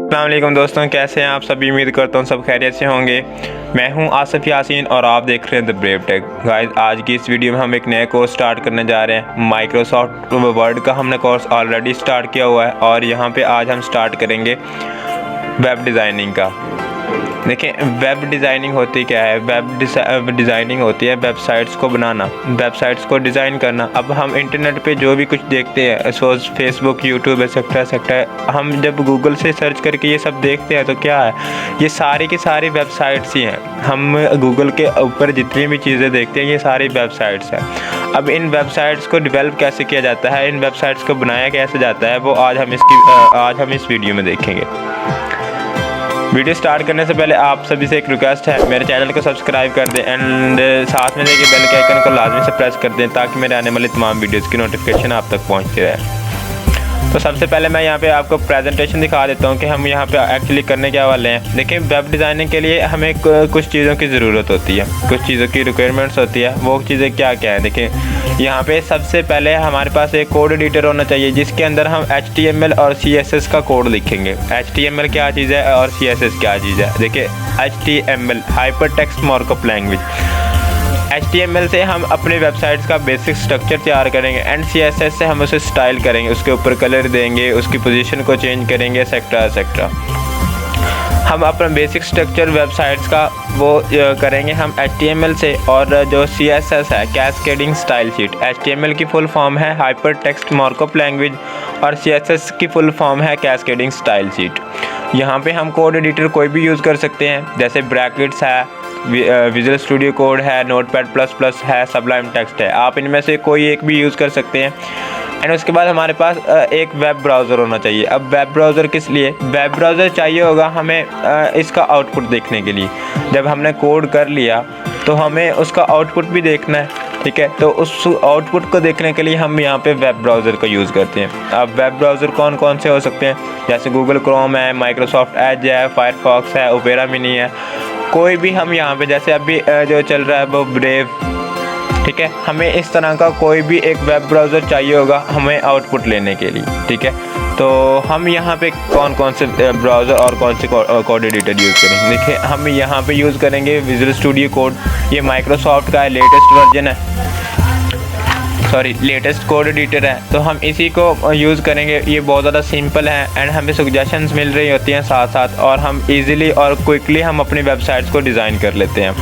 अस्सलाम वालेकुम दोस्तों, कैसे हैं आप सभी। उम्मीद करता हूँ सब खैरियत से होंगे। मैं हूँ आसिफ यासीन और आप देख रहे हैं द ब्रेव टेक। गाइस, आज की इस वीडियो में हम एक नया कोर्स स्टार्ट करने जा रहे हैं। माइक्रोसॉफ्ट वर्ड का हमने कोर्स ऑलरेडी स्टार्ट किया हुआ है और यहाँ पे आज हम स्टार्ट करेंगे वेब डिज़ाइनिंग का। देखिए, वेब डिज़ाइनिंग होती क्या है। वेब डिज़ाइनिंग होती है वेबसाइट्स को बनाना, वेबसाइट्स को डिज़ाइन करना। अब हम इंटरनेट पे जो भी कुछ देखते हैं, सोच फेसबुक, यूट्यूब एक्सेट्रा, हम जब गूगल से सर्च करके ये सब देखते हैं तो क्या है, ये सारी की सारी वेबसाइट्स ही हैं। हम गूगल के ऊपर जितनी भी चीज़ें देखते हैं ये सारी वेबसाइट्स हैं। अब इन वेबसाइट्स को डेवलप कैसे किया जाता है, इन वेबसाइट्स को बनाया कैसे जाता है, वो आज हम इस वीडियो में देखेंगे। वीडियो स्टार्ट करने से पहले आप सभी से एक रिक्वेस्ट है, मेरे चैनल को सब्सक्राइब कर दें एंड साथ में देखिए बेल के आइकन को लाजमी से प्रेस कर दें ताकि मेरे आने वाली तमाम वीडियोस की नोटिफिकेशन आप तक पहुंचती रहे। तो सबसे पहले मैं यहाँ पे आपको प्रेजेंटेशन दिखा देता हूँ कि हम यहाँ पे एक्चुअली करने क्या वाले हैं। देखिए, वेब डिज़ाइनिंग के लिए हमें कुछ चीज़ों की ज़रूरत होती है, कुछ चीज़ों की रिक्वायरमेंट्स होती है। वो चीज़ें क्या क्या है, देखिए यहाँ पे सबसे पहले हमारे पास एक कोड एडिटर होना चाहिए जिसके अंदर हम HTML और CSS का कोड लिखेंगे। HTML क्या चीज़ है और CSS क्या चीज़ है। देखिए, HTML hyper text markup language. HTML से हम अपने वेबसाइट्स का बेसिक स्ट्रक्चर तैयार करेंगे एंड CSS से हम उसे स्टाइल करेंगे, उसके ऊपर कलर देंगे, उसकी पोजीशन को चेंज करेंगे एक्सेट्रा। हम अपना बेसिक स्ट्रक्चर वेबसाइट्स का वो करेंगे हम HTML से। और जो CSS है, कैस्केडिंग स्टाइल शीट। HTML की फुल फॉर्म है हाइपर टेक्स्ट मार्कअप लैंग्वेज और CSS की फुल फॉर्म है कैस्केडिंग स्टाइल शीट। यहाँ पे हम कोड एडिटर कोई भी यूज़ कर सकते हैं, जैसे ब्रैकेट्स है, विजुअल स्टूडियो कोड है, नोटपैड++ है, सबलाइम टेक्स्ट है। आप इनमें से कोई एक भी यूज़ कर सकते हैं। एंड उसके बाद हमारे पास एक वेब ब्राउज़र होना चाहिए। अब वेब ब्राउज़र किस लिए, वेब ब्राउज़र चाहिए होगा हमें इसका आउटपुट देखने के लिए। जब हमने कोड कर लिया तो हमें उसका आउटपुट भी देखना है, ठीक है। तो उस आउटपुट को देखने के लिए हम यहाँ पे वेब ब्राउज़र का यूज़ करते हैं। अब वेब ब्राउज़र कौन कौन से हो सकते हैं, जैसे गूगल क्रोम है, माइक्रोसॉफ्ट एज है, फायरफॉक्स है, ओपेरा मिनी है। कोई भी हम यहाँ पे, जैसे अभी जो चल रहा है वो ब्रेव, ठीक है। हमें इस तरह का कोई भी एक वेब ब्राउज़र चाहिए होगा हमें आउटपुट लेने के लिए, ठीक है। तो हम यहाँ पे कौन कौन से ब्राउज़र और कौन से कोड एडिटर यूज़ करेंगे। देखिए, हम यहाँ पे यूज़ करेंगे विजुअल स्टूडियो कोड। ये माइक्रोसॉफ्ट का लेटेस्ट वर्जन है, लेटेस्ट कोड एडिटर है, तो हम इसी को यूज़ करेंगे। ये बहुत ज़्यादा सिंपल है एंड हमें सजेशंस मिल रही होती हैं साथ साथ, और हम इजीली और क्विकली हम अपनी वेबसाइट्स को डिज़ाइन कर लेते हैं।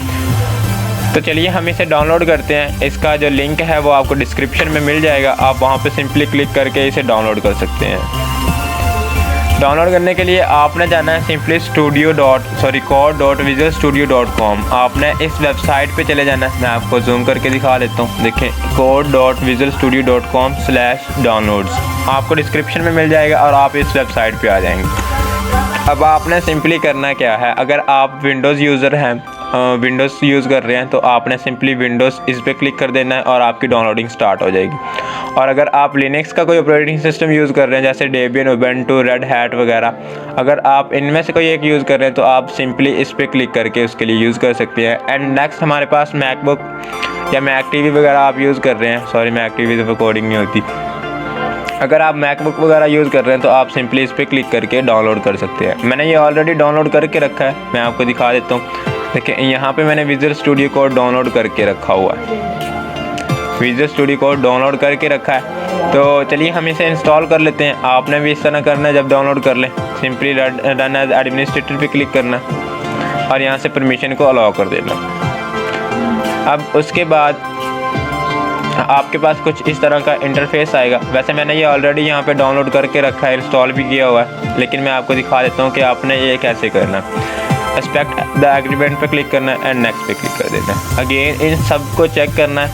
तो चलिए हम इसे डाउनलोड करते हैं। इसका जो लिंक है वो आपको डिस्क्रिप्शन में मिल जाएगा, आप वहाँ पे सिंपली क्लिक करके इसे डाउनलोड कर सकते हैं। डाउनलोड करने के लिए आपने जाना है सिंपली code.visualstudio.com। आपने इस वेबसाइट पे चले जाना है। मैं आपको जूम करके दिखा देता हूँ। देखें, code.visualstudio.com/downloads आपको डिस्क्रिप्शन में मिल जाएगा और आप इस वेबसाइट पे आ जाएंगे। अब आपने सिंपली करना क्या है, अगर आप विंडोज़ यूज़र हैं, विंडोज़ यूज़ कर रहे हैं, तो आपने सिंपली विंडोज़ इस पर क्लिक कर देना है और आपकी डाउनलोडिंग स्टार्ट हो जाएगी। और अगर आप लिनक्स का कोई ऑपरेटिंग सिस्टम यूज़ कर रहे हैं, जैसे डेबियन, उबंटू, रेड हैट वगैरह, अगर आप इनमें से कोई एक यूज़ कर रहे हैं तो आप सिंपली इस पर क्लिक करके उसके लिए यूज़ कर सकते हैं। एंड नेक्स्ट हमारे पास मैकबुक या मैक टीवी वगैरह आप यूज़ कर रहे हैं। मैक टीवी तो रिकॉर्डिंग नहीं होती। अगर आप मैकबुक वगैरह यूज़ कर रहे हैं तो आप सिंपली इस पर क्लिक करके डाउनलोड कर सकते हैं। मैंने ये ऑलरेडी डाउनलोड करके रखा है, मैं आपको दिखा देता हूँ। देखिए, यहाँ पे मैंने विजुअल स्टूडियो कोड डाउनलोड करके रखा हुआ है। विजुअल स्टूडियो कोड डाउनलोड करके रखा है, तो चलिए हम इसे इंस्टॉल कर लेते हैं। आपने भी इस तरह करना है, जब डाउनलोड कर लें सिंपली रन एज एडमिनिस्ट्रेटर पे क्लिक करना और यहाँ से परमिशन को अलाउ कर देना। अब उसके बाद आपके पास कुछ इस तरह का इंटरफेस आएगा। वैसे मैंने ये ऑलरेडी यहाँ पे डाउनलोड करके रखा है, इंस्टॉल भी किया हुआ है, लेकिन मैं आपको दिखा देता हूँ कि आपने ये कैसे करना है। एक्सपेक्ट द एग्रीमेंट पे क्लिक करना है एंड नेक्स्ट पे क्लिक कर देना है। अगेन इन सब को चेक करना है।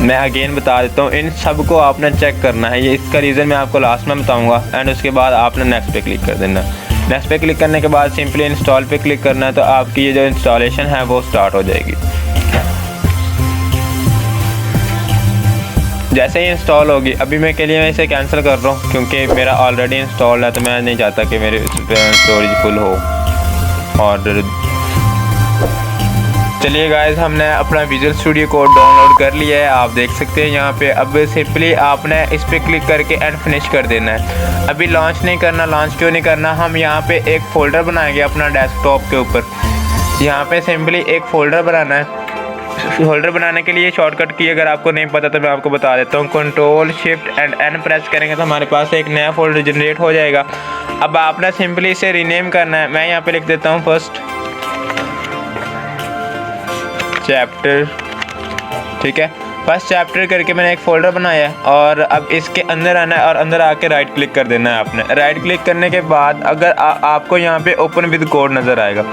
मैं अगेन बता देता हूँ, इन सब को आपने चेक करना है। ये इसका रीज़न मैं आपको लास्ट में बताऊँगा। एंड उसके बाद आपने नेक्स्ट पे क्लिक कर देना है। नेक्स्ट पे क्लिक करने के बाद सिंपली इंस्टॉल पे क्लिक करना है, तो आपकी ये जो इंस्टॉलेशन है वो स्टार्ट हो जाएगी। जैसे ही इंस्टॉल होगी, अभी मैं के लिए मैं इसे कैंसिल कर रहा हूँ क्योंकि मेरा ऑलरेडी इंस्टॉल है, तो मैं नहीं चाहता कि मेरी स्टोरेज फुल हो। और चलिए गाइस, हमने अपना विजुअल स्टूडियो कोड डाउनलोड कर लिया है, आप देख सकते हैं यहाँ पे। अब सिंपली आपने इस पर क्लिक करके एंड फिनिश कर देना है। अभी लॉन्च नहीं करना। लॉन्च क्यों नहीं करना, हम यहाँ पे एक फ़ोल्डर बनाएंगे अपना डेस्कटॉप के ऊपर। यहाँ पे सिंपली एक फ़ोल्डर बनाना है। फोल्डर बनाने के लिए शॉर्टकट की अगर आपको नहीं पता तो मैं आपको बता देता हूँ। Control shift and N press करेंगे तो हमारे पास एक नया फोल्डर जनरेट हो जाएगा। अब आपने सिंपली इसे रीनेम करना है। मैं यहाँ पे लिख देता हूँ फर्स्ट चैप्टर, ठीक है। फर्स्ट चैप्टर करके मैंने एक फ़ोल्डर बनाया है और अब इसके अंदर आना है और अंदर आके राइट क्लिक कर देना है आपने। राइट क्लिक करने के बाद अगर आपको यहाँ पे ओपन विद कोड नज़र आएगा।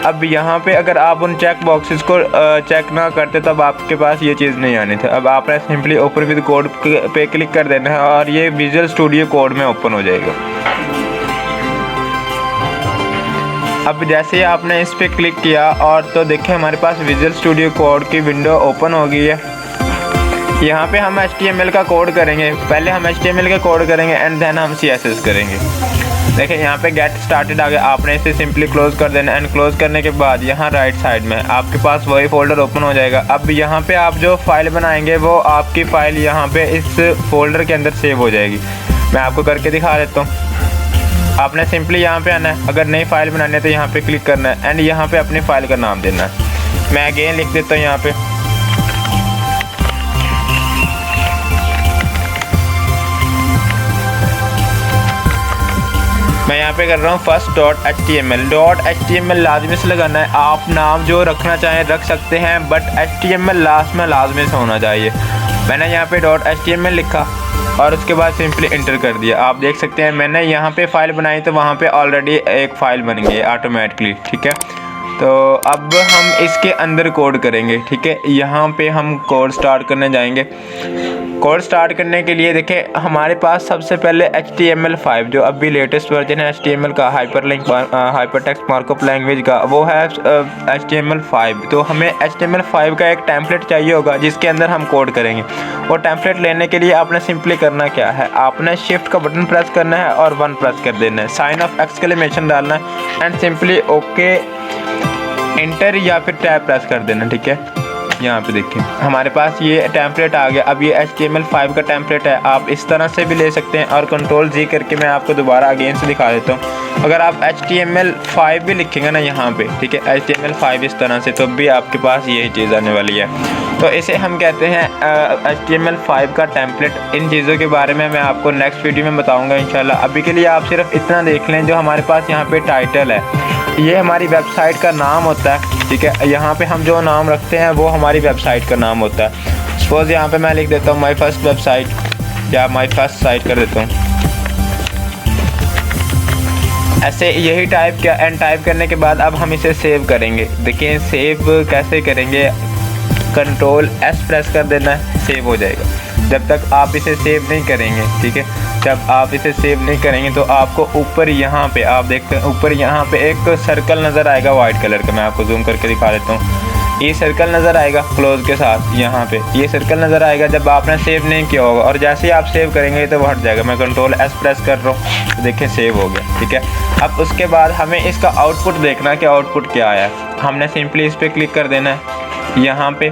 अब यहाँ पे अगर आप उन चेक बॉक्सेस को चेक ना करते तब आपके पास ये चीज़ नहीं आनी थी। अब आपने सिंपली ओपन विद कोड पे क्लिक कर देना है और ये विजुअल स्टूडियो कोड में ओपन हो जाएगा। अब जैसे ही आपने इस पर क्लिक किया और तो देखिए हमारे पास विजुअल स्टूडियो कोड की विंडो ओपन हो गई है। यहाँ पे हम HTML का कोड करेंगे। पहले हम HTML का कोड करेंगे एंड देन हम CSS करेंगे। देखिए यहाँ पे गेट स्टार्टेड आ गया। आपने इसे सिंपली क्लोज कर देना एंड क्लोज करने के बाद यहाँ राइट साइड में आपके पास वही फोल्डर ओपन हो जाएगा। अब यहाँ पे आप जो फाइल बनाएंगे वो आपकी फ़ाइल यहाँ पे इस फोल्डर के अंदर सेव हो जाएगी। मैं आपको करके दिखा देता हूँ। आपने सिंपली यहाँ पे आना है। अगर नई फाइल बनानी है तो यहाँ पे क्लिक करना है एंड यहाँ पे अपनी फ़ाइल का नाम देना है। मैं अगेन लिख देता हूँ यहाँ पे मैं यहाँ पे कर रहा हूँ फर्स्ट .html लाजमी से लगाना है। आप नाम जो रखना चाहें रख सकते हैं बट HTML लास्ट में लाजमी से होना चाहिए। मैंने यहाँ पे .html लिखा और उसके बाद सिंपली इंटर कर दिया। आप देख सकते हैं मैंने यहाँ पे फ़ाइल बनाई तो वहाँ पे ऑलरेडी एक फ़ाइल बन गई ऑटोमेटिकली, ठीक है। तो अब हम इसके अंदर कोड करेंगे, ठीक है। यहाँ पे हम कोड स्टार्ट करने जाएंगे। कोड स्टार्ट करने के लिए देखें हमारे पास सबसे पहले HTML5 जो अभी लेटेस्ट वर्जन है HTML का हाइपरटेक्स्ट मार्कअप लैंग्वेज का, वो है HTML5। तो हमें HTML5 का एक टेम्पलेट चाहिए होगा जिसके अंदर हम कोड करेंगे। वो टेम्पलेट लेने के लिए आपने सिंपली करना क्या है, आपने शिफ्ट का बटन प्रेस करना है और 1 प्रेस कर देना है, साइन ऑफ एक्सक्लेमेशन डालना है एंड सिंपली ओके इंटर या फिर टैब प्रेस कर देना, ठीक है। यहाँ पे देखिए हमारे पास ये टेम्पलेट आ गया। अब ये HTML5 का टेम्पलेट है, आप इस तरह से भी ले सकते हैं और कंट्रोल जी करके मैं आपको दोबारा अगेन से दिखा देता हूँ। अगर आप HTML5 भी लिखेंगे ना यहाँ पे, ठीक है, HTML5 इस तरह से, तो भी आपके पास यही चीज़ आने वाली है। तो इसे हम कहते हैं HTML5 का टेम्पलेट। इन चीज़ों के बारे में मैं आपको नेक्स्ट वीडियो में बताऊँगा इंशाल्लाह। अभी के लिए आप सिर्फ इतना देख लें, जो हमारे पास यहाँ पे टाइटल है ये हमारी वेबसाइट का नाम होता है, ठीक है। यहाँ पे हम जो नाम रखते हैं वो हमारी वेबसाइट का नाम होता है। सपोज़ यहाँ पे मैं लिख देता हूँ माई फर्स्ट वेबसाइट या माई फर्स्ट साइट कर देता हूँ। ऐसे यही टाइप किया एंड टाइप करने के बाद अब हम इसे सेव करेंगे। देखिए सेव कैसे करेंगे, कंट्रोल S प्रेस कर देना है, सेव हो जाएगा। जब तक आप इसे सेव नहीं करेंगे, ठीक है, जब आप इसे सेव नहीं करेंगे तो आपको ऊपर यहाँ पे आप देखते हैं ऊपर यहाँ पे एक सर्कल नज़र आएगा वाइट कलर का। मैं आपको जूम करके दिखा देता हूँ। ये सर्कल नज़र आएगा क्लोज के साथ, यहाँ पे ये सर्कल नज़र आएगा जब आपने सेव नहीं किया होगा, और जैसे ही आप सेव करेंगे तो वो हट जाएगा। मैं कंट्रोल S प्रेस कर रहा हूँ तो देखिए सेव हो गया, ठीक है। अब उसके बाद हमें इसका आउटपुट देखना है कि आउटपुट क्या आया है। हमने सिंपली इस पर क्लिक कर देना है यहाँ पे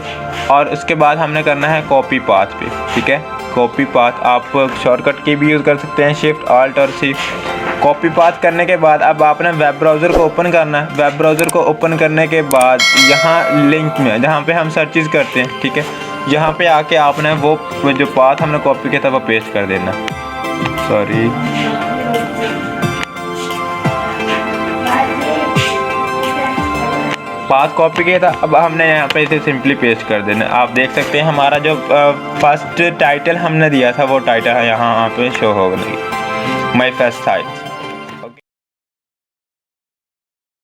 और उसके बाद हमने करना है कॉपी पाथ पे, ठीक है। कॉपी पाथ आप शॉर्टकट की भी यूज़ कर सकते हैं, शिफ्ट ऑल्ट और C। कॉपी पाथ करने के बाद अब आपने वेब ब्राउज़र को ओपन करना है। वेब ब्राउज़र को ओपन करने के बाद यहाँ लिंक में जहाँ पे हम सर्चेस करते हैं, ठीक है, यहाँ पे आके आपने वो जो पाथ हमने कॉपी किया था वो पेस्ट कर देना। सॉरी, पाथ कॉपी किया था, अब हमने यहाँ पे इसे सिंपली पेस्ट कर देना। आप देख सकते हैं हमारा जो फर्स्ट टाइटल हमने दिया था वो टाइटल है यहाँ पे शो होगा, माई फर्स्ट साइट।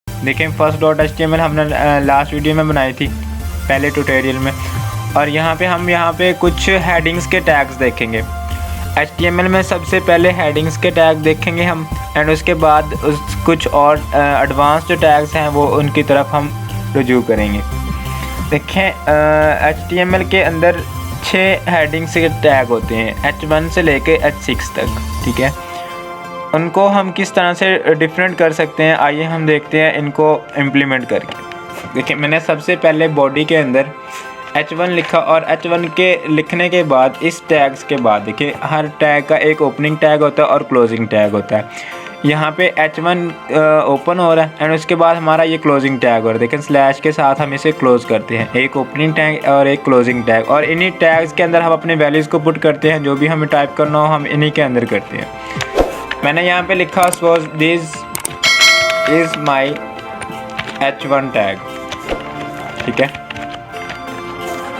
देखिए फर्स्ट .html हमने लास्ट वीडियो में बनाई थी पहले ट्यूटोरियल में, और यहाँ पे कुछ हेडिंग्स के टैग्स देखेंगे। HTML में सबसे पहले हेडिंग्स के टैग देखेंगे हम एंड उसके बाद कुछ और एडवांस जो टैग्स हैं वो उनकी तरफ हम रुजू करेंगे। देखें HTML के अंदर 6 हेडिंग्स के टैग होते हैं H1 से लेके H6 तक, ठीक है। उनको हम किस तरह से डिफरेंट कर सकते हैं, आइए हम देखते हैं इनको इम्प्लीमेंट करके। देखिए मैंने सबसे पहले बॉडी के अंदर H1 लिखा और H1 के लिखने के बाद इस टैग्स के बाद देखिए हर टैग का एक ओपनिंग टैग होता है और क्लोजिंग टैग होता है। यहाँ पे H1 ओपन हो रहा है एंड उसके बाद हमारा ये क्लोजिंग टैग हो रहा है। देखें स्लैश के साथ हम इसे क्लोज करते हैं, एक ओपनिंग टैग और एक क्लोजिंग टैग, और इन्हीं टैग्स के अंदर हम अपने वैल्यूज़ को पुट करते हैं। जो भी हमें टाइप करना हो हम इन्हीं के अंदर करते हैं। मैंने यहाँ पे लिखा suppose this is my H1 tag, ठीक है,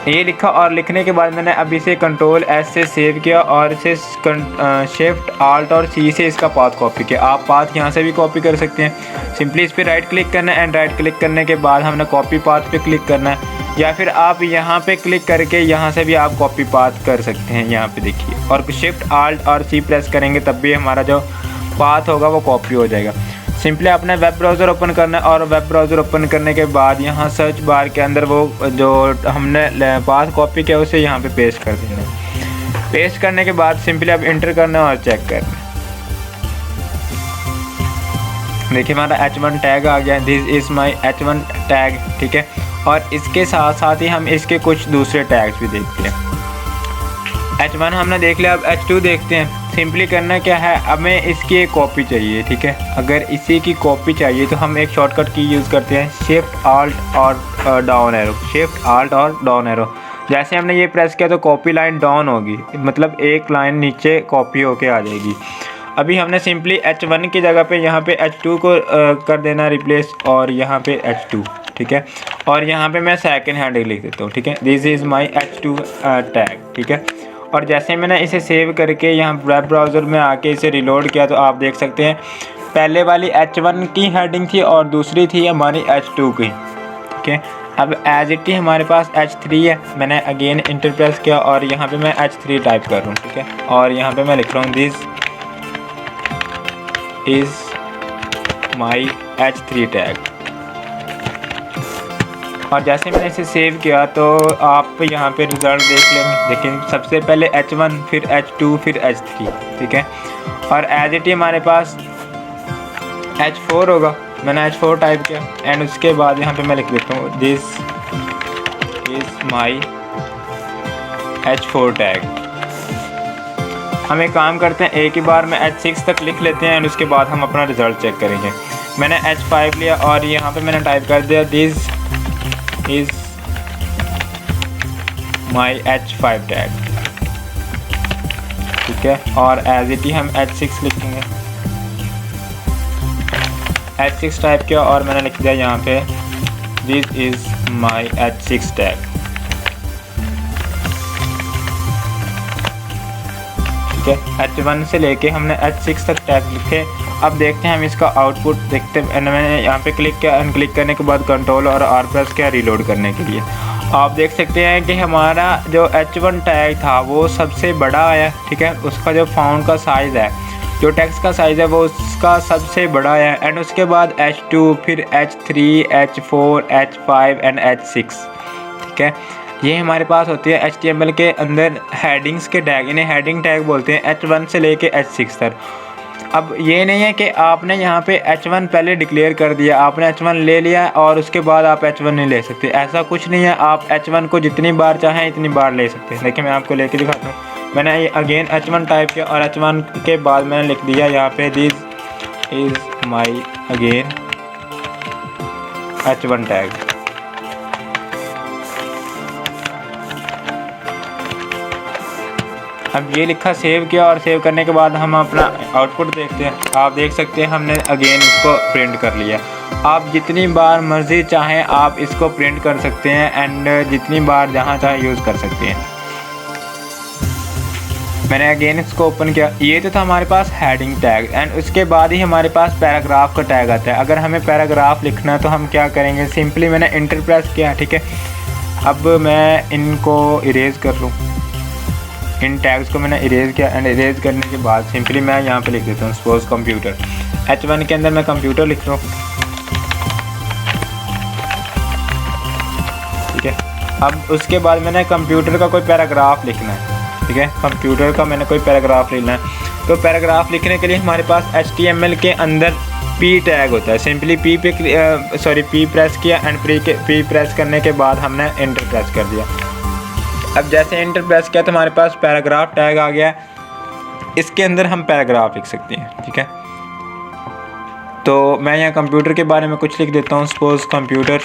ये लिखा और लिखने के बाद मैंने अभी से कंट्रोल एस से सेव किया और इसे शिफ्ट आल्ट और सी से इसका पाथ कॉपी किया। आप पाथ यहाँ से भी कॉपी कर सकते हैं। सिंपली इस पर राइट क्लिक करना है एंड राइट क्लिक करने के बाद हमने कॉपी पाथ पे क्लिक करना है, या फिर आप यहाँ पे क्लिक करके यहाँ से भी आप कॉपी पाथ कर सकते हैं। यहाँ पे देखिए, और शिफ्ट आल्ट और सी प्रेस करेंगे तब भी हमारा जो पाथ होगा वो कॉपी हो जाएगा। सिंपली अपना वेब ब्राउज़र ओपन करना है और वेब ब्राउज़र ओपन करने के बाद यहाँ सर्च बार के अंदर वो जो हमने पाथ कॉपी किया उसे यहाँ पे पेस्ट कर देना है। पेस्ट करने के बाद सिंपली अब इंटर करना है और चेक करना है। देखिए हमारा H1 टैग आ गया, this is my H1 tag, ठीक है। और इसके साथ साथ ही हम इसके कुछ दूसरे टैग्स भी देखते हैं। H1 हमने देख लिया, अब H2 देखते हैं। सिंपली करना क्या है, हमें इसकी एक कॉपी चाहिए, ठीक है। अगर इसी की कॉपी चाहिए तो हम एक शॉर्टकट की यूज़ करते हैं, शिफ्ट आल्ट और डाउन एरो, शिफ्ट आल्ट और डाउन एरो। जैसे हमने ये प्रेस किया तो कॉपी लाइन डाउन होगी, मतलब एक लाइन नीचे कॉपी होके आ जाएगी। अभी हमने सिंपली H1 की जगह पे यहाँ पे H2 को कर देना रिप्लेस, और यहाँ पे H2, ठीक है। और यहाँ पे मैं सेकंड हैंड लिख देता हूँ, ठीक है, this is my H2 tag, ठीक है। और जैसे मैंने इसे सेव करके यहाँ वेब ब्राउज़र में आके इसे रिलोड किया तो आप देख सकते हैं पहले वाली H1 की हेडिंग थी और दूसरी थी हमारी H2 की, ठीक है। अब एज इट ही हमारे पास H3 है। मैंने अगेन इंटर प्रेस किया और यहाँ पे मैं H3 टाइप कर रहा हूँ, ठीक है। और यहाँ पे मैं लिख रहा हूँ this is my H3 tag. और जैसे मैंने इसे सेव किया तो आप यहाँ पे रिज़ल्ट देख लेंगे। लेकिन सबसे पहले H1, फिर H2, फिर H3, ठीक है। और एज इट ही हमारे पास H4 होगा। मैंने H4 टाइप किया एंड उसके बाद यहाँ पे मैं लिख देता हूँ this is my H4 tag. हम एक काम करते हैं, एक ही बार में H6 तक लिख लेते हैं एंड उसके बाद हम अपना रिज़ल्ट चेक करेंगे। मैंने H5 लिया और यहाँ पे मैंने टाइप कर दिया this is my H5 tag, ठीक है। और एज इट ही हम H6 लिखेंगे, H6 टाइप किया और मैंने लिख दिया यहाँ पे this is my H6 tag, ठीक है। H1 से लेके हमने H6 तक टैग लिखे। अब देखते हैं हम इसका आउटपुट देखते हैं। मैंने यहाँ पे क्लिक किया, क्लिक करने के बाद कंट्रोल और R प्रेस किया रिलोड करने के लिए। आप देख सकते हैं कि हमारा जो H1 टैग था वो सबसे बड़ा आया, ठीक है। उसका जो फाउंड का साइज़ है, जो टेक्स्ट का साइज़ है वो उसका सबसे बड़ा है। एंड उसके बाद H2, फिर H3, H4, H5 and H6, ठीक है। ये हमारे पास होती है HTML के अंदर हेडिंग्स के टैग, इन्हें हेडिंग टैग बोलते हैं, H1 से लेके H6 तक। अब ये नहीं है कि आपने यहाँ पे H1 पहले डिक्लेयर कर दिया, आपने H1 ले लिया और उसके बाद आप H1 नहीं ले सकते, ऐसा कुछ नहीं है। आप H1 को जितनी बार चाहें इतनी बार ले सकते हैं। देखिए मैं आपको लेके दिखाता हूँ। मैंने ये अगेन H1 टाइप किया और H1 के बाद मैंने लिख दिया यहाँ पे this is my again H1 tag. अब ये लिखा, सेव किया और सेव करने के बाद हम अपना आउटपुट देखते हैं। आप देख सकते हैं हमने अगेन इसको प्रिंट कर लिया। आप जितनी बार मर्ज़ी चाहें आप इसको प्रिंट कर सकते हैं एंड जितनी बार जहाँ चाहे यूज़ कर सकते हैं। मैंने अगेन इसको ओपन किया। ये तो था हमारे पास हेडिंग टैग एंड उसके बाद ही हमारे पास पैराग्राफ का टैग आता है। अगर हमें पैराग्राफ लिखना है तो हम क्या करेंगे, सिंपली मैंने इंटर प्रेस किया, ठीक है। अब मैं इनको इरेज कर लूँ, इन टैग्स को मैंने इरेज किया एंड इरेज करने के बाद सिंपली मैं यहाँ पे लिख देता हूँ सपोज कंप्यूटर। H1 के अंदर मैं कंप्यूटर लिख रहा हूँ, ठीक है। अब उसके बाद मैंने कंप्यूटर का कोई पैराग्राफ लिखना है, ठीक है। कंप्यूटर का मैंने कोई पैराग्राफ लिखना है तो पैराग्राफ लिखने के लिए हमारे पास HTML के अंदर पी टैग होता है। सिंपली पी प्रेस किया एंड पी प्रेस करने के बाद हमने एंटर प्रेस कर दिया। अब जैसे एंटर प्रेस किया तो हमारे पास पैराग्राफ टैग आ गया। इसके अंदर हम पैराग्राफ लिख सकते हैं, ठीक है। तो मैं यहाँ कंप्यूटर के बारे में कुछ लिख देता हूँ। Suppose computer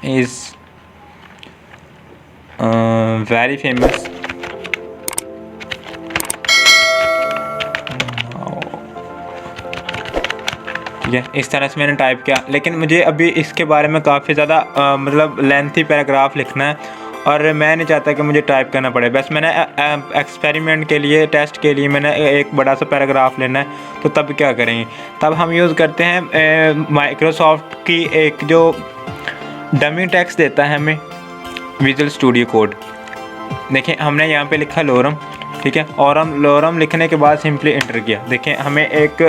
is very famous ठीक है। इस तरह से मैंने टाइप किया, लेकिन मुझे अभी इसके बारे में काफ़ी ज़्यादा मतलब लेंथी पैराग्राफ लिखना है और मैं नहीं चाहता कि मुझे टाइप करना पड़े। बस मैंने एक्सपेरिमेंट के लिए, टेस्ट के लिए मैंने एक बड़ा सा पैराग्राफ लेना है। तो तब क्या करेंगे, तब हम यूज़ करते हैं माइक्रोसॉफ्ट की एक जो डमी टेक्स्ट देता है हमें, विजुअल स्टूडियो कोड। देखिए हमने यहाँ पे लिखा लोरम, ठीक है, और हम लोरम लिखने के बाद सिंपली एंटर किया। देखें हमें एक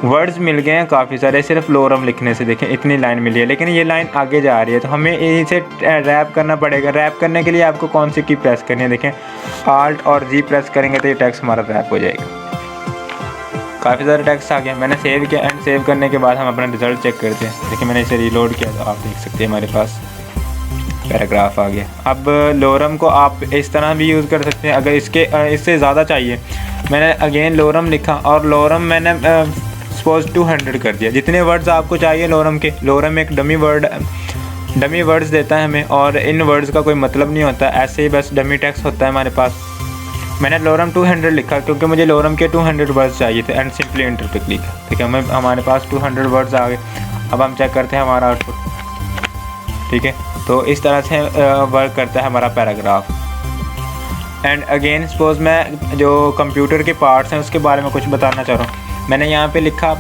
वर्ड्स मिल गए हैं काफ़ी सारे सिर्फ लोरम लिखने से। देखें इतनी लाइन मिली है, लेकिन ये लाइन आगे जा रही है, तो हमें इसे रैप करना पड़ेगा। रैप करने के लिए आपको कौन सी की प्रेस करनी है, देखें आल्ट और जी प्रेस करेंगे तो ये टेक्स्ट हमारा रैप हो जाएगा। काफ़ी सारे टेक्स्ट आ गए, मैंने सेव किया एंड सेव करने के बाद हम अपना रिजल्ट चेक करते हैं। देखिए मैंने इसे रीलोड किया तो आप देख सकते हैं हमारे पास पैराग्राफ आ गया। अब लोरम को आप इस तरह भी यूज़ कर सकते हैं। अगर इससे ज़्यादा चाहिए, मैंने अगेन लोरम लिखा और लोरम मैंने सपोज 200 कर दिया। जितने वर्ड्स आपको चाहिए लोरम के, लोरम एक डमी वर्ड्स देता है हमें और इन वर्ड्स का कोई मतलब नहीं होता, ऐसे ही बस डमी टेक्स्ट होता है हमारे पास। मैंने लोरम 200 लिखा क्योंकि मुझे लोरम के 200 वर्ड्स चाहिए थे एंड सिंपली एंटर पे क्लिक। ठीक है, हमारे पास 200 वर्ड्स आ गए। अब हम चेक करते हैं हमारा आउटपुट, ठीक है। तो इस तरह से वर्क करता है हमारा पैराग्राफ। एंड अगेन सपोज मैं जो कंप्यूटर के पार्ट्स हैं उसके बारे में कुछ बताना चाह रहा हूँ। मैंने यहाँ पे लिखा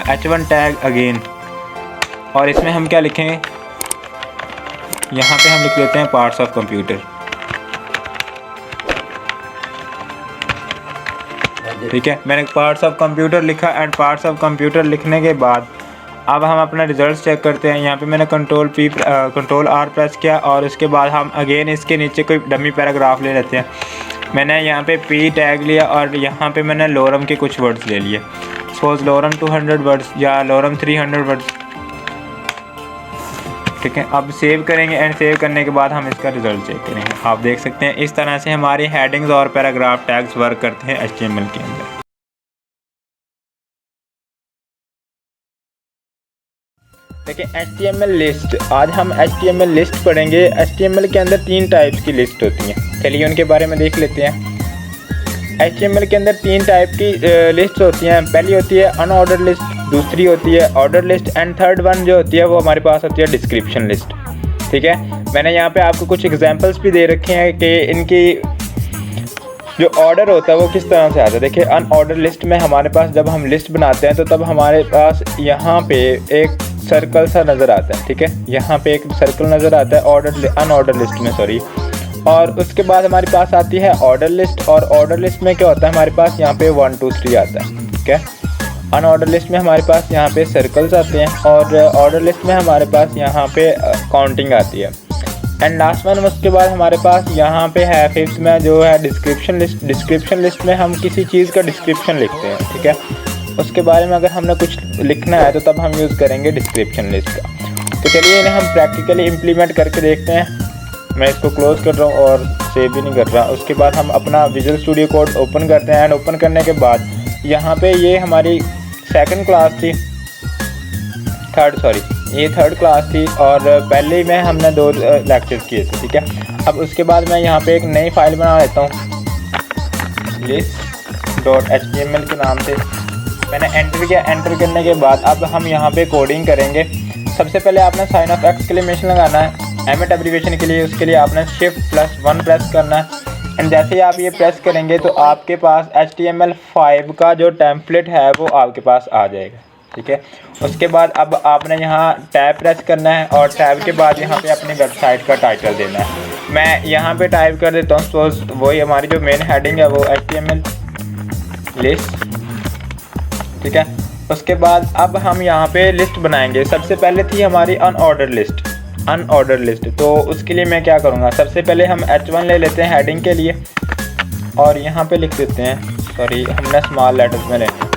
H1 टैग अगेन, और इसमें हम क्या लिखेंगे, यहाँ पे हम लिख लेते हैं पार्ट्स ऑफ कंप्यूटर, ठीक है। मैंने पार्ट्स ऑफ कंप्यूटर लिखा एंड पार्ट्स ऑफ कंप्यूटर लिखने के बाद अब हम अपना रिजल्ट चेक करते हैं। यहाँ पे मैंने कंट्रोल R प्रेस किया और उसके बाद हम अगेन इसके नीचे कोई डमी पैराग्राफ ले लेते हैं। मैंने यहाँ पे P टैग लिया और यहाँ पे मैंने लोरम के कुछ वर्ड्स ले लिए। सपोज लोरम 200 वर्ड्स या लोरम 300 वर्ड्स, ठीक है। अब सेव करेंगे एंड सेव करने के बाद हम इसका रिजल्ट चेक करेंगे। आप देख सकते हैं इस तरह से हमारी हेडिंग्स और पैराग्राफ टैग्स वर्क करते हैं HTML के अंदर। देखिए HTML लिस्ट, आज हम HTML लिस्ट पढ़ेंगे। HTML के अंदर 3 टाइप्स की लिस्ट होती हैं, चलिए उनके बारे में देख लेते हैं। HTML के अंदर 3 टाइप की लिस्ट होती हैं। पहली होती है अनऑर्डर लिस्ट, दूसरी होती है order list and third one जो होती है वो हमारे पास होती है डिस्क्रिप्शन लिस्ट, ठीक है। मैंने यहाँ पे आपको कुछ एग्जांपल्स भी दे रखे हैं कि इनकी जो ऑर्डर होता है वो किस तरह से आता है। देखिए अनऑर्डर लिस्ट में हमारे पास जब हम लिस्ट बनाते हैं तो तब हमारे पास यहाँ पे एक सर्कल सा नज़र आता है, ठीक है। यहाँ पे एक सर्कल नज़र आता है अनऑर्डर लिस्ट में, सॉरी। और उसके बाद हमारे पास आती है ऑर्डर लिस्ट, और ऑर्डर लिस्ट में क्या होता है हमारे पास यहाँ पे 1 2 3 आता है, ठीक है। अनऑर्डर लिस्ट में हमारे पास यहाँ पे सर्कल्स आते हैं और ऑर्डर लिस्ट में हमारे पास यहाँ पे काउंटिंग आती है। एंड लास्ट वन उसके बाद हमारे पास यहाँ पे है 5th में जो है डिस्क्रिप्शन लिस्ट। डिस्क्रिप्शन लिस्ट में हम किसी चीज़ का डिस्क्रिप्शन लिखते हैं, ठीक है। उसके बारे में अगर हमने कुछ लिखना है तो तब हम यूज़ करेंगे डिस्क्रिप्शन लिस्ट का। तो चलिए इन्हें हम प्रैक्टिकली इम्प्लीमेंट करके देखते हैं। मैं इसको क्लोज़ कर रहा हूँ और सेव भी नहीं कर रहा। उसके बाद हम अपना विजुअल स्टूडियो कोड ओपन करते हैं एंड ओपन करने के बाद यहाँ पे ये हमारी सेकंड क्लास थी, ये थर्ड क्लास थी और पहले ही में हमने 2 लेक्चर्स किए थे, ठीक है। अब उसके बाद मैं यहाँ पे एक नई फाइल बना लेता हूँ list.html के नाम से। मैंने एंटर किया, एंटर करने के बाद अब हम यहाँ पे कोडिंग करेंगे। सबसे पहले आपने साइन ऑफ एक्सक्लेमेशन लगाना है एमिट एब्रीविएशन के लिए। उसके लिए आपने Shift+1 प्रेस करना है एंड जैसे ही आप ये प्रेस करेंगे तो आपके पास HTML5 का जो टेम्पलेट है वो आपके पास आ जाएगा, ठीक है। उसके बाद अब आपने यहाँ टैब प्रेस करना है और टैब के बाद यहाँ पे अपनी वेबसाइट का टाइटल देना है। मैं यहाँ पे टाइप कर देता हूँ, सपोज वही हमारी जो मेन हेडिंग है वो HTML लिस्ट, ठीक है। उसके बाद अब हम यहाँ पे लिस्ट बनाएंगे। सबसे पहले थी हमारी अनऑर्डर लिस्ट, तो उसके लिए मैं क्या करूँगा, सबसे पहले हम H1 ले लेते हैं हेडिंग के लिए और यहाँ पे लिख देते हैं, सॉरी हमने स्मॉल लेटर्स में लेना,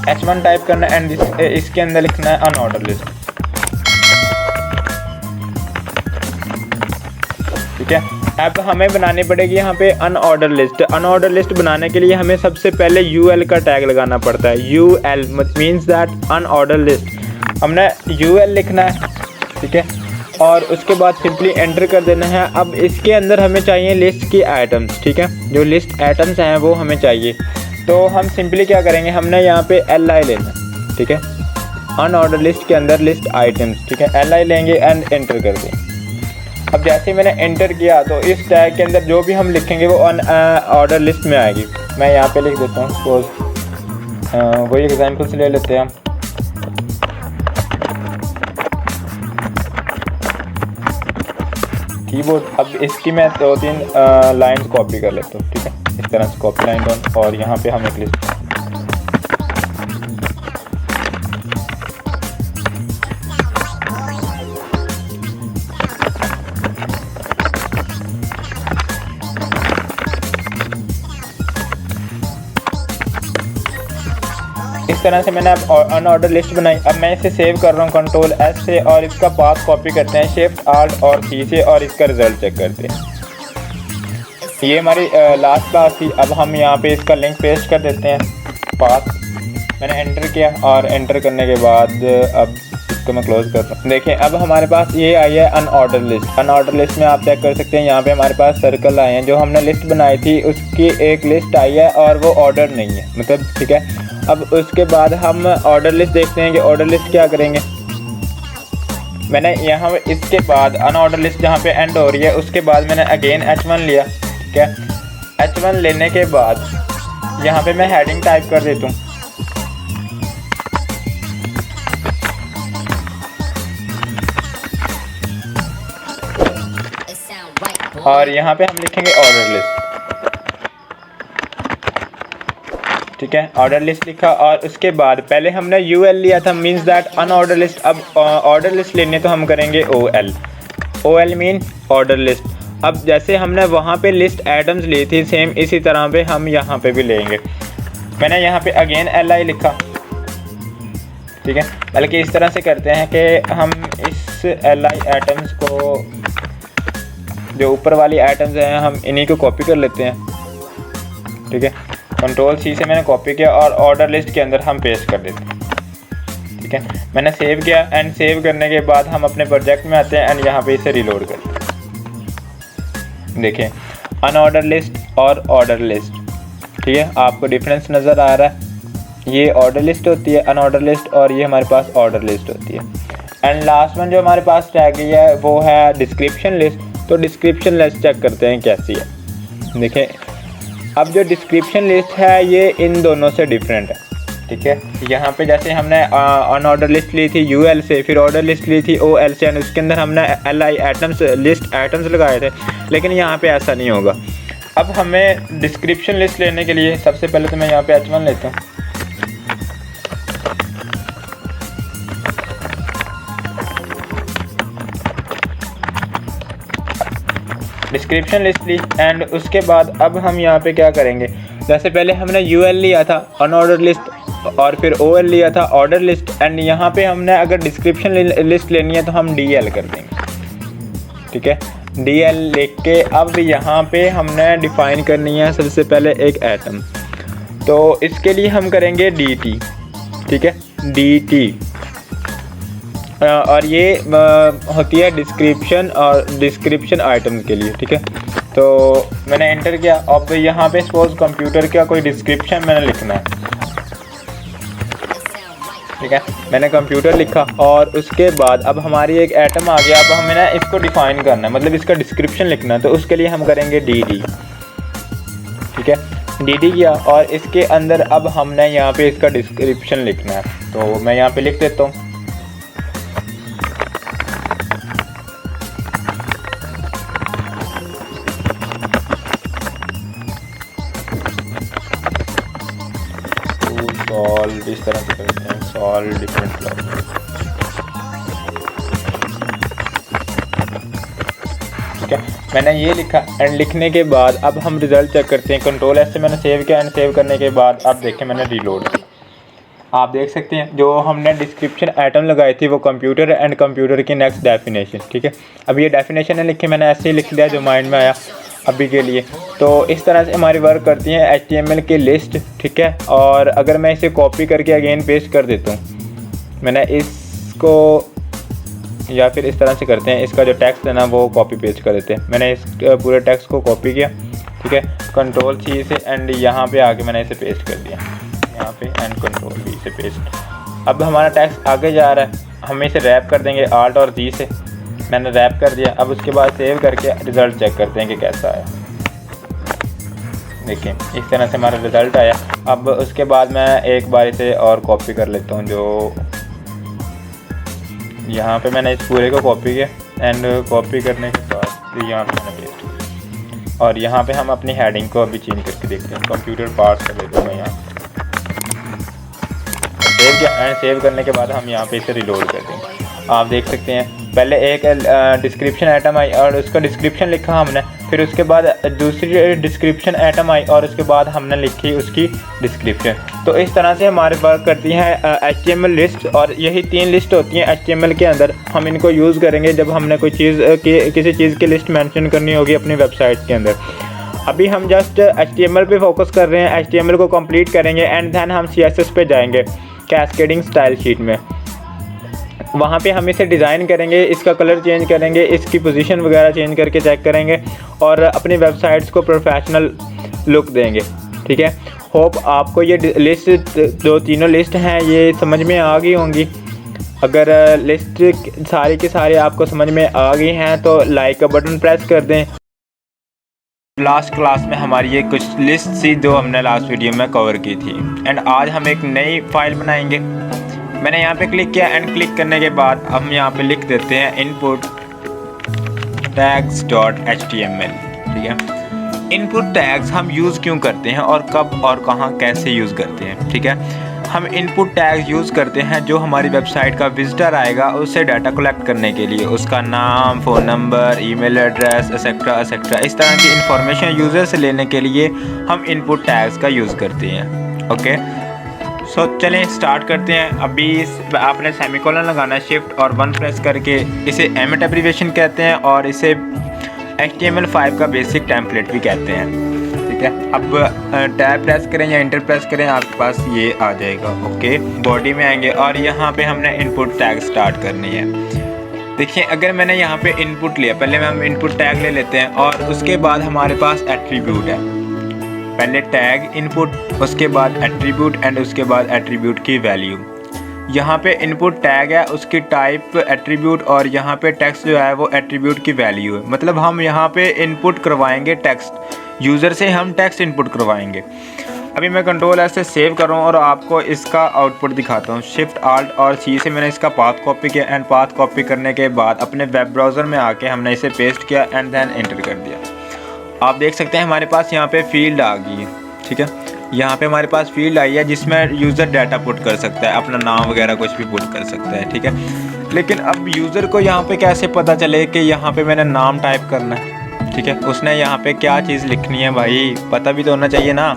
H1 टाइप करना है एंड इसके अंदर लिखना है अनऑर्डर लिस्ट। ठीक है, अब हमें बनानी पड़ेगी यहाँ पे अनऑर्डर लिस्ट। अनऑर्डर लिस्ट बनाने के लिए हमें सबसे पहले UL का टैग लगाना पड़ता है। UL means that unordered list. हमने UL लिखना है, ठीक है, और उसके बाद सिंपली एंटर कर देना है। अब इसके अंदर हमें चाहिए लिस्ट की आइटम्स, ठीक है, जो लिस्ट आइटम्स हैं वो हमें चाहिए। तो हम सिंपली क्या करेंगे, हमने यहाँ पे LI लेना, ठीक है, अनऑर्डर लिस्ट के अंदर लिस्ट आइटम्स, ठीक है, LI लेंगे एंड एंटर कर दें। अब जैसे मैंने एंटर किया तो इस टैग के अंदर जो भी हम लिखेंगे वो ऑर्डर लिस्ट में आएगी। मैं यहाँ पे लिख देता हूँ, सपोज वही एग्जांपल्स ले लेते हैं हम। कीबोर्ड, अब इसकी मैं 2-3 लाइंस कॉपी कर लेता हूँ, ठीक है, इस तरह से कॉपी लाइन डाउन, और यहाँ पे हम एक लिस्ट इस तरह से मैंने अब अनऑर्डर लिस्ट बनाई। अब मैं इसे सेव कर रहा हूँ कंट्रोल S से, और इसका पाथ कॉपी करते हैं शिफ्ट ALT और C से, और इसका रिजल्ट चेक करते हैं। ये हमारी लास्ट क्लास थी। अब हम यहाँ पे इसका लिंक पेस्ट कर देते हैं, पाथ मैंने एंटर किया, और एंटर करने के बाद अब इसको मैं क्लोज कर रहा हूँ। देखिए अब हमारे पास ये आई है अनऑर्डर लिस्ट। अनऑर्डर लिस्ट में आप चेक कर सकते हैं, यहाँ पे हमारे पास सर्कल आए हैं। जो हमने लिस्ट बनाई थी उसकी एक लिस्ट आई है और वो ऑर्डर नहीं है, मतलब, ठीक है। अब उसके बाद हम ऑर्डर लिस्ट देखते हैं कि ऑर्डर लिस्ट क्या करेंगे। मैंने यहाँ इसके बाद अनऑर्डर लिस्ट जहाँ पे एंड हो रही है उसके बाद मैंने अगेन H1 लिया, ठीक है। H1 लेने के बाद यहाँ पे मैं हेडिंग टाइप कर देता हूँ, और यहाँ पे हम लिखेंगे ऑर्डर लिस्ट, ठीक है। ऑर्डर लिस्ट लिखा, और उसके बाद पहले हमने UL लिया था, मीन्स दैट अनऑर्डर लिस्ट। अब ऑर्डर लिस्ट लेने तो हम करेंगे OL मीन ऑर्डर लिस्ट। अब जैसे हमने वहाँ पे लिस्ट आइटम्स ली थी, सेम इसी तरह पे हम यहाँ पे भी लेंगे। मैंने यहाँ पे अगेन LI लिखा, ठीक है। बल्कि इस तरह से करते हैं कि हम इस LI आइटम्स को, जो ऊपर वाली आइटम्स हैं, हम इन्हीं को कॉपी कर लेते हैं, ठीक है। कंट्रोल C से मैंने कॉपी किया और ऑर्डर लिस्ट के अंदर हम पेस्ट कर देते हैं, ठीक है। मैंने सेव किया, एंड सेव करने के बाद हम अपने प्रोजेक्ट में आते हैं एंड यहाँ पे इसे रीलोड करते हैं। देखिए अनऑर्डर लिस्ट और ऑर्डर लिस्ट, ठीक है, आपको डिफरेंस नज़र आ रहा है। ये ऑर्डर लिस्ट होती है अनऑर्डर लिस्ट, और ये हमारे पास ऑर्डर लिस्ट होती है। एंड लास्ट वन जो हमारे पास टैग है वो है डिस्क्रिप्शन लिस्ट। तो डिस्क्रिप्शन लिस्ट चेक करते हैं कैसी है। देखिए अब जो डिस्क्रिप्शन लिस्ट है ये इन दोनों से डिफरेंट है, ठीक है। यहाँ पे जैसे हमने अनऑर्डर लिस्ट ली थी UL से, फिर ऑर्डर लिस्ट ली थी OL से, एंड उसके अंदर हमने LI आइटम्स लिस्ट आइटम्स लगाए थे, लेकिन यहाँ पे ऐसा नहीं होगा। अब हमें डिस्क्रिप्शन लिस्ट लेने के लिए सबसे पहले तो मैं यहाँ पे H1 लेता हूँ, डिस्क्रिप्शन लिस्ट ली, एंड उसके बाद अब हम यहाँ पे क्या करेंगे, जैसे पहले हमने UL लिया था अनऑर्डर लिस्ट, और फिर OL लिया था ऑर्डर लिस्ट, एंड यहाँ पे हमने अगर डिस्क्रिप्शन लिस्ट लेनी है तो हम DL कर देंगे, ठीक है। DL लिख के अब यहाँ पे हमने डिफ़ाइन करनी है सबसे पहले एक आइटम, तो इसके लिए हम करेंगे DT, ठीक है, DT, और ये होती है डिस्क्रिप्शन और डिस्क्रिप्शन आइटम के लिए, ठीक है। तो मैंने एंटर किया। अब यहाँ पे सपोज कंप्यूटर का कोई डिस्क्रिप्शन मैंने लिखना है, ठीक है, मैंने कंप्यूटर लिखा, और उसके बाद अब हमारी एक आइटम आ गया। अब हमें ना इसको डिफ़ाइन करना है, मतलब इसका डिस्क्रिप्शन लिखना है, तो उसके लिए हम करेंगे DD, ठीक है। DD किया, और इसके अंदर अब हमने यहाँ पे इसका डिस्क्रिप्शन लिखना है, तो मैं यहाँ पे लिख देता हूँ, सॉल्व, इस तरह से करते हैं, सॉल्व डिफरेंट प्रॉब्लम, ठीक है। मैंने ये लिखा एंड लिखने के बाद अब हम रिज़ल्ट चेक करते हैं। कंट्रोल एस से मैंने सेव किया एंड सेव करने के बाद अब देखें मैंने रीलोड, आप देख सकते हैं जो हमने डिस्क्रिप्शन आइटम लगाई थी वो कंप्यूटर एंड कंप्यूटर की नेक्स्ट डेफिनेशन, ठीक है। अब ये डेफिनेशन है लिखी, मैंने ऐसे ही लिख लिया जो माइंड में आया अभी के लिए। तो इस तरह से हमारी वर्क करती है HTML की लिस्ट, ठीक है। और अगर मैं इसे कॉपी करके अगेन पेस्ट कर देता हूँ, मैंने इसको, या फिर इस तरह से करते हैं, इसका जो टेक्स्ट है ना वो कॉपी पेस्ट कर देते हैं। मैंने इस पूरे टेक्स्ट को कॉपी किया, ठीक है, कंट्रोल C से एंड यहाँ पे आके मैंने इसे पेस्ट कर दिया यहाँ पे एंड कंट्रोल V से पेस्ट। अब हमारा टेक्स्ट आगे जा रहा है, हम इसे रैप कर देंगे Alt और G से, मैंने रैप कर दिया। अब उसके बाद सेव करके रिज़ल्ट चेक करते हैं कि कैसा आया। देखिए इस तरह से हमारा रिज़ल्ट आया। अब उसके बाद मैं एक बार इसे और कॉपी कर लेता हूँ, जो यहाँ पे मैंने इस पूरे को कॉपी किया एंड कॉपी करने के बाद यहाँ पे मैंने पेस्ट किया। और यहाँ पे हम अपनी हेडिंग को अभी चेंज करके देखते हैं, कंप्यूटर पार्ट्स कर देता हूँ मैं यहाँ, सेव किया एंड सेव करने के बाद हम यहाँ पे इसे रिलोड कर देंगे। आप देख सकते हैं पहले एक डिस्क्रिप्शन आइटम आई और उसका डिस्क्रिप्शन लिखा हमने, फिर उसके बाद दूसरी डिस्क्रिप्शन आइटम आई और उसके बाद हमने लिखी उसकी डिस्क्रिप्शन। तो इस तरह से हमारे वर्क करती है HTML लिस्ट, और यही 3 लिस्ट होती हैं HTML के अंदर। हम इनको यूज़ करेंगे जब हमने कोई चीज़ किसी चीज़ की लिस्ट मेंशन करनी होगी अपनी वेबसाइट के अंदर। अभी हम जस्ट HTML पे फोकस कर रहे हैं, HTML को कंप्लीट करेंगे एंड देन हम CSS पे जाएंगे कैस्केडिंग स्टाइल शीट में। वहाँ पे हम इसे डिज़ाइन करेंगे, इसका कलर चेंज करेंगे, इसकी पोजीशन वगैरह चेंज करके चेक करेंगे और अपनी वेबसाइट्स को प्रोफेशनल लुक देंगे, ठीक है। होप आपको ये लिस्ट, जो तीनों लिस्ट हैं, ये समझ में आ गई होंगी। अगर लिस्ट सारी की सारी आपको समझ में आ गई हैं तो लाइक का बटन प्रेस कर दें। लास्ट क्लास में हमारी ये कुछ लिस्ट थी जो हमने लास्ट वीडियो में कवर की थी एंड आज हम एक नई फाइल बनाएंगे। मैंने यहाँ पे क्लिक किया एंड क्लिक करने के बाद हम यहाँ पे लिख देते हैं input tags.html, ठीक है। इनपुट टैग्स हम यूज़ क्यों करते हैं और कब और कहाँ कैसे यूज़ करते हैं, ठीक है। हम इनपुट टैग्स यूज़ करते हैं जो हमारी वेबसाइट का विजिटर आएगा उससे डाटा कलेक्ट करने के लिए, उसका नाम, phone number, email address etcetera etcetera, इस तरह की इंफॉर्मेशन यूज़र से लेने के लिए हम इनपुट टैग्स का यूज़ करते हैं। ओके, सो चलें स्टार्ट करते हैं। अभी आपने सेमीकोलन लगाना है, शिफ्ट और 1 प्रेस करके, इसे एमिट एब्रीविएशन कहते हैं और इसे HTML5 का बेसिक टेम्पलेट भी कहते हैं, ठीक है। अब टैब प्रेस करें या इंटर प्रेस करें, आपके पास ये आ जाएगा। ओके, बॉडी में आएंगे और यहाँ पे हमने इनपुट टैग स्टार्ट करनी है। देखिए अगर मैंने यहाँ पे इनपुट लिया, पहले हम इनपुट टैग ले लेते हैं और उसके बाद हमारे पास एट्रीब्यूट है। पहले टैग इनपुट, उसके बाद एट्रीब्यूट एंड उसके बाद एट्रीब्यूट की वैल्यू। यहाँ पे इनपुट टैग है, उसकी टाइप एट्रीब्यूट, और यहाँ पे टेक्स्ट जो है वो एट्रीब्यूट की वैल्यू है। मतलब हम यहाँ पे इनपुट करवाएंगे टेक्स्ट, यूज़र से हम टेक्स्ट इनपुट करवाएंगे। अभी मैं कंट्रोल एस से सेव कर रहा हूँ और आपको इसका आउटपुट दिखाता हूँ। शिफ्ट आल्ट और सी से मैंने इसका पाथ कॉपी किया एंड पाथ कॉपी करने के बाद अपने वेब ब्राउज़र में आके हमने इसे पेस्ट किया एंड देन एंटर कर दिया। आप देख सकते हैं हमारे पास यहाँ पे फील्ड आ गई है, ठीक है। यहाँ पे हमारे पास फील्ड आई है जिसमें यूज़र डाटा पुट कर सकता है, अपना नाम वगैरह कुछ भी पुट कर सकता है, ठीक है। लेकिन अब यूज़र को यहाँ पे कैसे पता चले कि यहाँ पे मैंने नाम टाइप करना है, ठीक है। उसने यहाँ पे क्या चीज़ लिखनी है, भाई पता भी तो होना चाहिए ना।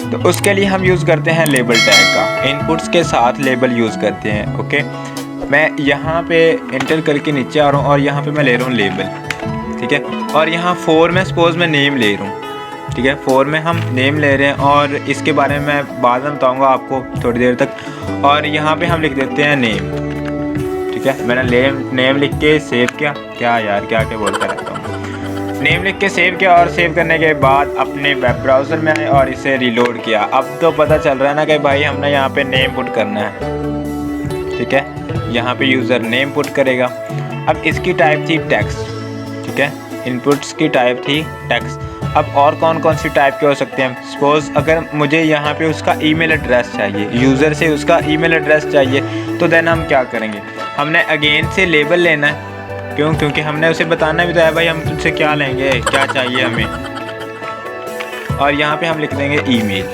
तो उसके लिए हम यूज़ करते हैं लेबल टैग का, इनपुट्स के साथ लेबल यूज़ करते हैं। ओके, मैं यहाँ पे एंटर करके नीचे आ रहा हूँ और यहाँ पे मैं ले रहा हूँ लेबल, ठीक है। और यहाँ 4 में सपोज़ मैं नेम ले रहा हूँ, ठीक है। 4 में हम नेम ले रहे हैं और इसके बारे में मैं बाद में बताऊँगा आपको थोड़ी देर तक। और यहाँ पे हम लिख देते हैं नेम, ठीक है। मैंने नेम लिख के सेव किया, क्या बोलता रहता हूँ, नेम लिख के सेव किया और सेव करने के बाद अपने वेब ब्राउज़र में आए और इसे रिलोड किया। अब तो पता चल रहा है ना कि भाई हमने यहाँ पे नेम पुट करना है, ठीक है। यहाँ पे यूज़र नेम पुट करेगा। अब इसकी टाइप थी टेक्स्ट, ठीक है। इनपुट्स की टाइप थी टेक्स्ट। अब और कौन कौन सी टाइप के हो सकते हैं, सपोज़ अगर मुझे यहाँ पे उसका ईमेल एड्रेस चाहिए, यूज़र से उसका ईमेल एड्रेस चाहिए, तो देन हम क्या करेंगे, हमने अगेन से लेबल लेना है। क्योंकि हमने उसे बताना भी तो है भाई हम तुझसे क्या लेंगे, क्या चाहिए हमें। और यहाँ पे हम लिख देंगे ईमेल,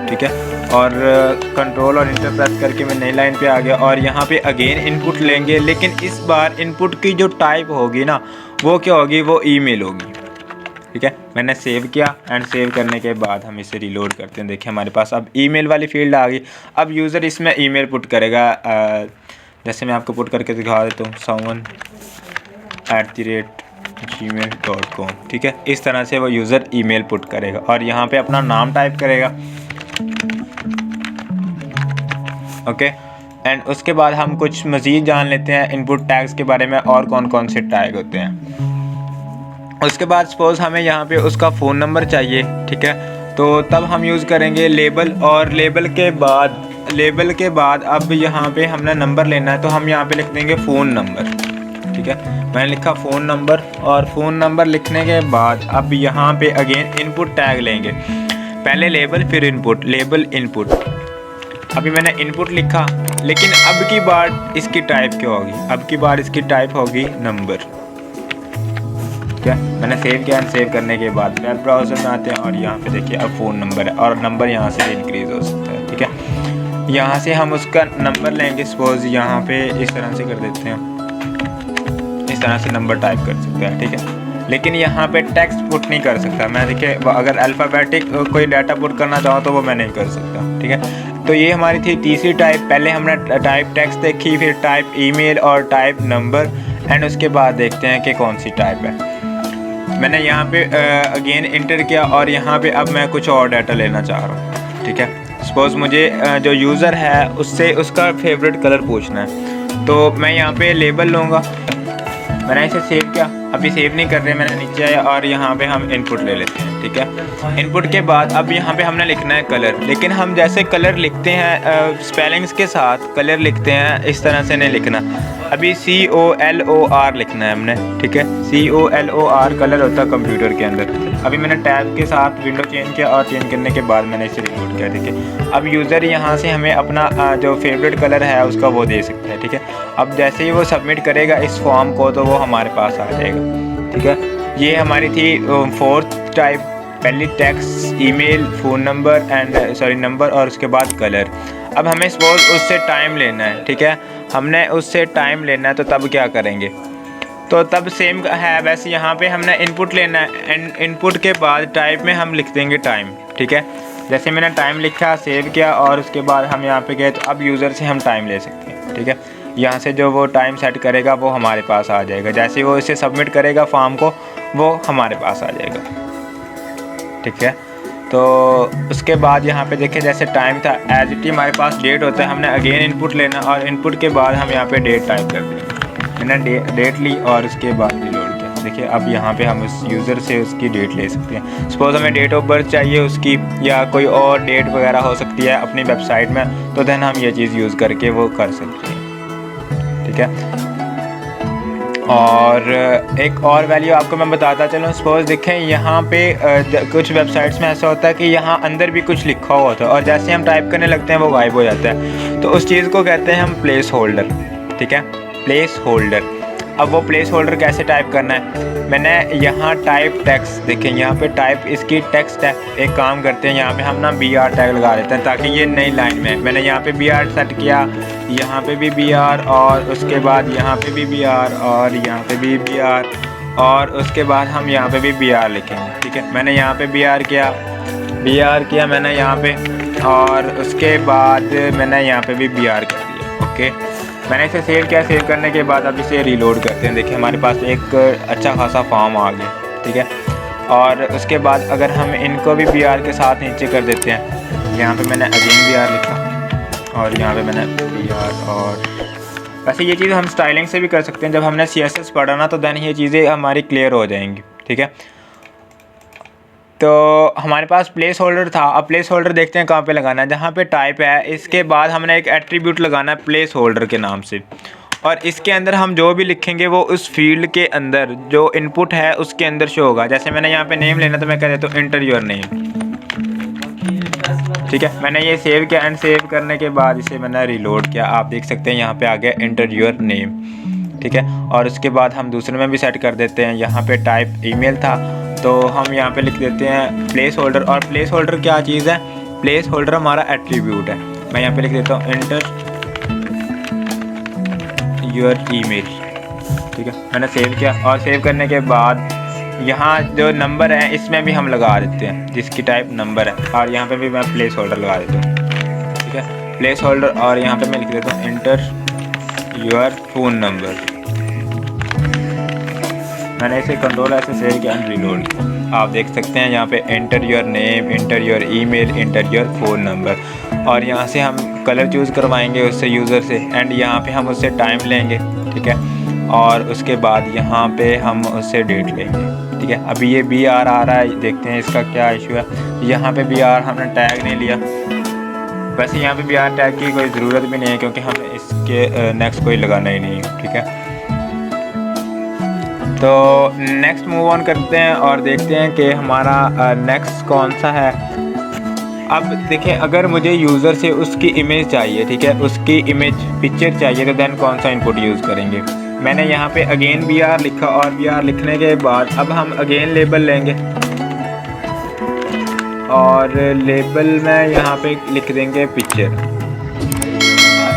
ठीक है। और कंट्रोल और इंटर प्रेस करके मैं नई लाइन पे आ गया और यहाँ पे अगेन इनपुट लेंगे, लेकिन इस बार इनपुट की जो टाइप होगी ना वो क्या होगी, वो ईमेल होगी। ठीक है। मैंने सेव किया एंड सेव करने के बाद हम इसे रीलोड करते हैं। देखिए हमारे पास अब ईमेल वाली फील्ड आ गई। अब यूज़र इसमें ईमेल पुट करेगा, जैसे मैं आपको पुट करके दिखा देता हूँ, someone@gmail.com, ठीक है। इस तरह से वो यूज़र ईमेल पुट करेगा और यहाँ पे अपना नाम टाइप करेगा, ओके। एंड उसके बाद हम कुछ मज़ीद जान लेते हैं इनपुट टैग्स के बारे में और कौन कौन से टैग होते हैं। उसके बाद सपोज़ हमें यहाँ पे उसका फ़ोन नंबर चाहिए, ठीक है, तो तब हम यूज़ करेंगे लेबल। और लेबल के बाद अब यहाँ पे हमने नंबर लेना है, तो हम यहाँ पे लिख देंगे फ़ोन नंबर, ठीक है। मैंने लिखा फ़ोन नंबर और फ़ोन नंबर लिखने के बाद अब यहाँ पे अगेन इनपुट टैग लेंगे, पहले लेबल फिर इनपुट, लेबल इनपुट। अभी मैंने इनपुट लिखा, लेकिन अब की बार इसकी टाइप क्या होगी, अब की बार इसकी टाइप होगी नंबर, क्या। मैंने सेव किया, सेव करने के बाद वेब ब्राउज़र में आते हैं और यहाँ पे देखिए अब फ़ोन नंबर है और नंबर यहाँ से इंक्रीज़ हो सकता है, ठीक है। यहाँ से हम उसका नंबर लेंगे, सपोज़ यहाँ पे इस तरह से कर देते हैं, इस तरह से नंबर टाइप कर सकते हैं, ठीक है। लेकिन यहाँ पे टेक्स्ट पुट नहीं कर सकता मैं, देखिए अगर अल्फ़ाबेटिक कोई डाटा पुट करना चाहो तो वो मैं नहीं कर सकता, ठीक है। तो ये हमारी थी तीसरी टाइप। पहले हमने टाइप टेक्स्ट देखी, फिर टाइप ईमेल और टाइप नंबर, एंड उसके बाद देखते हैं कि कौन सी टाइप है। मैंने यहाँ पे अगेन इंटर किया और यहाँ पे अब मैं कुछ और डाटा लेना चाह रहा हूँ, ठीक है। सपोज़ मुझे जो यूज़र है उससे उसका फेवरेट कलर पूछना है, तो मैं यहाँ पे लेबल लूँगा। मैंने इसे सेव किया, अभी सेव नहीं कर रहे, मैंने नीचे आया और यहाँ पे हम इनपुट ले लेते हैं, ठीक है। इनपुट के बाद अब यहाँ पे हमने लिखना है कलर, लेकिन हम जैसे कलर लिखते हैं स्पेलिंग्स के साथ कलर लिखते हैं, इस तरह से नहीं लिखना। अभी COLOR लिखना है हमने, ठीक है। COLOR कलर होता है कंप्यूटर के अंदर। अभी मैंने टैब के साथ विंडो चेंज किया और चेंज करने के बाद मैंने इसे रिलोड किया, ठीक है। अब यूज़र यहाँ से हमें अपना जो फेवरेट कलर है उसका वो दे सकता है, ठीक है। अब जैसे ही वो सबमिट करेगा इस फॉर्म को तो वो हमारे पास आ जाएगा, ठीक है। ये हमारी थी फोर्थ टाइप, पहली text, email, phone number number और उसके बाद कलर। अब हमें सपोज उससे टाइम लेना है, ठीक है। हमने उससे टाइम लेना है तो तब क्या करेंगे, तो तब सेम है वैसे यहाँ पे हमने इनपुट लेना है एंड इनपुट के बाद टाइप में हम लिख देंगे टाइम, ठीक है। जैसे मैंने टाइम लिखा, सेव किया और उसके बाद हम यहाँ पे गए, तो अब यूज़र से हम टाइम ले सकते हैं, ठीक है। यहाँ से जो वो टाइम सेट करेगा वो हमारे पास आ जाएगा, जैसे वो इसे सबमिट करेगा फॉर्म को वो हमारे पास आ जाएगा, ठीक है। तो उसके बाद यहाँ पे देखिए जैसे टाइम था एज इट हमारे पास डेट होता है, हमने अगेन इनपुट लेना और इनपुट के बाद हम यहाँ पे डेट टाइप कर देंगे। मैंने डेट ली और उसके बाद रिलोड किया। देखिए अब यहाँ पे हम उस यूज़र से उसकी डेट ले सकते हैं। सपोज़ हमें डेट ऑफ बर्थ चाहिए उसकी या कोई और डेट वगैरह हो सकती है अपनी वेबसाइट में, तो देन हम ये चीज़ यूज़ करके वो कर सकते हैं, ठीक है। और एक और वैल्यू आपको मैं बताता चलूँ। सपोज़ देखें यहाँ पे कुछ वेबसाइट्स में ऐसा होता है कि यहाँ अंदर भी कुछ लिखा हुआ होता है और जैसे हम टाइप करने लगते हैं वो गायब हो जाता है, तो उस चीज़ को कहते हैं हम प्लेस होल्डर, ठीक है, प्लेस होल्डर। अब वो प्लेस होल्डर कैसे टाइप करना है, मैंने यहाँ टाइप टेक्स्ट, देखें यहाँ पे टाइप इसकी टेक्स्ट है। एक काम करते हैं यहाँ पे हम ना BR टैग लगा देते हैं ताकि ये नई लाइन में, मैंने यहाँ पे BR सेट किया, यहाँ पे भी BR और उसके बाद यहाँ पे भी BR और यहाँ पे भी BR और उसके बाद हम यहाँ पे भी BR लिखेंगे, ठीक है। मैंने यहाँ पे BR किया मैंने यहाँ पे और उसके बाद मैंने यहाँ पे भी BR कर दिया, ओके। मैंने इसे सेव किया, सेव करने के बाद अब इसे रीलोड करते हैं। देखिए हमारे पास एक अच्छा खासा फॉर्म आ गया, ठीक है। और उसके बाद अगर हम इनको भी BR के साथ नीचे कर देते हैं, यहाँ पे मैंने अगेन BR लिखा और यहाँ पे मैंने BR। और वैसे ये चीज़ हम स्टाइलिंग से भी कर सकते हैं, जब हमने CSS पढ़ा ना तो देन ये चीज़ें हमारी क्लियर हो जाएंगी, ठीक है। तो हमारे पास प्लेस होल्डर था, अब प्लेस होल्डर देखते हैं कहाँ पे लगाना है, जहाँ पे टाइप है इसके बाद हमने एक एट्रीब्यूट लगाना है प्लेस होल्डर के नाम से, और इसके अंदर हम जो भी लिखेंगे वो उस फील्ड के अंदर जो इनपुट है उसके अंदर शो होगा। जैसे मैंने यहाँ पे नेम लेना तो मैं कह देता हूँ एंटर योर नेम, ठीक है। मैंने ये सेव किया एंड सेव करने के बाद इसे मैंने रिलोड किया, आप देख सकते हैं यहाँ पे आ गया एंटर योर नेम, ठीक है। और उसके बाद हम दूसरे में भी सेट कर देते हैं, यहाँ पे टाइप ईमेल था तो हम यहाँ पे लिख देते हैं प्लेस होल्डर। और प्लेस होल्डर क्या चीज़ है, प्लेस होल्डर हमारा एट्रीब्यूट है। मैं यहाँ पे लिख देता हूँ एंटर योर ईमेल, ठीक है। मैंने सेव किया और सेव करने के बाद यहाँ जो नंबर है इसमें भी हम लगा देते हैं जिसकी टाइप नंबर है, और यहाँ पे भी मैं प्लेस होल्डर लगा देता हूँ, ठीक है, प्लेस होल्डर। और यहाँ पे मैं लिख देता हूँ इंटर योर फ़ोन नंबर। मैंने इसे कंट्रोल ऐसे सेव किया एंड रीलोड। आप देख सकते हैं यहाँ पे enter your name, enter your email, enter your phone number. और यहाँ से हम कलर चूज़ करवाएंगे उससे, यूज़र से, एंड यहाँ पे हम उससे टाइम लेंगे, ठीक है, और उसके बाद यहाँ पे हम उससे डेट लेंगे, ठीक है। अभी ये BR आ रहा है, देखते हैं इसका क्या इशू है। यहाँ पे BR हमने टैग नहीं लिया, वैसे यहाँ पे BR टैग की कोई ज़रूरत भी नहीं है क्योंकि हमें इसके नेक्स्ट कोई लगाना ही नहीं है, ठीक है। तो नेक्स्ट मूव ऑन करते हैं और देखते हैं कि हमारा नेक्स्ट कौन सा है। अब देखें, अगर मुझे यूज़र से उसकी इमेज चाहिए, ठीक है, उसकी इमेज पिक्चर चाहिए, तो देन कौन सा इनपुट यूज़ करेंगे। मैंने यहाँ पे अगेन BR लिखा, और BR लिखने के बाद अब हम अगेन लेबल लेंगे, और लेबल में यहाँ पे लिख देंगे पिक्चर,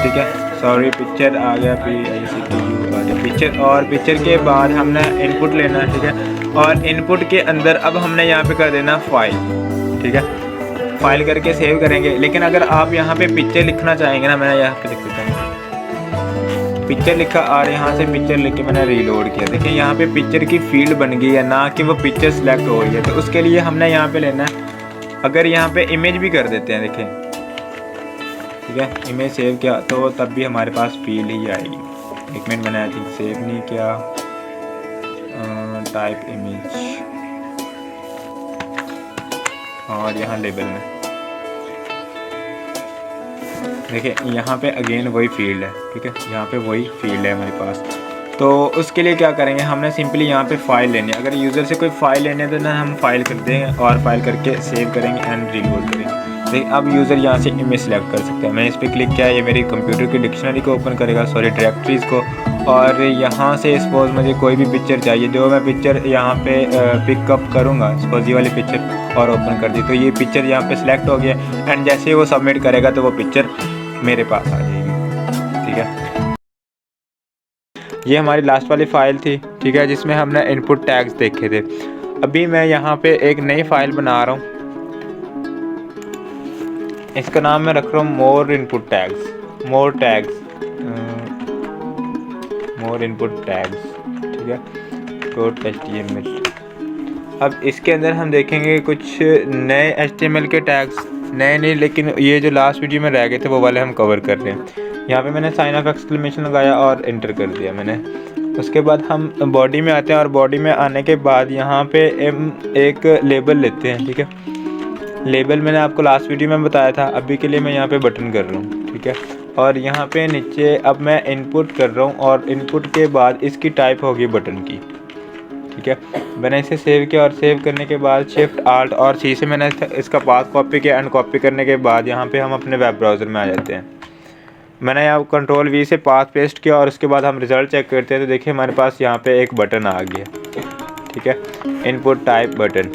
ठीक है, सॉरी पिक्चर आ गया, PICTU आ गया पिक्चर। और पिक्चर के बाद हमने इनपुट लेना है, ठीक है, और इनपुट के अंदर अब हमने यहाँ पे कर देना फाइल, ठीक है, फाइल करके सेव करेंगे। लेकिन अगर आप यहाँ पे पिक्चर लिखना चाहेंगे ना, मैं यहाँ पे लिख देता हूँ पिक्चर लिखा, और यहाँ से पिक्चर लिख के मैंने रीलोड किया। देखिए यहाँ पे पिक्चर की फील्ड बन गई है, ना कि वो पिक्चर सेलेक्ट हो रही है। तो उसके लिए हमने यहाँ पे लेना है, अगर यहाँ पे इमेज भी कर देते हैं, देखें, ठीक है, इमेज सेव किया तो तब भी हमारे पास फील्ड ही आएगी। एक मिनट, मैंने आई थिंक सेव नहीं किया, टाइप इमेज, और यहाँ लेबल में देखिए यहाँ पे अगेन वही फील्ड है, ठीक है, यहाँ पे वही फील्ड है हमारे पास। तो उसके लिए क्या करेंगे, हमने सिंपली यहाँ पे फाइल लेनी है। अगर यूज़र से कोई फ़ाइल लेने है तो ना हम फाइल कर देंगे और फाइल करके सेव करेंगे एंड रीलोड करेंगे। देखिए अब यूज़र यहाँ से इमेज सेलेक्ट कर सकते हैं। मैंने इस पर क्लिक किया, ये मेरी कंप्यूटर की डिक्शनरी को ओपन करेगा, सॉरी डायरेक्टरीज़ को। और यहाँ से सपोज़ मुझे कोई भी पिक्चर चाहिए, जो मैं पिक्चर यहाँ पे पिकअप करूँगा, सपोज़ ये वाली पिक्चर, और ओपन कर दी, तो ये पिक्चर यहाँ पे सिलेक्ट हो गया, एंड जैसे ही वो सबमिट करेगा तो वो पिक्चर मेरे पास आ जाएगी, ठीक है। ये हमारी लास्ट वाली फ़ाइल थी, ठीक है, जिसमें हमने इनपुट टैग्स देखे थे। अभी मैं यहाँ पे एक नई फ़ाइल बना रहा हूँ, इसका नाम मैं रख रहा हूँ मोर इनपुट टैग्स, मोर इनपुट टैग्स, ठीक है, .html। अब इसके अंदर हम देखेंगे कुछ नए HTML के टैग्स, नए नहीं, लेकिन ये जो लास्ट वीडियो में रह गए थे वो वाले हम कवर कर रहे हैं। यहाँ पे मैंने साइन ऑफ एक्सक्लेमेशन लगाया और एंटर कर दिया मैंने। उसके बाद हम बॉडी में आते हैं, और बॉडी में आने के बाद यहाँ पे एक लेबल लेते हैं, ठीक है। लेबल मैंने आपको लास्ट वीडियो में बताया था, अभी के लिए मैं यहाँ पे बटन कर रहा हूँ, ठीक है। और यहाँ पे नीचे अब मैं इनपुट कर रहा हूँ, और इनपुट के बाद इसकी टाइप होगी बटन की, ठीक है। मैंने इसे सेव किया, और सेव करने के बाद शिफ्ट आल्ट और सी से मैंने इसका पाथ कॉपी किया, एंड कॉपी करने के बाद यहाँ पे हम अपने वेब ब्राउज़र में आ जाते हैं। मैंने यहाँ कंट्रोल V से पाथ पेस्ट किया, और उसके बाद हम रिज़ल्ट चेक करते हैं, तो देखिए हमारे पास यहाँ पे एक बटन आ गया, ठीक है, इनपुट टाइप बटन।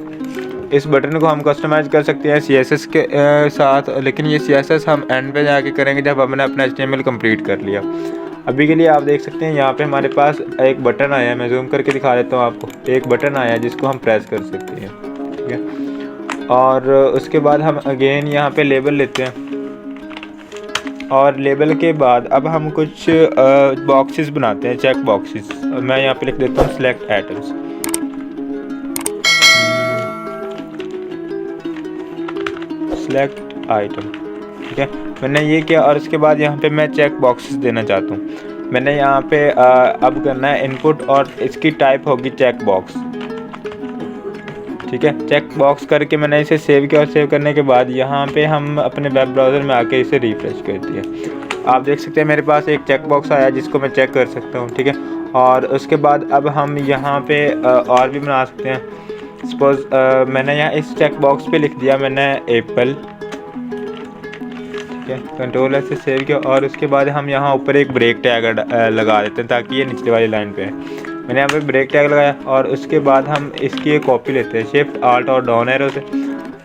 इस बटन को हम कस्टमाइज़ कर सकते हैं CSS के साथ, लेकिन ये CSS हम एंड पे जाके करेंगे जब हमने अपना HTML कंप्लीट कर लिया। अभी के लिए आप देख सकते हैं यहाँ पे हमारे पास एक बटन आया है, मैं जूम करके दिखा देता हूँ आपको। एक बटन आया है जिसको हम प्रेस कर सकते हैं, ठीक है। और उसके बाद हम अगेन यहाँ पे लेबल लेते हैं, और लेबल के बाद अब हम कुछ बॉक्सेस बनाते हैं, चेक बॉक्सेस। मैं यहाँ पे लिख देता हूँ सेलेक्ट आइटम्स, सेलेक्ट आइटम, ठीक है। मैंने ये किया, और उसके बाद यहाँ पे मैं चेक बॉक्सेस देना चाहता हूँ। मैंने यहाँ पे अब करना है इनपुट, और इसकी टाइप होगी चेक बॉक्स, ठीक है। चेक बॉक्स करके मैंने इसे सेव किया, और सेव करने के बाद यहाँ पे हम अपने वेब ब्राउज़र में आके इसे रिफ्रेश करते हैं। आप देख सकते हैं मेरे पास एक चेक बॉक्स आया जिसको मैं चेक कर सकता हूँ, ठीक है। और उसके बाद अब हम यहाँ पे और भी बना सकते हैं। सपोज़ मैंने यहाँ इस चेक बॉक्स पे लिख दिया मैंने एप्पल, ठीक है, कंट्रोल से सेव किया, और उसके बाद हम यहाँ ऊपर एक ब्रेक टैग लगा देते हैं ताकि ये निचले वाली लाइन पे है। मैंने यहाँ पे ब्रेक टैग लगाया, और उसके बाद हम इसकी एक कॉपी लेते हैं शिफ्ट आल्ट और डाउन एरो से,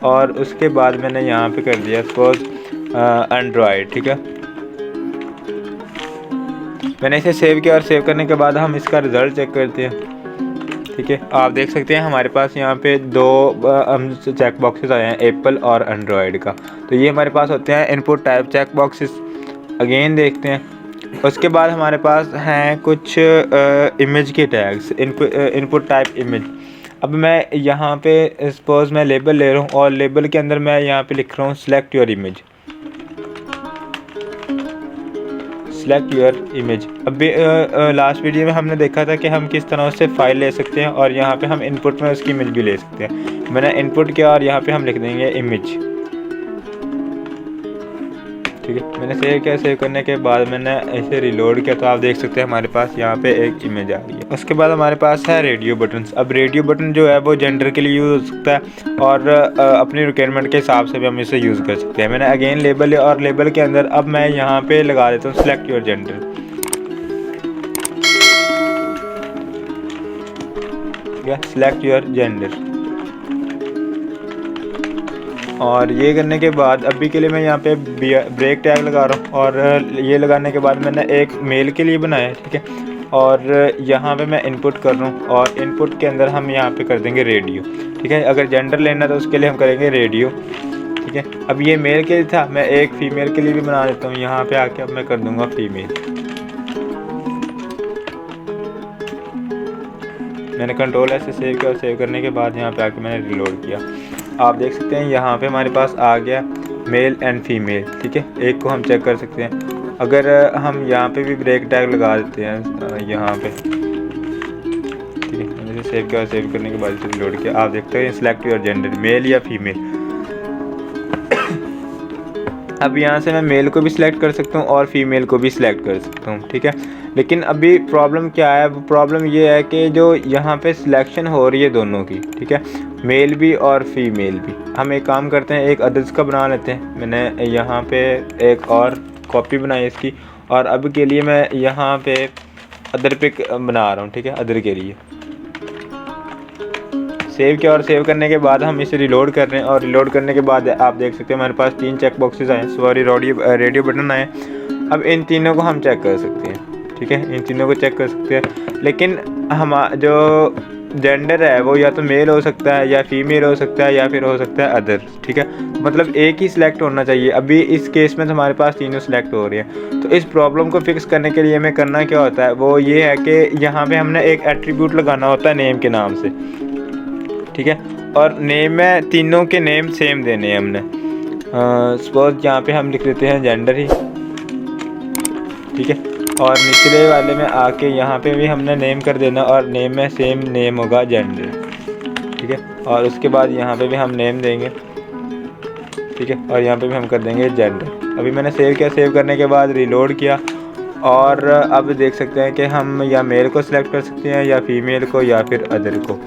और उसके बाद मैंने यहाँ पे कर दिया सपोज एंड्रॉयड, ठीक है। मैंने इसे सेव किया, और सेव करने के बाद हम इसका रिज़ल्ट चेक करते हैं। ठीक है, आप देख सकते हैं हमारे पास यहाँ पे दो चेक बॉक्सेस आए हैं, एप्पल और एंड्रॉयड का। तो ये हमारे पास होते हैं input type check boxes. Again देखते हैं, उसके बाद हमारे पास हैं कुछ इमेज के टैग्स, इनपुट टाइप इमेज। अब मैं यहाँ पे सपोज मैं लेबल ले रहा हूँ और लेबल के अंदर मैं यहाँ पे लिख रहा हूँ select your image, select your image. अभी लास्ट वीडियो में हमने देखा था कि हम किस तरह से फाइल ले सकते हैं और यहाँ पे हम इनपुट में उसकी इमेज भी ले सकते हैं। मैंने इनपुट किया और यहाँ पे हम लिख देंगे इमेज। ठीक है, मैंने सेव किया। सेव करने के बाद मैंने इसे रिलोड किया तो आप देख सकते हैं हमारे पास यहाँ पे एक इमेज आ गई है। उसके बाद हमारे पास है रेडियो बटन। अब रेडियो बटन जो है वो जेंडर के लिए यूज़ हो सकता है और अपनी रिक्वायरमेंट के हिसाब से भी हम इसे यूज़ कर सकते हैं। मैंने अगेन लेबल लिया और लेबल के अंदर अब मैं यहाँ पे लगा देता हूँ सेलेक्ट योर जेंडर। ठीक है, सेलेक्ट योर जेंडर। और ये करने के बाद अभी के लिए मैं यहाँ पे ब्रेक टैग लगा रहा हूँ और ये लगाने के बाद मैंने एक मेल के लिए बनाया है। ठीक है, और यहाँ पे मैं इनपुट कर रहा हूँ और इनपुट के अंदर हम यहाँ पे कर देंगे रेडियो। ठीक है, अगर जेंडर लेना तो उसके लिए हम करेंगे रेडियो। ठीक है, अब ये मेल के लिए था, मैं एक फ़ीमेल के लिए भी बना देता हूँ। यहाँ पे आके अब मैं कर दूँगा फ़ीमेल। मैंने कंट्रोल से सेव किया और सेव करने के बाद यहाँ पे आके मैंने रिलोड किया। आप देख सकते हैं यहाँ पे हमारे पास आ गया मेल एंड फीमेल। ठीक है, एक को हम चेक कर सकते हैं। अगर हम यहाँ पे भी ब्रेक टैग लगा देते हैं यहाँ पे। ठीक है, मैंने सेव किया और सेव करने के बाद इसे रिलोड किया। आप देखते हैं सिलेक्ट योर जेंडर, मेल या फीमेल। अब यहाँ से मैं मेल को भी सिलेक्ट कर सकता हूँ और फीमेल को भी सिलेक्ट कर सकता हूँ। ठीक है, लेकिन अभी प्रॉब्लम क्या है, प्रॉब्लम ये है कि जो यहाँ पे सिलेक्शन हो रही है दोनों की, ठीक है, मेल भी और फीमेल भी। हम एक काम करते हैं, एक अदर्स का बना लेते हैं। मैंने यहाँ पे एक और कॉपी बनाई इसकी और अब के लिए मैं यहाँ पे अदर पिक बना रहा हूँ। ठीक है, अदर के लिए सेव किया और सेव करने के बाद हम इसे रिलोड कर रहे हैं और रिलोड करने के बाद आप देख सकते हैं हमारे पास 3 चेक बॉक्सेस आए, सॉरी रेडियो बटन आए। अब इन तीनों को हम चेक कर सकते हैं। ठीक है, इन तीनों को चेक कर सकते हैं, लेकिन हम जो जेंडर है वो या तो मेल हो सकता है या फीमेल हो सकता है या फिर हो सकता है अदर। ठीक है, मतलब एक ही सिलेक्ट होना चाहिए। अभी इस केस में तो हमारे पास तीनों सिलेक्ट हो रही हैं। तो इस प्रॉब्लम को फिक्स करने के लिए हमें करना क्या होता है, वो ये है कि यहाँ पे हमने एक एट्रीब्यूट लगाना होता है नेम के नाम से। ठीक है, और नेम में तीनों के नेम सेम देने हैं हमने। सपोज यहाँ पे हम लिख देते हैं जेंडर ही। ठीक है, और निचले वाले में आके यहाँ पे भी हमने नेम कर देना और नेम में सेम नेम होगा जेंडर। ठीक है, और उसके बाद यहाँ पे भी हम नेम देंगे। ठीक है, और यहाँ पे भी हम कर देंगे जेंडर। अभी मैंने सेव किया, सेव करने के बाद रिलोड किया और अब देख सकते हैं कि हम या मेल को सिलेक्ट कर सकते हैं या फीमेल को या फिर अदर को।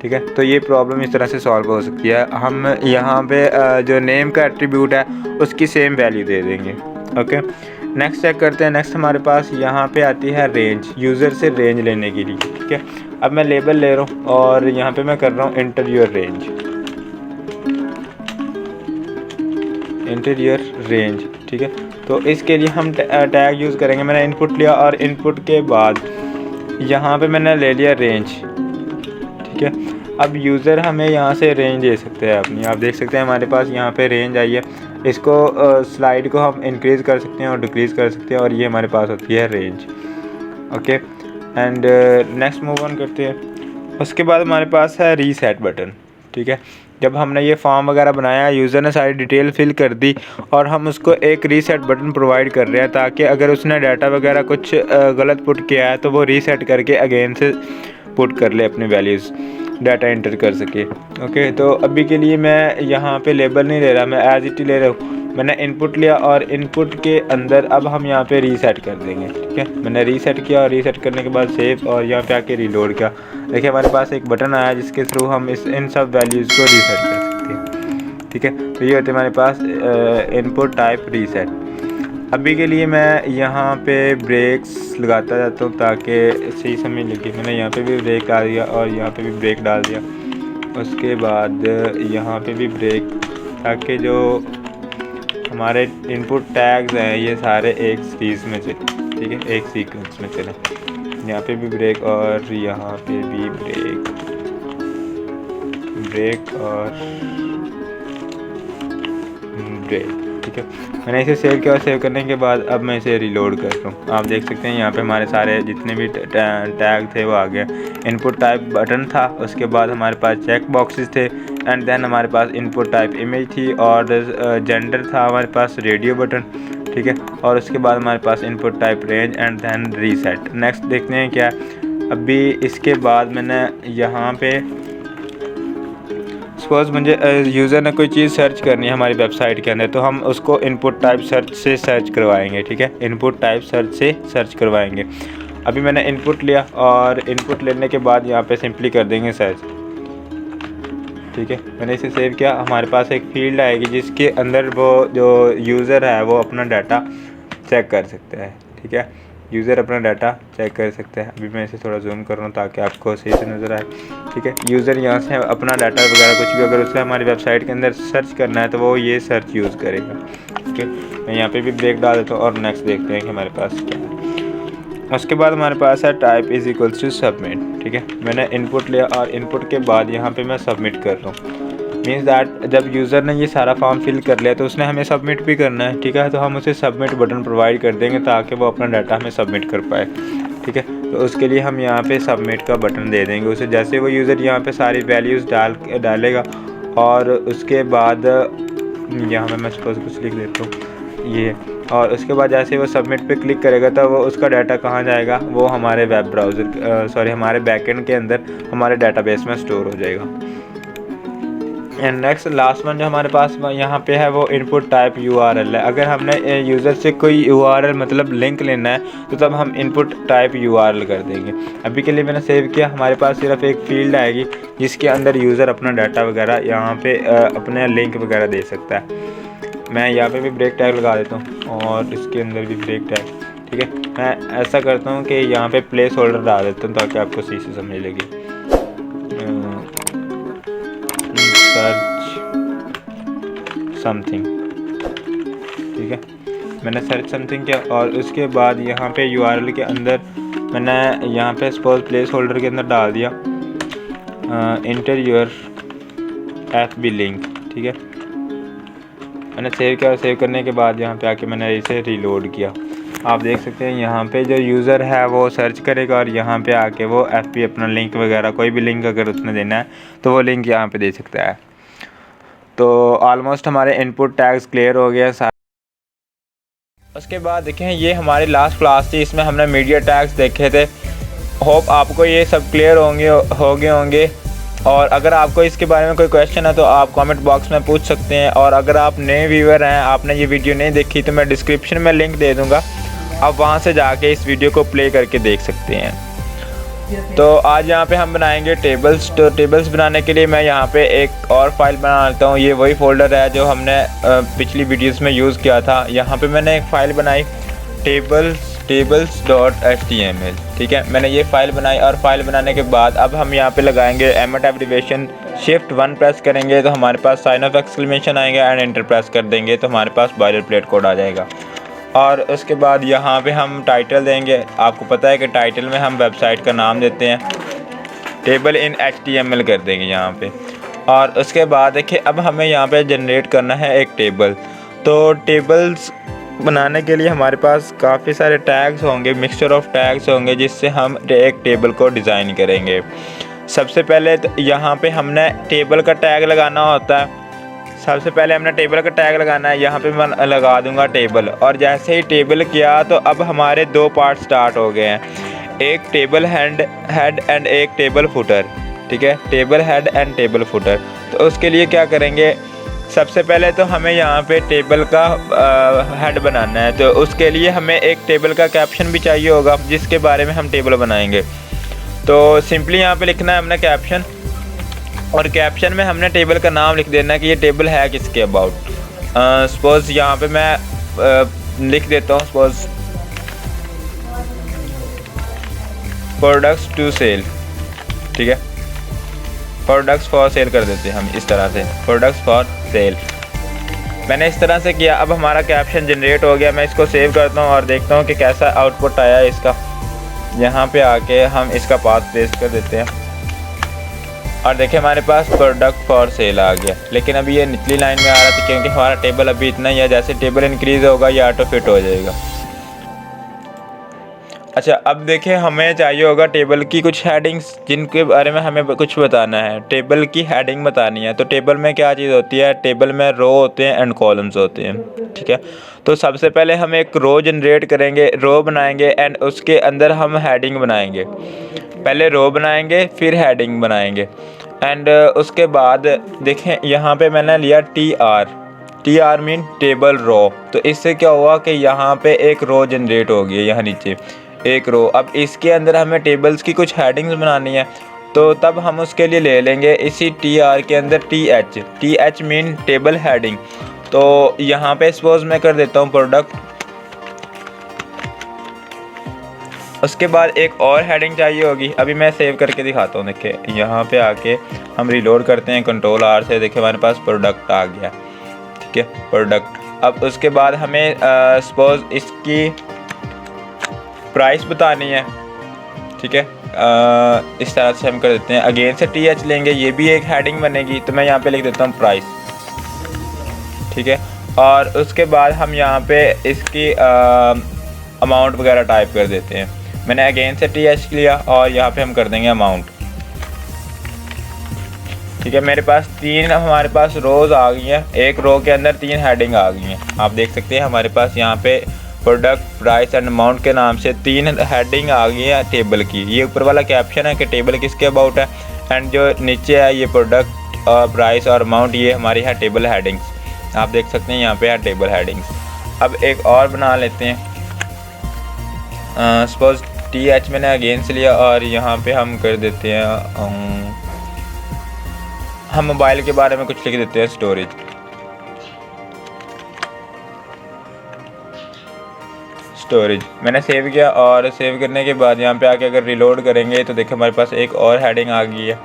ठीक है, तो ये प्रॉब्लम इस तरह से सॉल्व हो सकती है। हम यहाँ पे जो नेम का एट्रीब्यूट है उसकी सेम वैल्यू दे देंगे। ओके, नेक्स्ट चेक करते हैं। नेक्स्ट हमारे पास यहाँ पे आती है रेंज, यूज़र से रेंज लेने के लिए। ठीक है, अब मैं लेबल ले रहा हूँ और यहाँ पे मैं कर रहा हूँ enter your range, enter your range. ठीक है, तो इसके लिए हम टैग यूज़ करेंगे। मैंने इनपुट लिया और इनपुट के बाद यहाँ पे मैंने ले लिया रेंज। ठीक है, अब यूज़र हमें यहाँ से रेंज दे सकते हैं अपनी। आप देख सकते हैं हमारे पास यहाँ पे रेंज आई है। इसको स्लाइड को हम इंक्रीज़ कर सकते हैं और डिक्रीज़ कर सकते हैं और ये हमारे पास होती है range. Okay, and next move on करते हैं। उसके बाद हमारे पास है रीसेट बटन। ठीक है, जब हमने ये फॉर्म वगैरह बनाया, यूज़र ने सारी डिटेल फिल कर दी और हम उसको एक रीसेट बटन प्रोवाइड कर रहे हैं ताकि अगर उसने डाटा वगैरह कुछ गलत पुट किया है तो वो रीसेट करके अगेन से पुट कर ले, अपने वैल्यूज़ डाटा एंटर कर सके। ओके, तो अभी के लिए मैं यहाँ पे लेबल नहीं ले रहा, मैं एज इट ही ले रहा हूँ। मैंने इनपुट लिया और इनपुट के अंदर अब हम यहाँ पे रीसेट कर देंगे। ठीक है, मैंने रीसेट किया और रीसेट करने के बाद सेव और यहाँ पे आके रिलोड किया। देखिए हमारे पास एक बटन आया जिसके थ्रू हम इन सब वैल्यूज़ को रीसेट कर सकते हैं। ठीक है, तो ये होते हैं हमारे पास इनपुट टाइप रीसेट। अभी के लिए मैं यहाँ पे ब्रेक्स लगाता जाता हूँ ताकि सही समझ लगे। मैंने यहाँ पे भी ब्रेक डाल दिया और यहाँ पे भी ब्रेक डाल दिया। उसके बाद यहाँ पे भी ब्रेक, ताकि जो हमारे इनपुट टैग्स हैं ये सारे एक सीरीज़ में चले। ठीक है, एक सीक्वेंस में चले। यहाँ पे भी ब्रेक और यहाँ पे भी ब्रेक और ब्रेक। ठीक है, मैंने इसे सेव किया और सेव करने के बाद अब मैं इसे रीलोड कर रहा हूँ। आप देख सकते हैं यहाँ पे हमारे सारे जितने भी टैग थे वो आ गए। इनपुट टाइप बटन था, उसके बाद हमारे पास चेक बॉक्सेस थे, एंड देन हमारे पास इनपुट टाइप इमेज थी, और जेंडर था हमारे पास, रेडियो बटन। ठीक है, और उसके बाद हमारे पास input type range and then reset. Next देखते हैं क्या। अभी इसके बाद मैंने यहाँ पे सपोज मुझे यूज़र ने कोई चीज़ सर्च करनी है हमारी वेबसाइट के अंदर, तो हम उसको इनपुट टाइप सर्च से सर्च करवाएंगे। ठीक है, इनपुट टाइप सर्च से सर्च करवाएंगे। अभी मैंने इनपुट लिया और इनपुट लेने के बाद यहाँ पे सिंपली कर देंगे सर्च। ठीक है, मैंने इसे सेव किया। हमारे पास एक फील्ड आएगी जिसके अंदर वो जो यूज़र है वो अपना डाटा चेक कर सकता है। ठीक है, यूज़र अपना डाटा चेक कर सकते हैं। अभी मैं इसे थोड़ा जूम कर रहा हूँ ताकि आपको सही से नज़र आए। ठीक है, यूज़र यहाँ से अपना डाटा वगैरह कुछ भी अगर उसे हमारी वेबसाइट के अंदर सर्च करना है तो वो ये सर्च यूज़ करेगा। ठीक है, मैं यहाँ पे भी ब्रेक डाल देता हूँ और नेक्स्ट देखते हैं कि हमारे पास क्या है। उसके बाद हमारे पास है type is equals to submit. ठीक है, मैंने इनपुट लिया और इनपुट के बाद यहाँ पर मैं सबमिट कर रहा हूँ। मीन्स दैट जब यूज़र ने ये सारा फॉर्म फिल कर लिया तो उसने हमें सबमिट भी करना है। ठीक है, तो हम उसे सबमिट बटन प्रोवाइड कर देंगे ताकि वो अपना डाटा हमें सबमिट कर पाए। ठीक है, तो उसके लिए हम यहाँ पे सबमिट का बटन दे देंगे उसे। जैसे वो यूज़र यहाँ पे सारी वैल्यूज़ डालेगा और उसके बाद यहाँ पे मैं सपोज कुछ लिख देता हूँ ये, और उसके बाद जैसे वो सबमिट पे क्लिक करेगा तो वो उसका डाटा कहाँ जाएगा, वो हमारे वेब ब्राउज़र हमारे बैकएंड के अंदर हमारे डाटाबेस में स्टोर हो जाएगा। एंड नेक्स्ट लास्ट वन जो हमारे पास यहाँ पे है वो इनपुट टाइप URL है। अगर हमने यूज़र से कोई URL मतलब लिंक लेना है तो तब हम इनपुट टाइप URL कर देंगे। अभी के लिए मैंने सेव किया। हमारे पास सिर्फ एक फील्ड आएगी जिसके अंदर यूज़र अपना डाटा वगैरह यहाँ पे अपने लिंक वगैरह दे सकता है। मैं यहाँ पे भी ब्रेक टैग लगा देता हूँ और इसके अंदर भी ब्रेक टैग। ठीक है, मैं ऐसा करता हूँ कि यहाँ पे प्लेस होल्डर डाल देता हूँ ताकि आपको सही से समझ लगे। Search something. ठीक है, मैंने सर्च समथिंग किया और उसके बाद यहाँ पे URL के अंदर मैंने यहाँ पे सपोज प्लेस होल्डर के अंदर डाल दिया इंटर योर FB लिंक। ठीक है, मैंने सेव किया। सेव करने के बाद यहाँ पे आके मैंने इसे रीलोड किया। आप देख सकते हैं यहाँ पे जो यूज़र है वो सर्च करेगा और यहाँ पे आके वो FB अपना लिंक वगैरह कोई भी लिंक अगर उसने देना है तो वो लिंक यहाँ पे दे सकता है। तो ऑलमोस्ट हमारे इनपुट टैग्स क्लियर हो गया। उसके बाद देखें ये हमारी लास्ट क्लास थी, इसमें हमने मीडिया टैग्स देखे थे। होप आपको ये सब क्लियर हो गए होंगे। और अगर आपको इसके बारे में कोई क्वेश्चन है तो आप कमेंट बॉक्स में पूछ सकते हैं। और अगर आप नए व्यूअर हैं, आपने ये वीडियो नहीं देखी, तो मैं डिस्क्रिप्शन में लिंक दे दूँगा, आप वहाँ से जाके इस वीडियो को प्ले करके देख सकते हैं। तो आज यहाँ पे हम बनाएंगे टेबल्स। तो टेबल्स बनाने के लिए मैं यहाँ पे एक और फाइल बना लेता हूँ। ये वही फोल्डर है जो हमने पिछली वीडियोस में यूज़ किया था। यहाँ पे मैंने एक फ़ाइल बनाई tables.html। ठीक है, मैंने ये फ़ाइल बनाई और फाइल बनाने के बाद अब हम यहाँ पे लगाएंगे एमएट एब्रिविएशन। शिफ्ट 1 प्रेस करेंगे तो हमारे पास साइन ऑफ एक्सक्लेमेशन आएगा एंड एंटर प्रेस कर देंगे तो हमारे पास बॉयलर प्लेट कोड आ जाएगा। और उसके बाद यहाँ पे हम टाइटल देंगे। आपको पता है कि टाइटल में हम वेबसाइट का नाम देते हैं, टेबल इन HTML कर देंगे यहाँ पे। और उसके बाद देखिए अब हमें यहाँ पे जनरेट करना है एक टेबल। तो टेबल्स बनाने के लिए हमारे पास काफ़ी सारे टैग्स होंगे, मिक्सचर ऑफ टैग्स होंगे, जिससे हम एक टेबल को डिज़ाइन करेंगे। सबसे पहले तो यहाँ पे हमने टेबल का टैग लगाना होता है। सबसे पहले हमने टेबल का टैग लगाना है। यहाँ पे मैं लगा दूंगा टेबल, और जैसे ही टेबल किया तो अब हमारे दो पार्ट स्टार्ट हो गए हैं, एक टेबल हेड एंड एक टेबल फुटर। ठीक है, table head and table footer. तो उसके लिए क्या करेंगे, सबसे पहले तो हमें यहाँ पे टेबल का हेड बनाना है। तो उसके लिए हमें एक टेबल का कैप्शन भी चाहिए होगा जिसके बारे में हम टेबल बनाएंगे। तो सिंपली यहाँ पे लिखना है हमने कैप्शन, और कैप्शन में हमने टेबल का नाम लिख देना है कि ये टेबल है किसके अबाउट। सपोज़ यहाँ पे मैं लिख देता हूँ सपोज़ प्रोडक्ट्स टू सेल। ठीक है, प्रोडक्ट्स फॉर सेल कर देते हैं हम इस तरह से, प्रोडक्ट्स फॉर सेल। मैंने इस तरह से किया। अब हमारा कैप्शन जनरेट हो गया। मैं इसको सेव करता हूँ और देखता हूँ कि कैसा आउटपुट आया है इसका। यहाँ पे आके हम इसका पाथ प्लेस कर देते हैं और देखिए हमारे पास प्रोडक्ट फॉर सेल आ गया। लेकिन अभी ये निचली लाइन में आ रहा था क्योंकि हमारा टेबल अभी इतना ही है। जैसे टेबल इंक्रीज़ होगा ये ऑटो फिट हो जाएगा। अच्छा, अब देखिए हमें चाहिए होगा टेबल की कुछ हेडिंग्स जिनके बारे में हमें कुछ बताना है। टेबल की हेडिंग बतानी है। तो टेबल में क्या चीज़ होती है, टेबल में रो होते हैं एंड कॉलम्स होते हैं, ठीक है। तो सबसे पहले हम एक रो जनरेट करेंगे, रो बनाएंगे एंड उसके अंदर हम हेडिंग बनाएंगे। पहले रो बनाएंगे फिर हेडिंग बनाएंगे एंड उसके बाद देखें यहाँ पे मैंने लिया T R mean table row. तो इससे क्या हुआ कि यहाँ पे एक रो जनरेट हो गई है, यहाँ नीचे एक रो। अब इसके अंदर हमें टेबल्स की कुछ हेडिंग्स बनानी है तो तब हम उसके लिए ले लेंगे इसी टी आर के अंदर T H mean table heading. तो यहाँ पे सपोज मैं कर देता हूँ प्रोडक्ट। उसके बाद एक और हेडिंग चाहिए होगी। अभी मैं सेव करके दिखाता हूँ। देखिए यहाँ पे आके हम रिलोड करते हैं कंट्रोल आर से। देखिए हमारे पास प्रोडक्ट आ गया, ठीक है, प्रोडक्ट। अब उसके बाद हमें सपोज इसकी प्राइस बतानी है, ठीक है। इस तरह से हम कर देते हैं। अगेन से टी एच लेंगे, ये भी एक हेडिंग बनेगी। तो मैं यहाँ पे लिख देता हूँ प्राइस, ठीक है। और उसके बाद हम यहाँ पे इसकी अमाउंट वगैरह टाइप कर देते हैं। मैंने अगेन से टी एच लिया और यहाँ पे हम कर देंगे अमाउंट, ठीक है। मेरे पास हमारे पास रोज़ आ गई हैं। एक रो के अंदर 3 हेडिंग आ गई हैं। आप देख सकते हैं हमारे पास यहाँ पे प्रोडक्ट, प्राइस एंड अमाउंट के नाम से 3 हेडिंग आ गई है टेबल की। ये ऊपर वाला कैप्शन है कि टेबल किसके अबाउट है एंड जो नीचे है ये प्रोडक्ट और प्राइस और अमाउंट, ये हमारी है टेबल हेडिंग्स। आप देख सकते हैं यहाँ पे है टेबल हेडिंग्स। अब एक और बना लेते हैं। सपोज टी एच मैंने अगेन से लिया और यहाँ पे हम कर देते हैं हम मोबाइल के बारे में कुछ लिख देते हैं, स्टोरेज। मैंने सेव किया और सेव करने के बाद यहाँ पे आके अगर रिलोड करेंगे तो देखिए हमारे पास एक और हेडिंग आ गई है।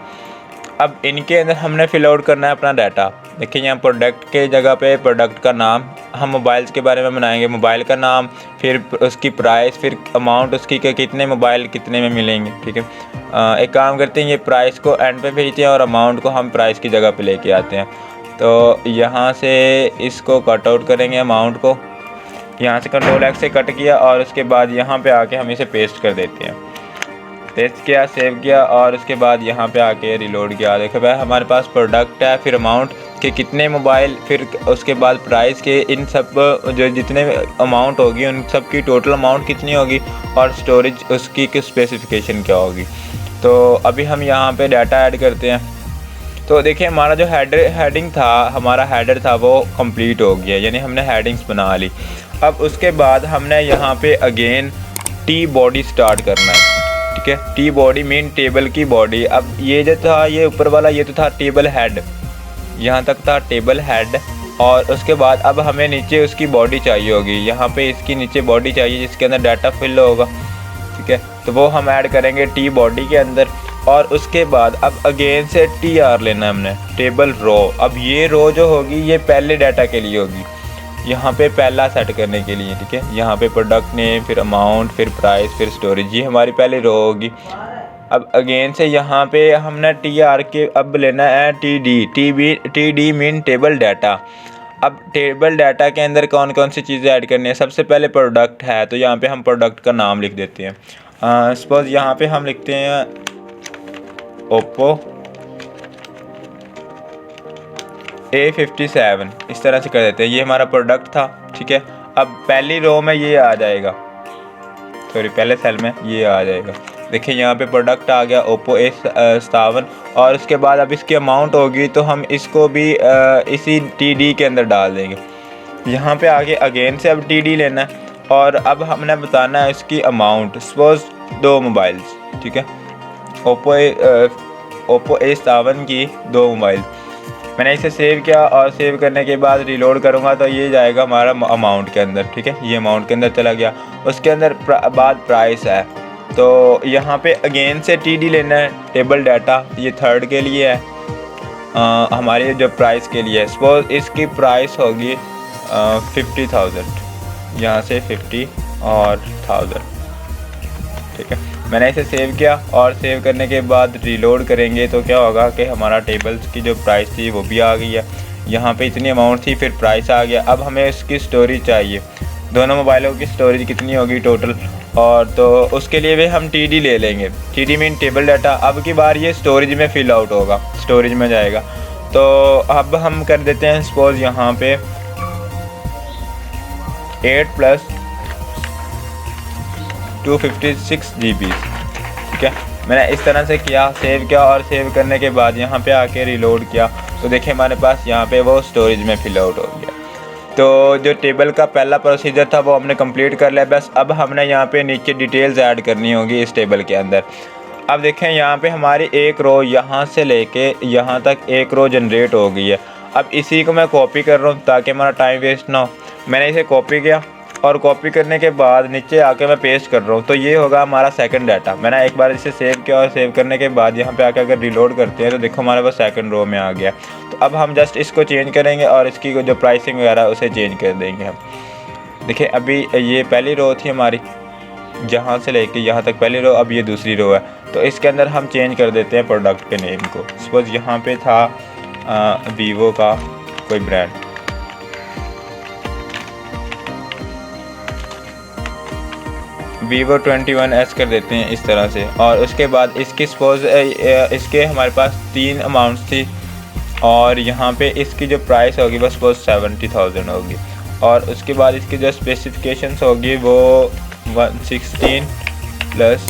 अब इनके अंदर हमने फिल आउट करना है अपना डाटा। देखिए यहाँ प्रोडक्ट के जगह पे प्रोडक्ट का नाम, हम मोबाइल्स के बारे में बनाएंगे, मोबाइल का नाम, फिर उसकी प्राइस, फिर अमाउंट उसकी कि कितने मोबाइल कितने में मिलेंगे, ठीक है। एक काम करते हैं, ये प्राइस को एंड पे भेजते हैं और अमाउंट को हम प्राइस की जगह पे लेके आते हैं। तो यहाँ से इसको कट आउट करेंगे, अमाउंट को यहाँ से कंट्रोल एक्स से कट किया और उसके बाद यहाँ पे आके हम इसे पेस्ट कर देते हैं। पेस्ट किया, सेव किया और उसके बाद यहाँ पे आके रिलोड किया। देखो भाई हमारे पास प्रोडक्ट है, फिर अमाउंट के कितने मोबाइल, फिर उसके बाद प्राइस के, इन सब जो जितने अमाउंट होगी उन सब की टोटल अमाउंट कितनी होगी और स्टोरेज उसकी स्पेसिफिकेशन क्या होगी। तो अभी हम यहाँ पे डाटा ऐड करते हैं। तो देखिए हमारा जो हेडिंग था, हमारा हेडर था वो कंप्लीट हो गया, यानी हमने हेडिंग्स बना ली। अब उसके बाद हमने यहाँ पे अगेन टी बॉडी स्टार्ट करना है, ठीक है। टी बॉडी मीन टेबल की बॉडी। अब ये जो था, ये ऊपर वाला ये तो था टेबल हेड, यहाँ तक था टेबल हेड। और उसके बाद अब हमें नीचे उसकी बॉडी चाहिए होगी। यहाँ पे इसकी नीचे बॉडी चाहिए जिसके अंदर डाटा फिल होगा, ठीक है। तो वो हम ऐड करेंगे टी बॉडी के अंदर। और उसके बाद अब अगेन से टी आर लेना है हमने, टेबल रो। अब ये रो जो होगी ये पहले डाटा के लिए होगी, यहाँ पे पहला सेट करने के लिए, ठीक है। यहाँ पे प्रोडक्ट नेम, फिर अमाउंट, फिर प्राइस, फिर स्टोरेज, ये हमारी पहली रो होगी। अब अगेन से यहाँ पे हमने टी आर के अब लेना है T D mean table data. अब टेबल डाटा के अंदर कौन कौन सी चीज़ें ऐड करनी है। सबसे पहले प्रोडक्ट है तो यहाँ पे हम प्रोडक्ट का नाम लिख देते हैं। सपोज यहाँ पे हम लिखते हैं ओप्पो A57, इस तरह से कर देते हैं। ये हमारा प्रोडक्ट था, ठीक है। अब पहली रो में ये आ जाएगा, सॉरी पहले सेल में ये आ जाएगा। देखिए यहाँ पे प्रोडक्ट आ गया ओप्पो A57। और उसके बाद अब इसकी अमाउंट होगी तो हम इसको भी इसी TD के अंदर डाल देंगे। यहाँ पे आगे अगेन से अब TD लेना है और अब हमने बताना है इसकी अमाउंट। सपोज 2 मोबाइल्स, ठीक है। ओप्पो A57 की 2 मोबाइल। मैंने इसे सेव किया और सेव करने के बाद रिलोड करूँगा तो ये जाएगा हमारा अमाउंट के अंदर, ठीक है। ये अमाउंट के अंदर चला गया। उसके अंदर बाद प्राइस है तो यहाँ पे अगेन से TD लेना है, टेबल डाटा। ये थर्ड के लिए है, हमारे जो प्राइस के लिए है। सपोज इसकी प्राइस होगी 50,000, यहाँ से 50 और 1000, ठीक है। मैंने इसे सेव किया और सेव करने के बाद रीलोड करेंगे तो क्या होगा कि हमारा टेबल्स की जो प्राइस थी वो भी आ गई है। यहाँ पे इतनी अमाउंट थी, फिर प्राइस आ गया। अब हमें इसकी स्टोरेज चाहिए, दोनों मोबाइलों की स्टोरेज कितनी होगी टोटल, और तो उसके लिए भी हम TD ले लेंगे। TD mean table data. अब की बार ये स्टोरेज में फिल आउट होगा, स्टोरेज में जाएगा। तो अब हम कर देते हैं सपोज यहाँ पे 8 + 256 GB। ठीक है, मैंने इस तरह से किया, सेव किया और सेव करने के बाद यहाँ पे आके रीलोड किया तो देखिए हमारे पास यहाँ पे वो स्टोरेज में फिल आउट हो गया। तो जो टेबल का पहला प्रोसीजर था वो हमने कंप्लीट कर लिया। बस अब हमने यहाँ पे नीचे डिटेल्स ऐड करनी होगी इस टेबल के अंदर। अब देखें यहाँ पे हमारी एक रो यहाँ से लेके यहाँ तक एक रो जनरेट हो गई है। अब इसी को मैं कॉपी कर रहा हूँ ताकि हमारा टाइम वेस्ट ना हो। मैंने इसे कॉपी किया और कॉपी करने के बाद नीचे आके मैं पेस्ट कर रहा हूँ, तो ये होगा हमारा सेकंड डाटा। मैंने एक बार इसे सेव किया और सेव करने के बाद यहाँ पे आके अगर रीलोड करते हैं तो देखो हमारे पास सेकंड रो में आ गया। तो अब हम जस्ट इसको चेंज करेंगे और इसकी जो प्राइसिंग वगैरह उसे चेंज कर देंगे हम। देखिए अभी ये पहली रो थी हमारी, जहाँ से लेके यहाँ तक पहली रो, अब ये दूसरी रो है। तो इसके अंदर हम चेंज कर देते हैं प्रोडक्ट के नेम को। सपोज यहाँ पे था वीवो का कोई ब्रांड, Vivo 21S कर देते हैं इस तरह से। और उसके बाद इसकी सपोज इसके हमारे पास 3 अमाउंट्स थी और यहाँ पे इसकी जो प्राइस होगी बस सपोज 70,000 होगी। और उसके बाद इसकी जो स्पेसिफिकेशंस होगी वो 116 प्लस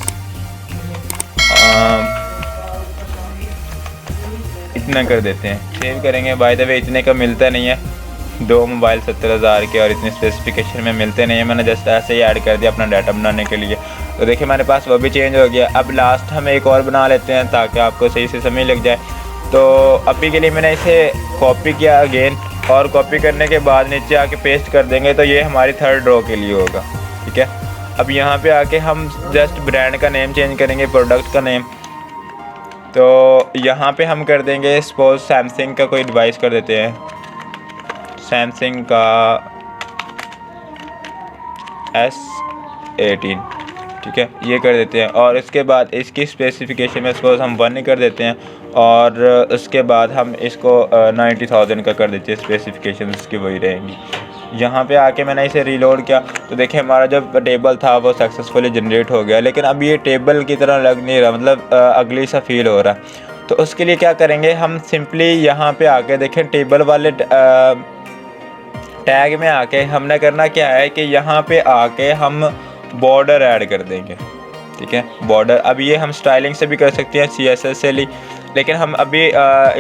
इतना कर देते हैं, सेव करेंगे। बाय द वे इतने का मिलता नहीं है, 2 मोबाइल 70,000 के और इतनी स्पेसिफिकेशन में मिलते नहीं है। मैंने जस्ट ऐसे ही ऐड कर दिया अपना डाटा बनाने के लिए। तो देखिए हमारे पास वो भी चेंज हो गया। अब लास्ट हम एक और बना लेते हैं ताकि आपको सही से समझ लग जाए। तो अभी के लिए मैंने इसे कॉपी किया अगेन, और कॉपी करने के बाद नीचे आके पेस्ट कर देंगे तो ये हमारी थर्ड रो के लिए होगा। ठीक है, अब यहाँ पे आके हम जस्ट ब्रांड का नेम चेंज करेंगे, प्रोडक्ट का नेम। तो यहाँ पे हम कर देंगे सपोज सैमसंग का कोई डिवाइस कर देते हैं, सैमसंग का S18। ठीक है, ये कर देते हैं। और इसके बाद इसकी स्पेसिफिकेशन में सपोज हम 1 कर देते हैं और उसके बाद हम इसको 90,000 का कर देते हैं, स्पेसिफिकेशन इसकी वही रहेंगी। यहाँ पे आके मैंने इसे रीलोड किया तो देखिए हमारा जो टेबल था वो सक्सेसफुली जनरेट हो गया। लेकिन अब ये टेबल की तरह लग नहीं रहा, मतलब अगली सा फील हो रहा है। तो उसके लिए क्या करेंगे, हम सिंपली यहाँ पे आके देखें टेबल वाले टैग में आके हमने करना क्या है कि यहाँ पे आके हम बॉर्डर ऐड कर देंगे। ठीक है, बॉर्डर। अब ये हम स्टाइलिंग से भी कर सकते हैं, CSS से लेकिन हम अभी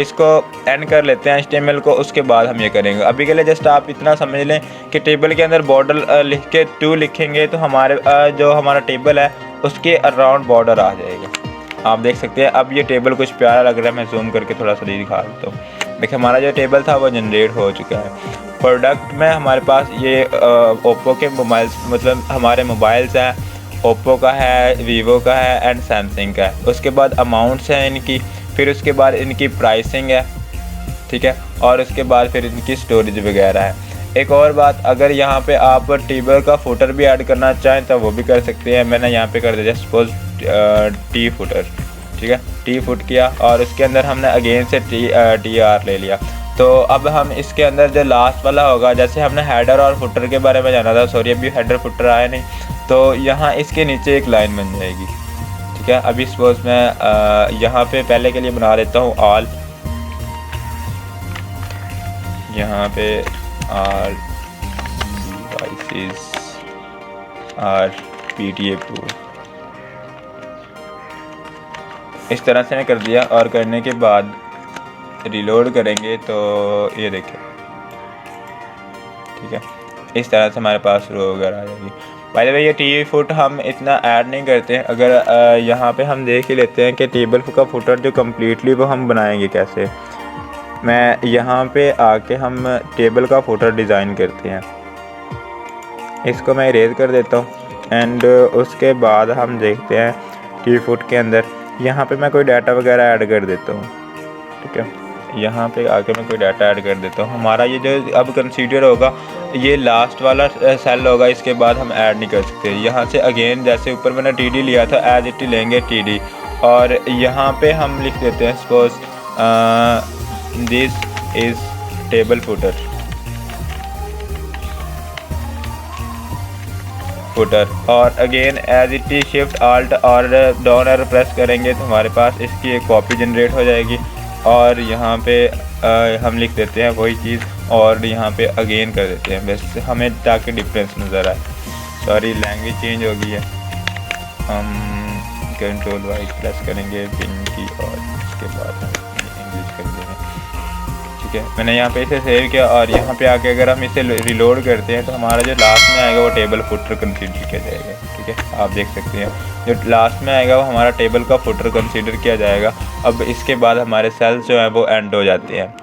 इसको एंड कर लेते हैं HTML को, उसके बाद हम ये करेंगे। अभी के लिए जस्ट आप इतना समझ लें कि टेबल के अंदर बॉर्डर लिख के 2 लिखेंगे तो हमारे जो हमारा टेबल है उसके अराउंड बॉर्डर आ जाएगा। आप देख सकते हैं अब ये टेबल कुछ प्यारा लग रहा है। मैं जूम करके थोड़ा सा दिखा देता हूँ। देखिए हमारा जो टेबल था वो जनरेट हो चुका है। प्रोडक्ट में हमारे पास ये ओप्पो के मोबाइल्स, मतलब हमारे मोबाइल्स हैं, ओप्पो का है, वीवो का है एंड सैमसंग का है। उसके बाद अमाउंट्स हैं इनकी, फिर उसके बाद इनकी प्राइसिंग है। ठीक है, और उसके बाद फिर इनकी स्टोरेज वगैरह है। एक और बात, अगर यहाँ पे आप टेबल का फुटर भी ऐड करना चाहें तो वो भी कर सकते हैं। मैंने यहाँ पे कर दिया सपोज टी फुटर। ठीक है, टी फुट किया और उसके अंदर हमने अगेन से TR ले लिया। तो अब हम इसके अंदर जो लास्ट वाला होगा, जैसे हमने हेडर और फुटर के बारे में जाना था, सॉरी अभी हेडर फुटर आया नहीं, तो यहाँ इसके नीचे एक लाइन बन जाएगी। ठीक है, अभी सपोज मैं यहाँ पे पहले के लिए बना देता हूँ ऑल, यहाँ पे all devices are PTA proof. इस तरह से मैं कर दिया और करने के बाद रीलोड करेंगे तो ये देखिए। ठीक है, इस तरह से हमारे पास रो वगैरह आ जाएगी। बाय द वे ये टी फुट हम इतना ऐड नहीं करते हैं। अगर यहाँ पे हम देख ही लेते हैं कि टेबल का फुटर जो कम्प्लीटली वो हम बनाएंगे कैसे। मैं यहाँ पे आके हम टेबल का फुटर डिज़ाइन करते हैं। इसको मैं इरेज कर देता हूँ एंड उसके बाद हम देखते हैं टी फुट के अंदर यहाँ पे मैं कोई डाटा वगैरह ऐड कर देता हूँ। ठीक है, यहाँ पे आके मैं कोई डाटा ऐड कर देता हूँ। हमारा ये जो अब कंसीडर होगा ये लास्ट वाला सेल होगा, इसके बाद हम ऐड नहीं कर सकते। यहाँ से अगेन जैसे ऊपर मैंने TD लिया था एज इट लेंगे TD, और यहाँ पे हम लिख देते हैं suppose this is table footer और again as it is shift alt और डाउन एरो प्रेस करेंगे तो हमारे पास इसकी एक कॉपी जनरेट हो जाएगी, और यहाँ पे हम लिख देते हैं वही चीज़ और यहाँ पे अगेन कर देते हैं बस हमें, ताकि डिफरेंस नज़र आए। सॉरी लैंग्वेज चेंज हो गई है, हम कंट्रोल वाई प्रेस करेंगे पिन की और इसके बाद इंग्लिश कर देंगे। ठीक है, मैंने यहाँ पे इसे सेव किया और यहाँ पे आके अगर हम इसे रिलोड करते हैं तो हमारा जो लास्ट में आएगा वो टेबल फुटर कंसीडर किया जाएगा। ठीक है, आप देख सकते हैं जो लास्ट में आएगा वो हमारा टेबल का फुटर कंसीडर किया जाएगा। अब इसके बाद हमारे सेल्स जो हैं वो एंड हो जाते हैं।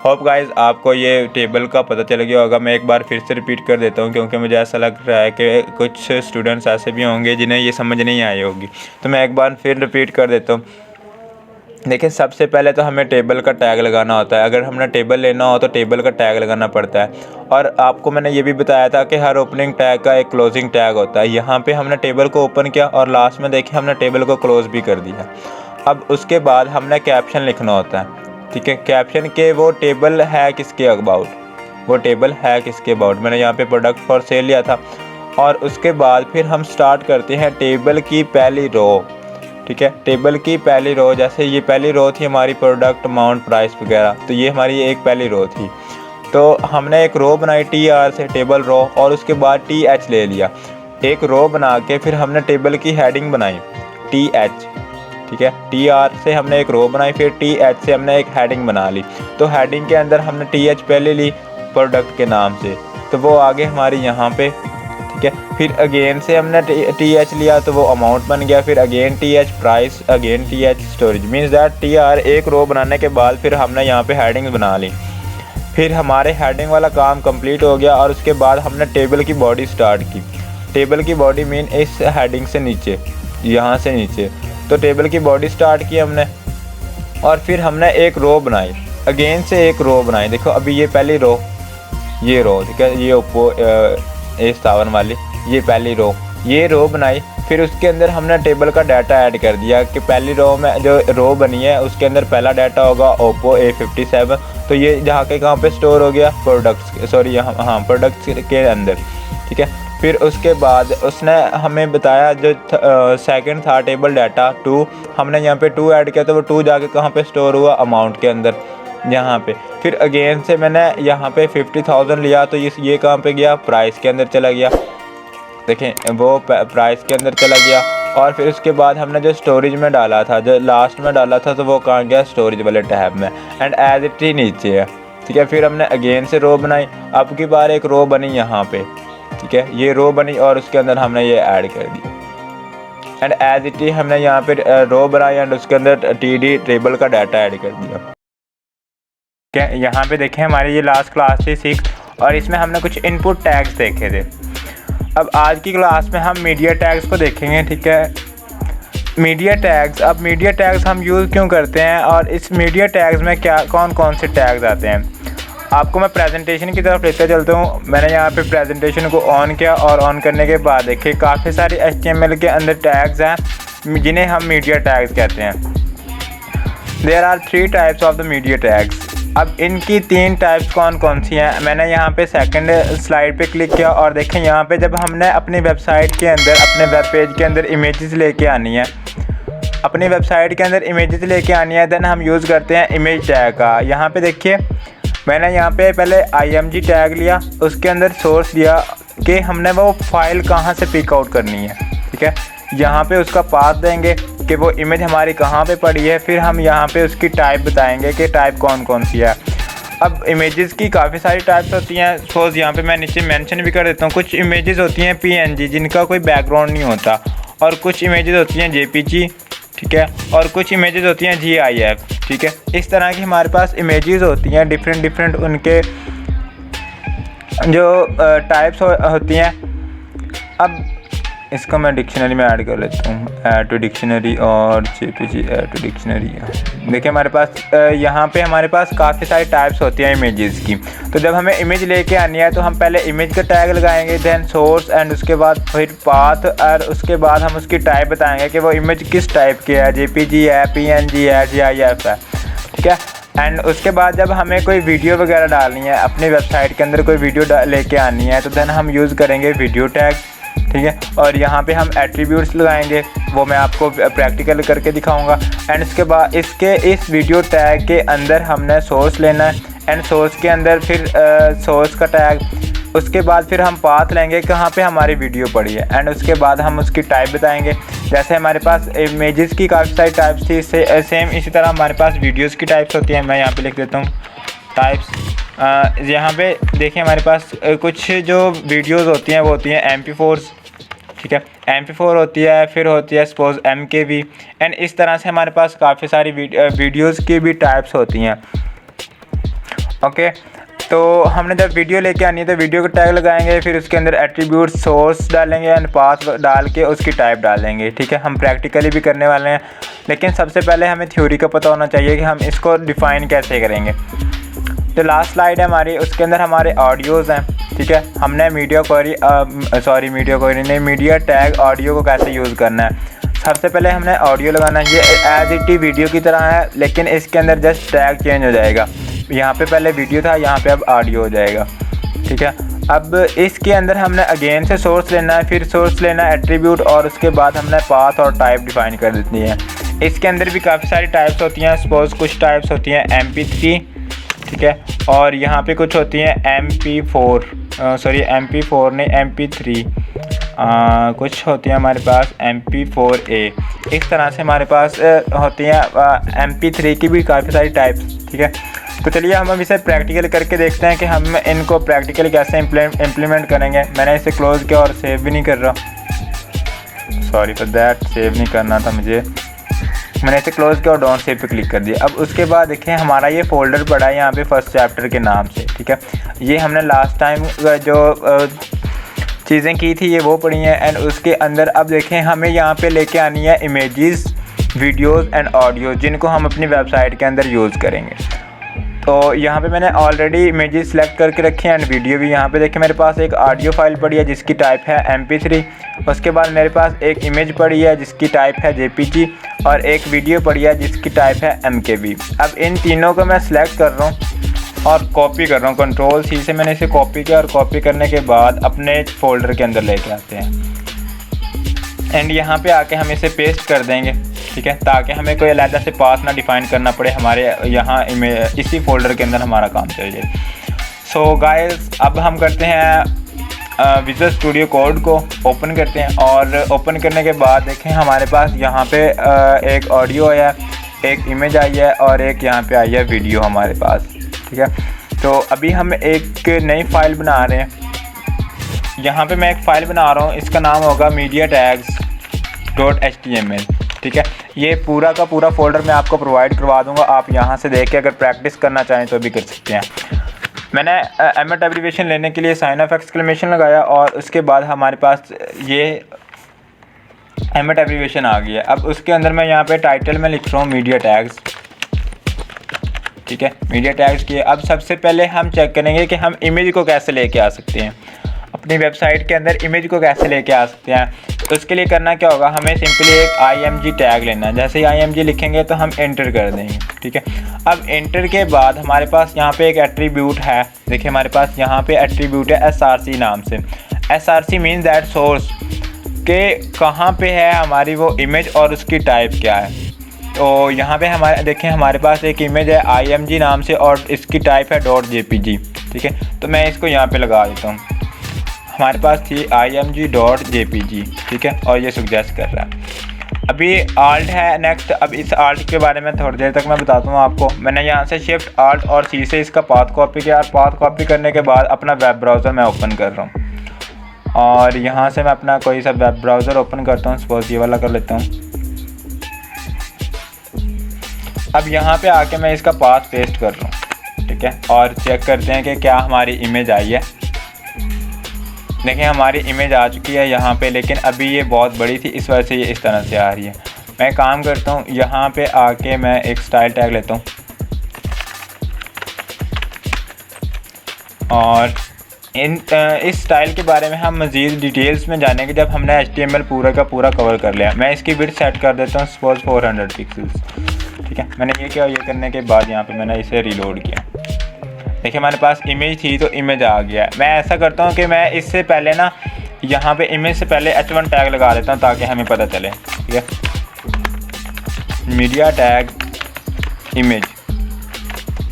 होप गाइस आपको ये टेबल का पता चल गया होगा। मैं एक बार फिर से रिपीट कर देता हूँ क्योंकि मुझे ऐसा लग रहा है कि कुछ स्टूडेंट्स ऐसे भी होंगे जिन्हें ये समझ नहीं आई होगी, तो मैं एक बार फिर रिपीट कर देता हूँ। देखिए, सबसे पहले तो हमें टेबल का टैग लगाना होता है। अगर हमने टेबल लेना हो तो टेबल का टैग लगाना पड़ता है, और आपको मैंने ये भी बताया था कि हर ओपनिंग टैग का एक क्लोजिंग टैग होता है। यहाँ पे हमने टेबल को ओपन किया और लास्ट में देखिए हमने टेबल को क्लोज भी कर दिया। अब उसके बाद हमने कैप्शन लिखना होता है। ठीक है, कैप्शन के वो टेबल है किसके अबाउट, वो टेबल है किसके अबाउट। मैंने यहाँ पे प्रोडक्ट फॉर सेल लिया था, और उसके बाद फिर हम स्टार्ट करते हैं टेबल की पहली रो। ठीक है, टेबल की पहली रो, जैसे ये पहली रो थी हमारी प्रोडक्ट अमाउंट प्राइस वगैरह, तो ये हमारी एक पहली रो थी। तो हमने एक रो बनाई TR से टेबल रो, और उसके बाद TH ले लिया। एक रो बना के फिर हमने टेबल की हेडिंग बनाई TH। ठीक है, TR से हमने एक रो बनाई, फिर TH से हमने एक हेडिंग बना ली। तो हेडिंग के अंदर हमने TH पहले ली प्रोडक्ट के नाम से, तो वो आगे हमारी यहाँ पे। ठीक है, फिर अगेन से हमने TH लिया तो वो अमाउंट बन गया, फिर again TH price, again TH storage, means that TR एक रो बनाने के बाद फिर हमने यहाँ पे हेडिंग बना ली। फिर हमारे हेडिंग वाला काम कंप्लीट हो गया, और उसके बाद हमने टेबल की बॉडी स्टार्ट की। टेबल की बॉडी मीन इस हेडिंग से नीचे, यहाँ से नीचे, तो टेबल की बॉडी स्टार्ट की हमने, और फिर हमने एक रो बनाई, अगेन से एक रो बनाई। देखो अभी ये पहली रो, ये रो, ठीक है, ये ओप्पो A7 वाली, ये पहली रो, ये रो बनाई। फिर उसके अंदर हमने टेबल का डाटा ऐड कर दिया कि पहली रो में जो रो बनी है उसके अंदर पहला डाटा होगा ओप्पो A57, तो ये जहाँ के कहाँ पे स्टोर हो गया प्रोडक्ट्स, सॉरी यहाँ, हाँ प्रोडक्ट्स के अंदर। ठीक है, फिर उसके बाद उसने हमें बताया जो सेकंड था टेबल डाटा 2, हमने यहाँ पे 2 ऐड किया, तो वो 2 जाके कहाँ पे स्टोर हुआ अमाउंट के अंदर, यहाँ पे। फिर अगेन से मैंने यहाँ पे 50,000 लिया, तो ये कहाँ पे गया, प्राइस के अंदर चला गया। देखें वो प्राइस के अंदर चला गया, और फिर उसके बाद हमने जो स्टोरेज में डाला था, जो लास्ट में डाला था, तो वो कहाँ गया, स्टोरेज वाले टैब में, एंड एज इट ही नीचे है। ठीक है, फिर हमने अगेन से रो बनाई, अब की बार एक रो बनी यहाँ पे। ठीक है, ये रो बनी और उसके अंदर हमने ये ऐड कर दी, एंड एज इट ही हमने यहाँ पे रो बनाई एंड उसके अंदर TD टेबल का डाटा ऐड कर दिया। ठीक है, यहाँ पे देखें हमारी ये लास्ट क्लास थी 6, और इसमें हमने कुछ इनपुट टैग्स देखे थे। अब आज की क्लास में हम मीडिया टैग्स को देखेंगे। ठीक है, मीडिया टैग्स, अब मीडिया टैग्स हम यूज़ क्यों करते हैं, और इस मीडिया टैग्स में क्या कौन कौन से टैग्स आते हैं, आपको मैं प्रेजेंटेशन की तरफ लेते चलता हूँ। मैंने यहाँ पे प्रेजेंटेशन को ऑन किया, और ऑन करने के बाद देखिए काफ़ी सारे HTML के अंदर टैग्स हैं जिन्हें हम मीडिया टैग्स कहते हैं। There are 3 types of the media tags. अब इनकी 3 टाइप्स कौन कौन सी हैं, मैंने यहाँ पे सेकंड स्लाइड पे क्लिक किया, और देखें यहाँ पे जब हमने अपनी वेबसाइट के अंदर, अपने वेब पेज के अंदर इमेजेस लेके आनी है, अपनी वेबसाइट के अंदर इमेजेस लेके आनी है, देन हम यूज़ करते हैं इमेज टैग का। यहाँ पे देखिए मैंने यहाँ पे पहले IMG टैग लिया, उसके अंदर सोर्स दिया कि हमने वो फाइल कहाँ से पिक आउट करनी है। ठीक है, यहाँ पे उसका पाथ देंगे कि वो इमेज हमारी कहाँ पे पड़ी है, फिर हम यहाँ पे उसकी टाइप बताएंगे कि टाइप कौन कौन सी है। अब इमेजेस की काफ़ी सारी टाइप्स होती हैं, सपोज यहाँ पे मैं नीचे मेंशन भी कर देता हूँ। कुछ इमेजेस होती हैं PNG जिनका कोई बैकग्राउंड नहीं होता, और कुछ इमेजेस होती हैं JPG। ठीक है, और कुछ इमेजेस होती हैं GIF। ठीक है, इस तरह की हमारे पास इमेजेस होती हैं, डिफरेंट उनके जो टाइप्स होती हैं। अब इसको मैं डिक्शनरी में ऐड कर लेता हूँ, ऐड टू डिक्शनरी और जेपीजी ऐड टू डिक्शनरी। देखिए हमारे पास यहाँ पे हमारे पास काफ़ी सारी टाइप्स होती हैं इमेजेस की। तो जब हमें इमेज लेके आनी है तो हम पहले इमेज का टैग लगाएंगे, देन सोर्स एंड उसके बाद फिर पाथ, और उसके बाद हम उसकी टाइप बताएंगे कि वो इमेज किस टाइप की है, जेपीजी है, पीएनजी है, जीआईएफ है, ठीक है। एंड उसके बाद जब हमें कोई वीडियो वगैरह डालनी है, अपनी वेबसाइट के अंदर कोई वीडियो लेके आनी है, तो देन हम यूज़ करेंगे वीडियो टैग, ठीक है। और यहाँ पे हम एट्रीब्यूट्स लगाएंगे, वो मैं आपको प्रैक्टिकल करके दिखाऊंगा। एंड उसके बाद इस वीडियो टैग के अंदर हमने सोर्स लेना है, एंड सोर्स के अंदर फिर सोर्स का टैग, उसके बाद फिर हम पाथ लेंगे कहाँ पे हमारी वीडियो पड़ी है, एंड उसके बाद हम उसकी टाइप बताएंगे। जैसे हमारे पास इमेजेस की काफ़ी सारी टाइप्स थी, सेम इसी तरह हमारे पास वीडियोस की टाइप्स होती हैं। मैं यहाँ पे लिख देता हूँ टाइप्स। यहाँ पे देखिए हमारे पास कुछ जो वीडियोस होती हैं वो होती हैं MP4, ठीक है, MP4 होती है, फिर होती है सपोज MKV, एंड इस तरह से हमारे पास काफ़ी सारी वीडियोस की भी टाइप्स होती हैं। ओके, तो हमने जब वीडियो लेके आनी है तो वीडियो का टैग लगाएंगे, फिर उसके अंदर एट्रीब्यूट सोर्स डालेंगे एंड पाथ डाल के उसकी टाइप डालेंगे, ठीक है। हम प्रैक्टिकली भी करने वाले हैं, लेकिन सबसे पहले हमें थ्योरी का पता होना चाहिए कि हम इसको डिफ़ाइन कैसे करेंगे। जो लास्ट स्लाइड है हमारी, उसके अंदर हमारे ऑडियोज़ हैं, ठीक है। हमने मीडिया टैग ऑडियो को कैसे यूज़ करना है। सबसे पहले हमने ऑडियो लगाना है, ये एज इट ही वीडियो की तरह है, लेकिन इसके अंदर जस्ट टैग चेंज हो जाएगा। यहाँ पे पहले वीडियो था, यहाँ पे अब ऑडियो हो जाएगा, ठीक है। अब इसके अंदर हमने अगेन से सोर्स लेना है, फिर सोर्स लेना है एट्रीब्यूट, और उसके बाद हमने पाथ और टाइप डिफाइन कर देती है। इसके अंदर भी काफ़ी सारी टाइप्स होती हैं, सपोज कुछ टाइप्स होती हैं MP3, ठीक है, और यहाँ पे कुछ होती हैं MP4 नहीं MP3, कुछ होती हैं हमारे पास MP4A। इस तरह से हमारे पास होती हैं MP3 की भी काफ़ी सारी टाइप्स, ठीक है। तो चलिए हम इसे प्रैक्टिकल करके देखते हैं कि हम इनको प्रैक्टिकली कैसे इम्प्लीमेंट करेंगे। मैंने इसे क्लोज़ किया और सेव भी नहीं कर रहा, सॉरी फॉर दैट, सेव नहीं करना था मुझे। मैंने इसे क्लोज़ किया और डोंट सेव पे क्लिक कर दिया। अब उसके बाद देखें हमारा ये फ़ोल्डर पड़ा है यहाँ पे फर्स्ट चैप्टर के नाम से, ठीक है। ये हमने लास्ट टाइम जो चीज़ें की थी ये वो पढ़ी हैं, एंड उसके अंदर अब देखें हमें यहाँ पे लेके आनी है इमेजेस, वीडियोस एंड ऑडियो, जिनको हम अपनी वेबसाइट के अंदर यूज़ करेंगे। तो यहाँ पे मैंने ऑलरेडी इमेजेस सेलेक्ट करके रखे हैं एंड वीडियो भी। यहाँ पे देखिए मेरे पास एक ऑडियो फाइल पड़ी है जिसकी टाइप है MP3, उसके बाद मेरे पास एक इमेज पड़ी है जिसकी टाइप है JPG, और एक वीडियो पड़ी है जिसकी टाइप है MKV। अब इन तीनों को मैं सिलेक्ट कर रहा हूँ और कॉपी कर रहा हूँ, Ctrl+C से मैंने इसे कॉपी किया, और कॉपी करने के बाद अपने फोल्डर के अंदर लेके आते हैं, एंड यहाँ पे आके हम इसे पेस्ट कर देंगे, ठीक है, ताकि हमें कोई अलग से पाथ ना डिफ़ाइन करना पड़े, हमारे यहाँ इसी फोल्डर के अंदर हमारा काम चल जाए। सो गाइस, अब हम करते हैं विजुअल स्टूडियो कोड को ओपन करते हैं, और ओपन करने के बाद देखें हमारे पास यहाँ पे एक ऑडियो आया, एक इमेज आई है, और एक यहाँ पे आई है वीडियो हमारे पास, ठीक है। तो अभी हम एक नई फाइल बना रहे हैं। यहाँ पे मैं एक फ़ाइल बना रहा हूँ, इसका नाम होगा mediatags.html, ठीक है। ये पूरा का पूरा फ़ोल्डर मैं आपको प्रोवाइड करवा दूँगा, आप यहाँ से देख के अगर प्रैक्टिस करना चाहें तो भी कर सकते हैं। मैंने एमएट एब्रीविएशन लेने के लिए साइन ऑफ एक्सक्लेमेशन लगाया, और उसके बाद हमारे पास ये एमएट एब्रीविएशन आ गया। अब उसके अंदर मैं यहाँ पे टाइटल में लिख रहा हूँ मीडिया टैग्स, ठीक है, मीडिया टैग्स की। अब सबसे पहले हम चेक करेंगे कि हम इमेज को कैसे लेके आ सकते हैं, अपनी वेबसाइट के अंदर इमेज को कैसे लेके आ सकते हैं। तो उसके लिए करना क्या होगा, हमें सिंपली एक IMG टैग लेना है। जैसे ही IMG लिखेंगे तो हम एंटर कर देंगे, ठीक है। अब एंटर के बाद हमारे पास यहाँ पे एक एट्रीब्यूट है, देखिए हमारे पास यहाँ पे एट्रीब्यूट है SRC नाम से। SRC मीन्स दैट सोर्स, के कहाँ पे है हमारी वो इमेज और उसकी टाइप क्या है। तो यहाँ पे हमारे देखें हमारे पास एक इमेज है IMG नाम से, और इसकी टाइप है .jpg, ठीक है। तो मैं इसको यहाँ पे लगा देता हूँ, हमारे पास थी img.jpg, ठीक है, और ये सजेस्ट कर रहा है। अभी आल्ट है नेक्स्ट। अब इस आल्ट के बारे में थोड़ी देर तक मैं बताता हूँ आपको। मैंने यहाँ से शिफ्ट आल्ट और C से इसका पाथ कॉपी किया, और पाथ कॉपी करने के बाद अपना वेब ब्राउज़र मैं ओपन कर रहा हूँ, और यहाँ से मैं अपना कोई सा वेब ब्राउज़र ओपन करता हूँ, सपोज ये वाला कर लेता हूँ। अब यहाँ पे आके मैं इसका पाथ पेस्ट कर रहा हूँ, ठीक है, और चेक करते हैं कि क्या हमारी इमेज आई है। देखिए हमारी इमेज आ चुकी है यहाँ पे, लेकिन अभी ये बहुत बड़ी थी इस वजह से ये इस तरह से आ रही है। मैं काम करता हूँ, यहाँ पे आके मैं एक स्टाइल टैग लेता हूँ और इस स्टाइल के बारे में हम मज़ीद डिटेल्स में जानेंगे जब हमने HTML पूरा का पूरा कवर कर लिया। मैं इसकी विड्थ सेट कर देता हूँ सपोज 400 पिक्सल्स, ठीक है। मैंने ये किया, ये करने के बाद यहाँ पे मैंने इसे रीलोड किया। देखिए हमारे पास इमेज थी तो इमेज आ गया। मैं ऐसा करता हूँ कि मैं इससे पहले ना यहाँ पे इमेज से पहले H1 टैग लगा देता हूँ ताकि हमें पता चले, ठीक है। मीडिया टैग इमेज,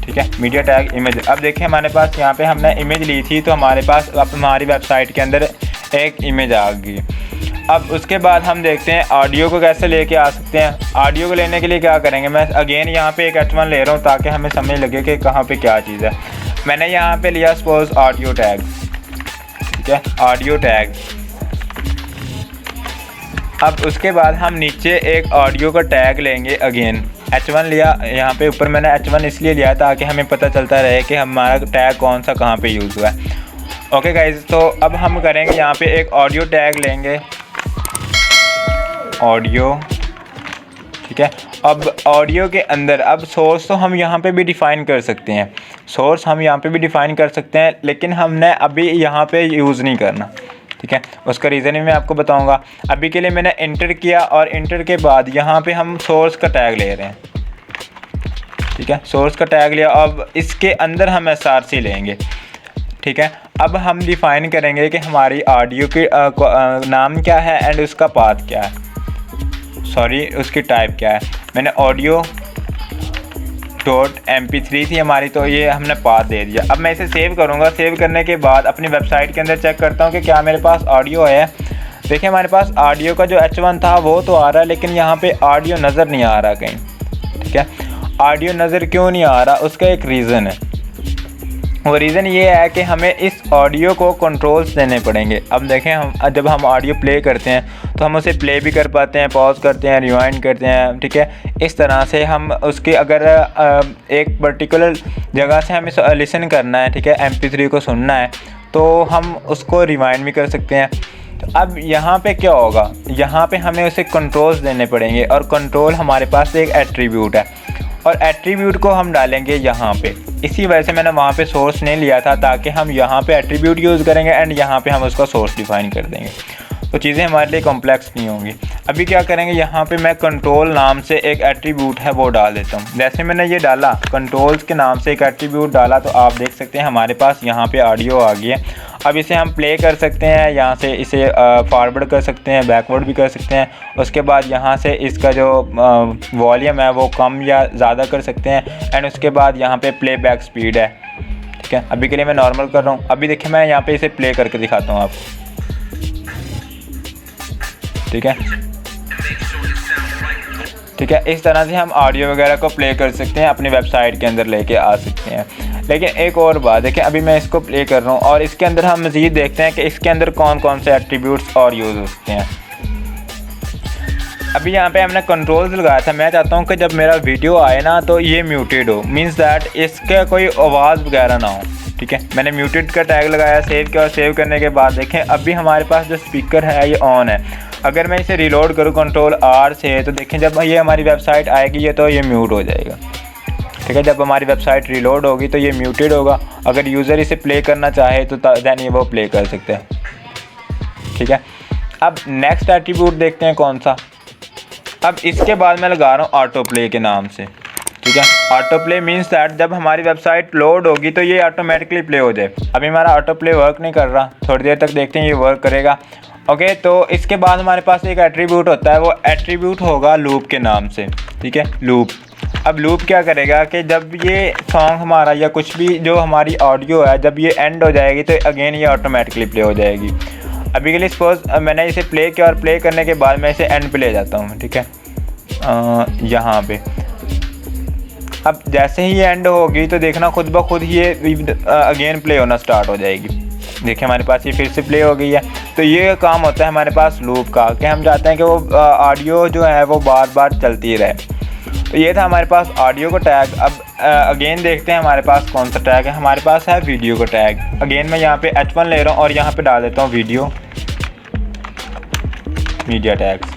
ठीक है, मीडिया टैग इमेज। अब देखिए हमारे पास यहाँ पे हमने इमेज ली थी तो हमारे पास अब हमारी वेबसाइट के अंदर एक इमेज आ गई। अब उसके बाद हम देखते हैं ऑडियो को कैसे लेके आ सकते हैं। ऑडियो को लेने के लिए क्या करेंगे, मैं अगेन यहाँ पे एक H1 ले रहा हूँ ताकि हमें समझ लगे कि कहाँ पे क्या चीज़ है। मैंने यहाँ पे लिया सपोज ऑडियो टैग, ठीक है, ऑडियो टैग। अब उसके बाद हम नीचे एक ऑडियो का टैग लेंगे, अगेन H1 लिया। यहाँ पे ऊपर मैंने H1 इसलिए लिया ताकि हमें पता चलता रहे कि हमारा टैग कौन सा कहाँ पे यूज़ हुआ है। ओके गाइज, तो अब हम करेंगे यहाँ पे एक ऑडियो टैग लेंगे, ऑडियो, ठीक है। अब ऑडियो के अंदर अब सोर्स तो हम यहाँ पे भी डिफ़ाइन कर सकते हैं, सोर्स हम यहाँ पे भी डिफ़ाइन कर सकते हैं, लेकिन हमने अभी यहाँ पे यूज़ नहीं करना, ठीक है। उसका रीज़न भी मैं आपको बताऊंगा। अभी के लिए मैंने इंटर किया और इंटर के बाद यहाँ पे हम सोर्स का टैग ले रहे हैं, ठीक है, सोर्स का टैग लिया। अब इसके अंदर हम src लेंगे, ठीक है। अब हम डिफ़ाइन करेंगे कि हमारी ऑडियो की नाम क्या है एंड उसका पाथ क्या है, सॉरी उसकी टाइप क्या है। मैंने ऑडियो .mp3 थी हमारी, तो ये हमने पाथ दे दिया। अब मैं इसे सेव करूँगा। सेव करने के बाद अपनी वेबसाइट के अंदर चेक करता हूँ कि क्या मेरे पास ऑडियो है। देखिए हमारे पास ऑडियो का जो H1 था वो तो आ रहा है, लेकिन यहाँ पे ऑडियो नज़र नहीं आ रहा कहीं, ठीक है। ऑडियो नज़र क्यों नहीं आ रहा, उसका एक रीज़न है। वो रीज़न ये है कि हमें इस ऑडियो को कंट्रोल्स देने पड़ेंगे। अब देखें हम जब हम ऑडियो प्ले करते हैं तो हम उसे प्ले भी कर पाते हैं, पॉज करते हैं, रिवाइंड करते हैं, ठीक है। इस तरह से हम उसके अगर एक पर्टिकुलर जगह से हमें लिसन करना है, ठीक है, MP3 को सुनना है, तो हम उसको रिवाइंड भी कर सकते हैं। तो अब यहाँ पे क्या होगा, यहाँ पे हमें उसे कंट्रोल्स देने पड़ेंगे और कंट्रोल हमारे पास एक एट्रीब्यूट है और एट्रीब्यूट को हम डालेंगे यहाँ पे। इसी वजह से मैंने वहाँ पे सोर्स नहीं लिया था ताकि हम यहाँ पे एट्रीब्यूट यूज़ करेंगे एंड यहाँ पे हम उसका सोर्स डिफ़ाइन कर देंगे, तो चीज़ें हमारे लिए कॉम्प्लेक्स नहीं होंगी। अभी क्या करेंगे, यहाँ पे मैं कंट्रोल नाम से एक एट्रीब्यूट है वो डाल देता हूँ। जैसे मैंने ये डाला, कंट्रोल्स के नाम से एक एट्रीब्यूट डाला, तो आप देख सकते हैं हमारे पास यहाँ पे ऑडियो आ गई है। अब इसे हम प्ले कर सकते हैं, यहाँ से इसे फॉरवर्ड कर सकते हैं, बैकवर्ड भी कर सकते हैं। उसके बाद यहाँ से इसका जो वॉल्यूम है वो कम या ज़्यादा कर सकते हैं एंड उसके बाद यहाँ पे प्लेबैक स्पीड है, ठीक है। अभी के लिए मैं नॉर्मल कर रहा हूँ। अभी देखिए मैं यहाँ पे इसे प्ले करके दिखाता हूँ आपको, ठीक है, ठीक है। इस तरह से हम ऑडियो वगैरह को प्ले कर सकते हैं, अपनी वेबसाइट के अंदर लेके आ सकते हैं। लेकिन एक और बात देखिए, अभी मैं इसको प्ले कर रहा हूँ और इसके अंदर हम मज़ीद देखते हैं कि इसके अंदर कौन कौन से एट्रीब्यूट्स और यूज़ हो सकते हैं। अभी यहाँ पे हमने कंट्रोल्स लगाया था। मैं चाहता हूँ कि जब मेरा वीडियो आए ना तो ये म्यूटेड हो, मींस दैट इसका कोई आवाज़ वगैरह ना हो, ठीक है। मैंने म्यूटेड का टैग लगाया, सेव किया और सेव करने के बाद देखें अभी हमारे पास जो स्पीकर है ये ऑन है। अगर मैं इसे रीलोड करूँ कंट्रोल R से, तो देखें जब ये हमारी वेबसाइट आएगी ये तो ये म्यूट हो जाएगा, ठीक है। जब हमारी वेबसाइट रीलोड होगी तो ये म्यूटेड होगा। अगर यूज़र इसे प्ले करना चाहे तो दैन ये वो प्ले कर सकते हैं, ठीक है। अब नेक्स्ट एट्रीब्यूट देखते हैं कौन सा। अब इसके बाद मैं लगा रहा हूँ ऑटो प्ले के नाम से, ठीक है। ऑटो प्ले मीन्स दैट जब हमारी वेबसाइट लोड होगी तो ये ऑटोमेटिकली प्ले हो जाए। अभी हमारा ऑटो प्ले वर्क नहीं कर रहा, थोड़ी देर तक देखते हैं ये वर्क करेगा। ओके, तो इसके बाद हमारे पास एक एट्रीब्यूट होता है, वो एट्रीब्यूट होगा लूप के नाम से, ठीक है, लूप। अब लूप क्या करेगा कि जब ये सॉन्ग हमारा या कुछ भी जो हमारी ऑडियो है जब ये एंड हो जाएगी तो अगेन ये ऑटोमेटिकली प्ले हो जाएगी। अभी के लिए सपोज मैंने इसे प्ले किया और प्ले करने के बाद मैं इसे एंड पे ले जाता हूँ, ठीक है, यहाँ पे। अब जैसे ही ये एंड होगी तो देखना खुद ब खुद ये अगेन प्ले होना स्टार्ट हो जाएगी। देखिए हमारे पास ये फिर से प्ले हो गई है। तो ये काम होता है हमारे पास लूप का कि हम चाहते हैं कि वो ऑडियो जो है वो बार बार चलती रहे। तो ये था हमारे पास ऑडियो का टैग। अब अगेन देखते हैं हमारे पास कौन सा टैग है। हमारे पास है वीडियो का टैग। अगेन मैं यहाँ पे H1 ले रहा हूँ और यहाँ पे डाल देता हूँ वीडियो मीडिया टैग्स,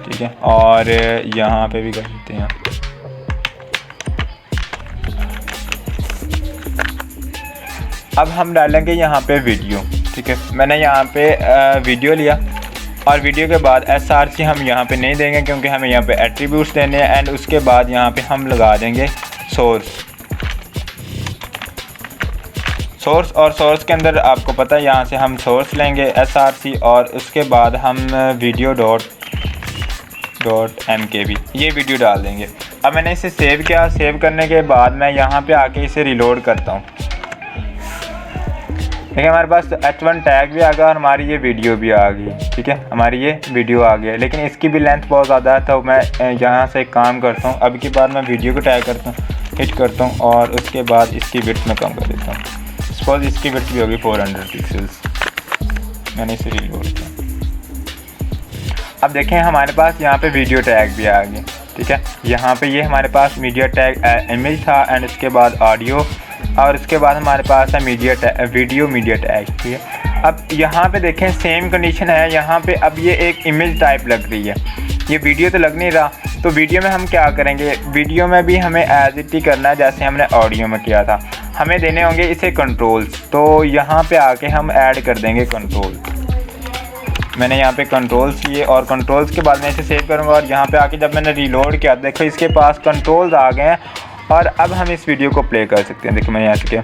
ठीक है। और यहाँ पे भी कर देते हैं। अब हम डालेंगे यहाँ पे वीडियो, ठीक है। मैंने यहाँ पे वीडियो लिया और वीडियो के बाद SRC हम यहाँ पे नहीं देंगे क्योंकि हमें यहाँ पे एट्रीब्यूट्स देने हैं। एंड उसके बाद यहाँ पे हम लगा देंगे सोर्स। और सोर्स के अंदर आपको पता है यहाँ से हम सोर्स लेंगे SRC और उसके बाद हम वीडियो डॉट MKB ये वीडियो डाल देंगे। अब मैंने इसे सेव किया। सेव करने के बाद मैं यहाँ पे आके इसे रिलोड करता हूँ। देखिए हमारे पास H1 टैग भी आ गया और हमारी ये वीडियो भी आ गई, ठीक है। हमारी ये वीडियो आ गई, लेकिन इसकी भी लेंथ बहुत ज़्यादा है। तो मैं यहाँ से एक काम करता हूँ, अब की बार मैं वीडियो को टैग करता हूँ, हिट करता हूँ और उसके बाद इसकी विड्थ में कम कर देता हूँ। सपोज इसकी विड्थ भी होगी 400 पिक्सल्स। मैंने इसे रिलोड किया। अब देखें हमारे पास यहाँ पे वीडियो टैग भी आ गए, ठीक है। यहाँ पे ये हमारे पास मीडिया टैग इमेज था एंड उसके बाद ऑडियो और उसके बाद हमारे पास है वीडियो मीडिया टैग, ठीक है। अब यहाँ पे देखें सेम कंडीशन है। यहाँ पे अब ये एक इमेज टाइप लग रही है, ये वीडियो तो लग नहीं रहा। तो वीडियो में हम क्या करेंगे, वीडियो में भी हमें एज इट ही करना है जैसे हमने ऑडियो में किया था। हमें देने होंगे इसे कंट्रोल्स। तो यहाँ पे आके हम ऐड कर देंगे कंट्रोल। मैंने यहाँ पे कंट्रोल्स किए और कंट्रोल्स के बाद मैं इसे सेव करूँगा और यहाँ पे आके जब मैंने रिलोड किया देखो इसके पास कंट्रोल्स आ गए हैं और अब हम इस वीडियो को प्ले कर सकते हैं। देखिए मैंने यहाँ से किया,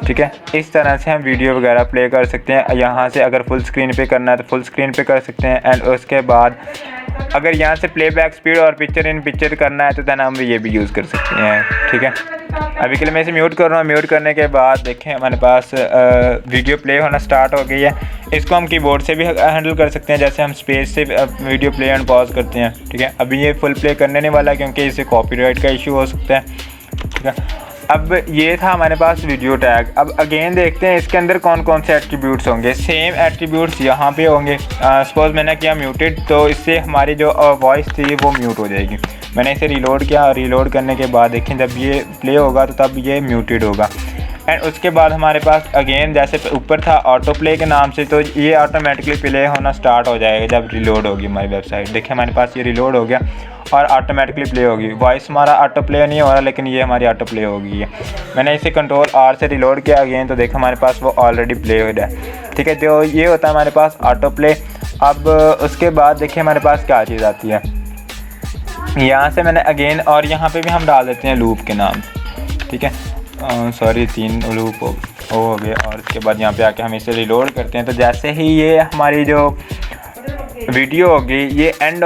ठीक है। इस तरह से हम वीडियो वगैरह प्ले कर सकते हैं। यहाँ से अगर फुल स्क्रीन पे करना है तो फुल स्क्रीन पे कर सकते हैं। एंड उसके बाद अगर यहाँ से प्लेबैक स्पीड और पिक्चर इन पिक्चर करना है तो देन हम ये भी यूज़ कर सकते हैं, ठीक है। अभी के लिए मैं इसे म्यूट कर रहा हूँ। म्यूट करने के बाद देखें हमारे पास वीडियो प्ले होना स्टार्ट हो गई है। इसको हम कीबोर्ड से भी हैंडल कर सकते हैं, जैसे हम स्पेस से वीडियो प्ले एंड पॉज करते हैं, ठीक है। अभी ये फुल प्ले करने नहीं वाला क्योंकि इससे कॉपीराइट का इशू हो सकता है, ठीक है। अब ये था हमारे पास वीडियो टैग। अब अगेन देखते हैं इसके अंदर कौन कौन से एट्रीब्यूट्स होंगे। सेम एट्रीब्यूट्स यहाँ पे होंगे। सपोज मैंने किया म्यूटेड, तो इससे हमारी जो वॉइस थी वो म्यूट हो जाएगी। मैंने इसे रिलोड किया। रिलोड करने के बाद देखें जब ये प्ले होगा तो तब ये म्यूटेड होगा। एंड उसके बाद हमारे पास अगेन जैसे ऊपर था ऑटो प्ले के नाम से, तो ये ऑटोमेटिकली प्ले होना स्टार्ट हो जाएगा जब रिलोड होगी हमारी वेबसाइट। देखिए हमारे पास ये रिलोड हो गया और ऑटोमेटिकली प्ले होगी। वॉइस हमारा ऑटो प्ले नहीं हो रहा लेकिन ये हमारी ऑटो प्ले हो गई है। मैंने इसे कंट्रोल R से रिलोड किया अगेन, तो देखो हमारे पास वो ऑलरेडी प्ले हो रहा है, ठीक है। तो ये होता है हमारे पास ऑटो प्ले। अब उसके बाद देखिए हमारे पास क्या चीज़ आती है। यहाँ से मैंने अगेन और यहाँ पे भी हम डाल देते हैं लूप के नाम, ठीक है। सॉरी 3 लूप हो गए। और उसके बाद यहाँ पे आके हम इसे रिलोड करते हैं। तो जैसे ही ये हमारी जो वीडियो होगी ये एंड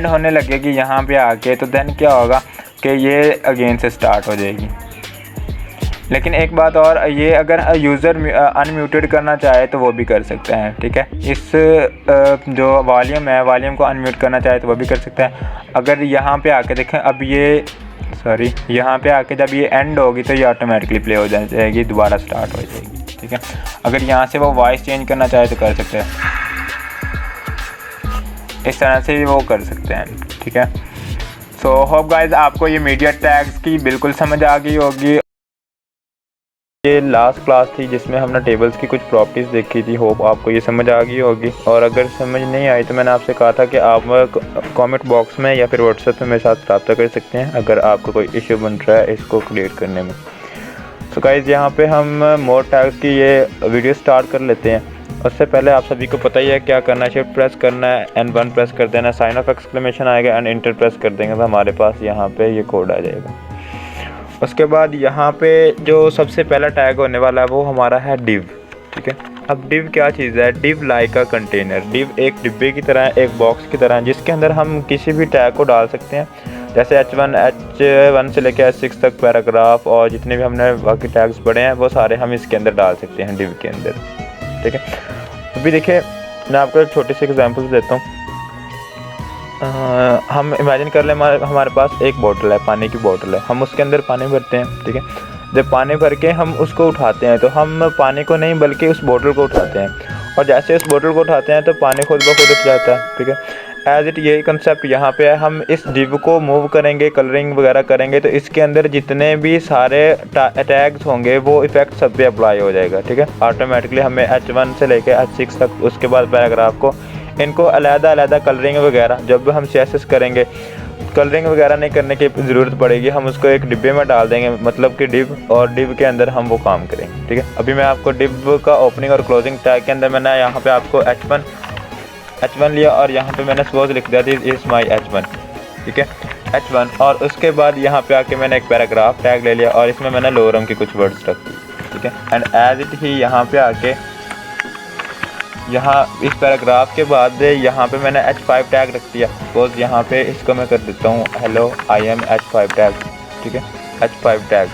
होने लगेगी यहाँ पे आके, तो देन क्या होगा कि ये अगेन से स्टार्ट हो जाएगी। लेकिन एक बात और, ये अगर यूज़र अनम्यूटेड करना चाहे तो वो भी कर सकता है, ठीक है। इस जो वॉल्यूम है वॉल्यूम को अनम्यूट करना चाहे तो वो भी कर सकता है। अगर यहाँ पे आके देखें अब ये यहाँ पे आके जब ये एंड होगी तो ये ऑटोमेटिकली प्ले हो जाएगी, दोबारा स्टार्ट हो जाएगी, ठीक है। अगर यहाँ से वो वॉइस चेंज करना चाहे तो कर सकते हैं, इस तरह से वो कर सकते हैं, ठीक है। सो होप गाइज आपको ये मीडिया टैग्स की बिल्कुल समझ आ गई होगी। ये लास्ट क्लास थी जिसमें हमने टेबल्स की कुछ प्रॉपर्टीज़ देखी थी। होप आपको ये समझ आ गई होगी। और अगर समझ नहीं आई तो मैंने आपसे कहा था कि आप कमेंट बॉक्स में या फिर व्हाट्सएप में मेरे साथ रब्ता कर सकते हैं अगर आपको कोई इशू बन रहा है इसको क्लियर करने में। तो गाइज़ यहाँ पे हम मोर टैग्स की ये वीडियो स्टार्ट कर लेते हैं। उससे पहले आप सभी को पता ही है क्या करना है। शिफ्ट प्रेस करना है एंड 1 प्रेस कर देना, साइन ऑफ एक्सक्लेमेशन आएगा एंड इंटर प्रेस कर देंगे तो हमारे पास यहाँ पे ये कोड आ जाएगा। उसके बाद यहाँ पे जो सबसे पहला टैग होने वाला है वो हमारा है div, ठीक है। अब div क्या चीज़ है? div like a container. div एक डिब्बे की तरह है, एक बॉक्स की तरह है जिसके अंदर हम किसी भी टैग को डाल सकते हैं। जैसे H1 से लेकर H6 तक पैराग्राफ और जितने भी हमने बाकी टैग्स पढ़े हैं वो सारे हम इसके अंदर डाल सकते हैं div के अंदर, ठीक है। अभी देखिए मैं आपको एक छोटी सी एग्जांपल देता हूँ। हम इमेजिन कर लें हमारे पास एक बोतल है, पानी की बोतल है। हम उसके अंदर पानी भरते हैं, ठीक है। जब पानी भर के हम उसको उठाते हैं तो हम पानी को नहीं बल्कि उस बोतल को उठाते हैं और जैसे इस बोतल को उठाते हैं तो पानी खुद ब खुद उठ जाता है। ठीक है, एज इट यही कंसेप्ट यहाँ पे है। हम इस डिव को मूव करेंगे, कलरिंग वगैरह करेंगे तो इसके अंदर जितने भी सारे टैग्स होंगे वो इफेक्ट सब पे अप्लाई हो जाएगा। ठीक है, ऑटोमेटिकली हमें H1 से लेके H6 तक, उसके बाद पैराग्राफ को, इनको अलग-अलग कलरिंग वगैरह जब हम CSS करेंगे, कलरिंग वगैरह नहीं करने की ज़रूरत पड़ेगी। हम उसको एक डिब्बे में डाल देंगे, मतलब कि डिव, और डिव के अंदर हम वो काम करेंगे। ठीक है, अभी मैं आपको डिव का ओपनिंग और क्लोजिंग टैग के अंदर मैंने यहाँ पे आपको H1 लिया और यहाँ पे मैंने सपोज लिख दिया दिस इज़ माई H1। ठीक है, H1, और उसके बाद यहाँ पे आके मैंने एक पैराग्राफ टैग ले लिया और इसमें मैंने लोअरम की कुछ वर्ड्स रख दी। ठीक है, एंड एज इट ही यहाँ पे आके यहाँ इस पैराग्राफ के बाद यहाँ पे मैंने H5 टैग रख दिया। सपोज यहाँ पे इसको मैं कर देता हूँ hello I am H5 tag. ठीक है, H5 टैग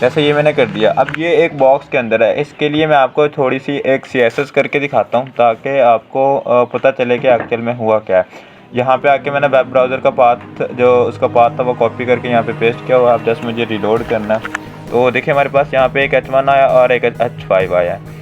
जैसे ये मैंने कर दिया। अब ये एक बॉक्स के अंदर है, इसके लिए मैं आपको थोड़ी सी एक CSS करके दिखाता हूँ ताकि आपको पता चले कि एक्चुअल में हुआ क्या है। यहाँ पे आके मैंने वेब ब्राउज़र का पाथ, जो उसका पाथ था वो कॉपी करके यहाँ पे पेस्ट किया हुआ। अब जस्ट मुझे रिलोड करना है तो देखिए हमारे पास यहाँ पे एक H1 आया और एक H5 आया है।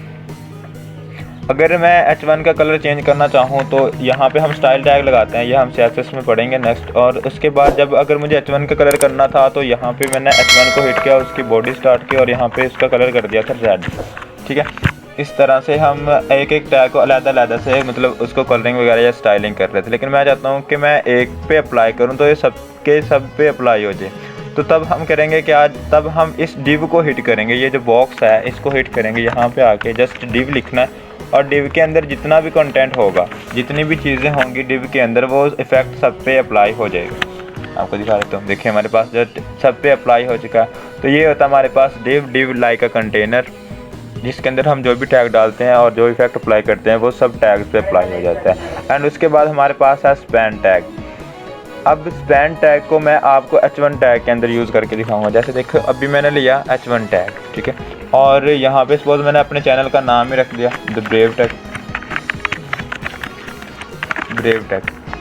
अगर मैं H1 का कलर चेंज करना चाहूँ तो यहाँ पे हम स्टाइल टैग लगाते हैं, ये हम CSS में पढ़ेंगे नेक्स्ट। और उसके बाद जब अगर मुझे H1 का कलर करना था तो यहाँ पे मैंने H1 को हिट किया, उसकी बॉडी स्टार्ट की और यहाँ पे इसका कलर कर दिया था रेड। ठीक है, इस तरह से हम एक एक टैग को अलग-अलग से मतलब उसको कलरिंग वगैरह या स्टाइलिंग कर रहे थे। लेकिन मैं चाहता हूँ कि मैं एक पे अप्लाई करूँ तो ये सब पे अप्लाई हो जाए। तो तब हम करेंगे क्या, तब हम इस डिव को हिट करेंगे, ये जो बॉक्स है इसको हिट करेंगे। यहाँ पे आके जस्ट डिव लिखना है और डिव के अंदर जितना भी कंटेंट होगा, जितनी भी चीज़ें होंगी डिव के अंदर, वो इफेक्ट सब पे अप्लाई हो जाएगा। आपको दिखा देता हूँ, देखिए हमारे पास जो सब पे अप्लाई हो चुका है। तो ये होता है हमारे पास डिव लाइक अ कंटेनर, जिसके अंदर हम जो भी टैग डालते हैं और जो इफेक्ट अप्लाई करते हैं वो सब टैग्स पे अप्लाई हो जाता है। एंड उसके बाद हमारे पास है स्पैन टैग। अब स्पैन टैग को मैं आपको H1 टैग के अंदर यूज़ करके दिखाऊंगा। जैसे देखो अभी मैंने लिया H1 टैग। ठीक है, और यहाँ पे सपोज मैंने अपने चैनल का नाम ही रख दिया द ब्रेव टैग।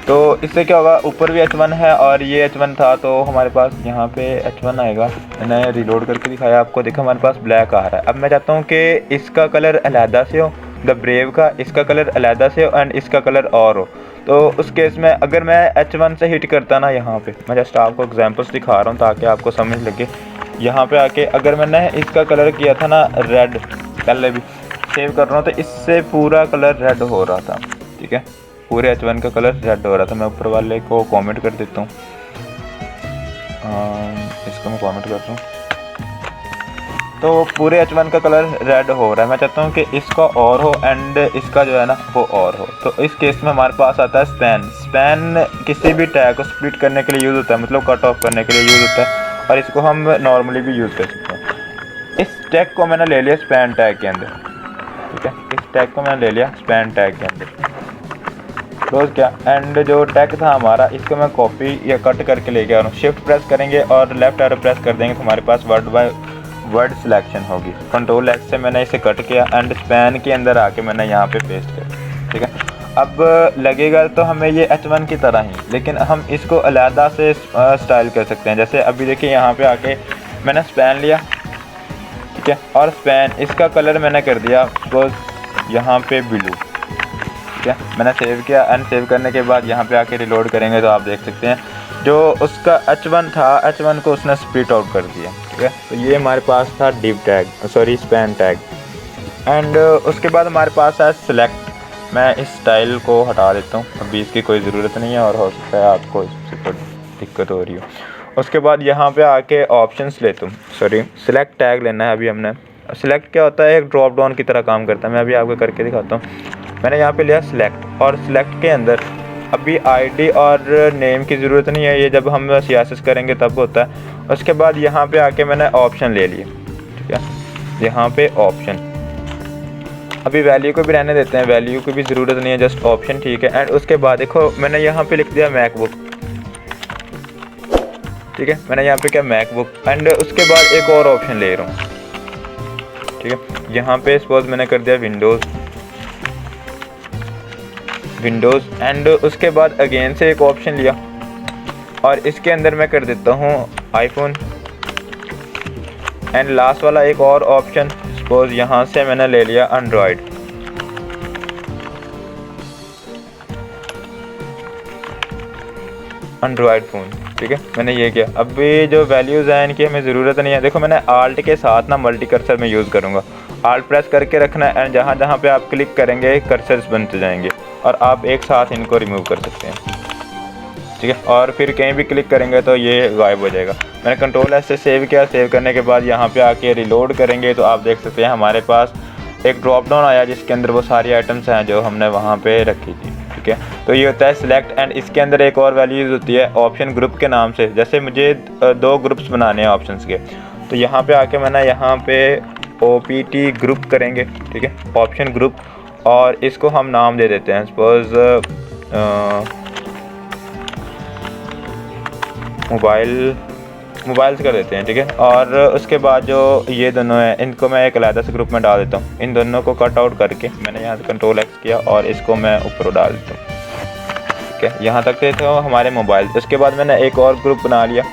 तो इससे क्या होगा, ऊपर भी H1 है और ये H1 था तो हमारे पास यहाँ पे H1 आएगा। मैंने रिलोड करके दिखाया आपको, देखो हमारे पास ब्लैक आ रहा है। अब मैं चाहता हूँ कि इसका कलर अलहदा से हो, द ब्रेव का इसका कलर अलहदा से हो एंड इसका कलर और हो। तो उस केस में अगर मैं H1 से हिट करता ना, यहाँ पे मैं जस्ट आपको एग्जांपल्स दिखा रहा हूँ ताकि आपको समझ लगे। यहाँ पे आके अगर मैंने इसका कलर किया था ना रेड, पहले भी सेव कर रहा हूँ तो इससे पूरा कलर रेड हो रहा था। ठीक है, पूरे H1 का कलर रेड हो रहा था। मैं ऊपर वाले को कमेंट कर देता हूँ, इसको मैं कमेंट कर रहा हूँ। तो पूरे H1 का कलर रेड हो रहा है। मैं चाहता हूँ कि इसका और हो एंड इसका जो है ना वो और हो। तो इस केस में हमारे पास आता है स्पैन किसी भी टैग को स्प्लिट करने के लिए यूज़ होता है, मतलब कट ऑफ करने के लिए यूज़ होता है, और इसको हम नॉर्मली भी यूज़ कर सकते हैं। इस टैग को मैंने ले लिया स्पैन टैग के अंदर। ठीक है, इस टैग को मैंने ले लिया स्पैन टैग के अंदर, क्लोज क्या, एंड जो टैग था हमारा इसको मैं कॉपी या कट करके ले गया। शिफ्ट प्रेस करेंगे और लेफ्ट एरो प्रेस कर देंगे तो हमारे पास वर्ड बाय वर्ड सिलेक्शन होगी। कंट्रोल X से मैंने इसे कट किया एंड स्पैन के अंदर आके मैंने यहाँ पे पेस्ट किया। ठीक है, अब लगेगा तो हमें ये H1 की तरह ही, लेकिन हम इसको अलहदा से स्टाइल कर सकते हैं। जैसे अभी देखिए यहाँ पे आके मैंने स्पैन लिया। ठीक है, और स्पैन इसका कलर मैंने कर दिया सपोज यहाँ पे ब्लू। ठीक है, मैंने सेव किया एंड सेव करने के बाद यहाँ पे आके रिलोड करेंगे तो आप देख सकते हैं जो उसका H1 था, H1 को उसने स्प्लिट आउट कर दिया। ठीक है, तो ये हमारे पास था div tag, sorry span tag. And उसके बाद हमारे पास है सिलेक्ट। मैं इस स्टाइल को हटा देता हूँ, अभी इसकी कोई ज़रूरत नहीं है और हो सकता है आपको इससे कोई दिक्कत हो रही हो। उसके बाद यहाँ पे आके ऑप्शंस लेता हूँ, सॉरी सिलेक्ट टैग लेना है। अभी हमने सिलेक्ट क्या होता है, एक ड्रॉप डाउन की तरह काम करता है। मैं अभी आपको करके दिखाता हूँ। मैंने यहाँ पे लिया सिलेक्ट, और सिलेक्ट के अंदर अभी आईडी और नेम की ज़रूरत नहीं है, ये जब हम CSS करेंगे तब होता है। उसके बाद यहाँ पे आके मैंने ऑप्शन ले लिए। ठीक है, यहाँ पे ऑप्शन, अभी वैल्यू को भी रहने देते हैं, वैल्यू की भी ज़रूरत नहीं है, जस्ट ऑप्शन। ठीक है, एंड उसके बाद देखो मैंने यहाँ पे लिख दिया मैकबुक। ठीक है, मैंने यहाँ पे क्या मैकबुक, एंड उसके बाद एक और ऑप्शन ले रहा हूँ। ठीक है, यहाँ पे सपोज मैंने कर दिया विंडोज़ एंड उसके बाद अगेन से एक ऑप्शन लिया और इसके अंदर मैं कर देता हूँ आईफोन, एंड लास्ट वाला एक और ऑप्शन सपोज यहाँ से मैंने ले लिया एंड्रॉयड फ़ोन, ठीक है, मैंने ये किया। अब ये जो वैल्यूज़ हैं इनकी हमें ज़रूरत नहीं है। देखो मैंने आल्ट के साथ ना मल्टी कर्सर में यूज़ करूँगा। आल्ट प्रेस करके रखना है एंड जहाँ जहाँ पे आप क्लिक करेंगे कर्सर्स बनते जाएंगे और आप एक साथ इनको रिमूव कर सकते हैं, ठीक है। और फिर कहीं भी क्लिक करेंगे तो ये गायब हो जाएगा। मैंने कंट्रोल एस से सेव किया। सेव करने के बाद यहाँ पे आके रिलोड करेंगे तो आप देख सकते हैं हमारे पास एक ड्रॉप डाउन आया जिसके अंदर वो सारी आइटम्स हैं जो हमने वहाँ पे रखी थी, ठीक है। तो ये होता है सिलेक्ट एंड इसके अंदर एक और वैल्यूज़ होती है ऑप्शन ग्रुप के नाम से। जैसे मुझे 2 ग्रुप्स बनाने हैं ऑप्शंस के, तो यहाँ पे आके मैंने यहाँ पे OPT ग्रुप करेंगे, ठीक है, ऑप्शन ग्रुप, और इसको हम नाम दे देते हैं सपोज मोबाइल्स कर देते हैं, ठीक है। और उसके बाद जो ये दोनों हैं इनको मैं एक अलग से ग्रुप में डाल देता हूँ। इन दोनों को कट आउट करके मैंने यहाँ से कंट्रोल X किया और इसको मैं ऊपर डाल देता हूँ, ठीक है। यहाँ तक थे तो हमारे मोबाइल। उसके बाद मैंने एक और ग्रुप बना लिया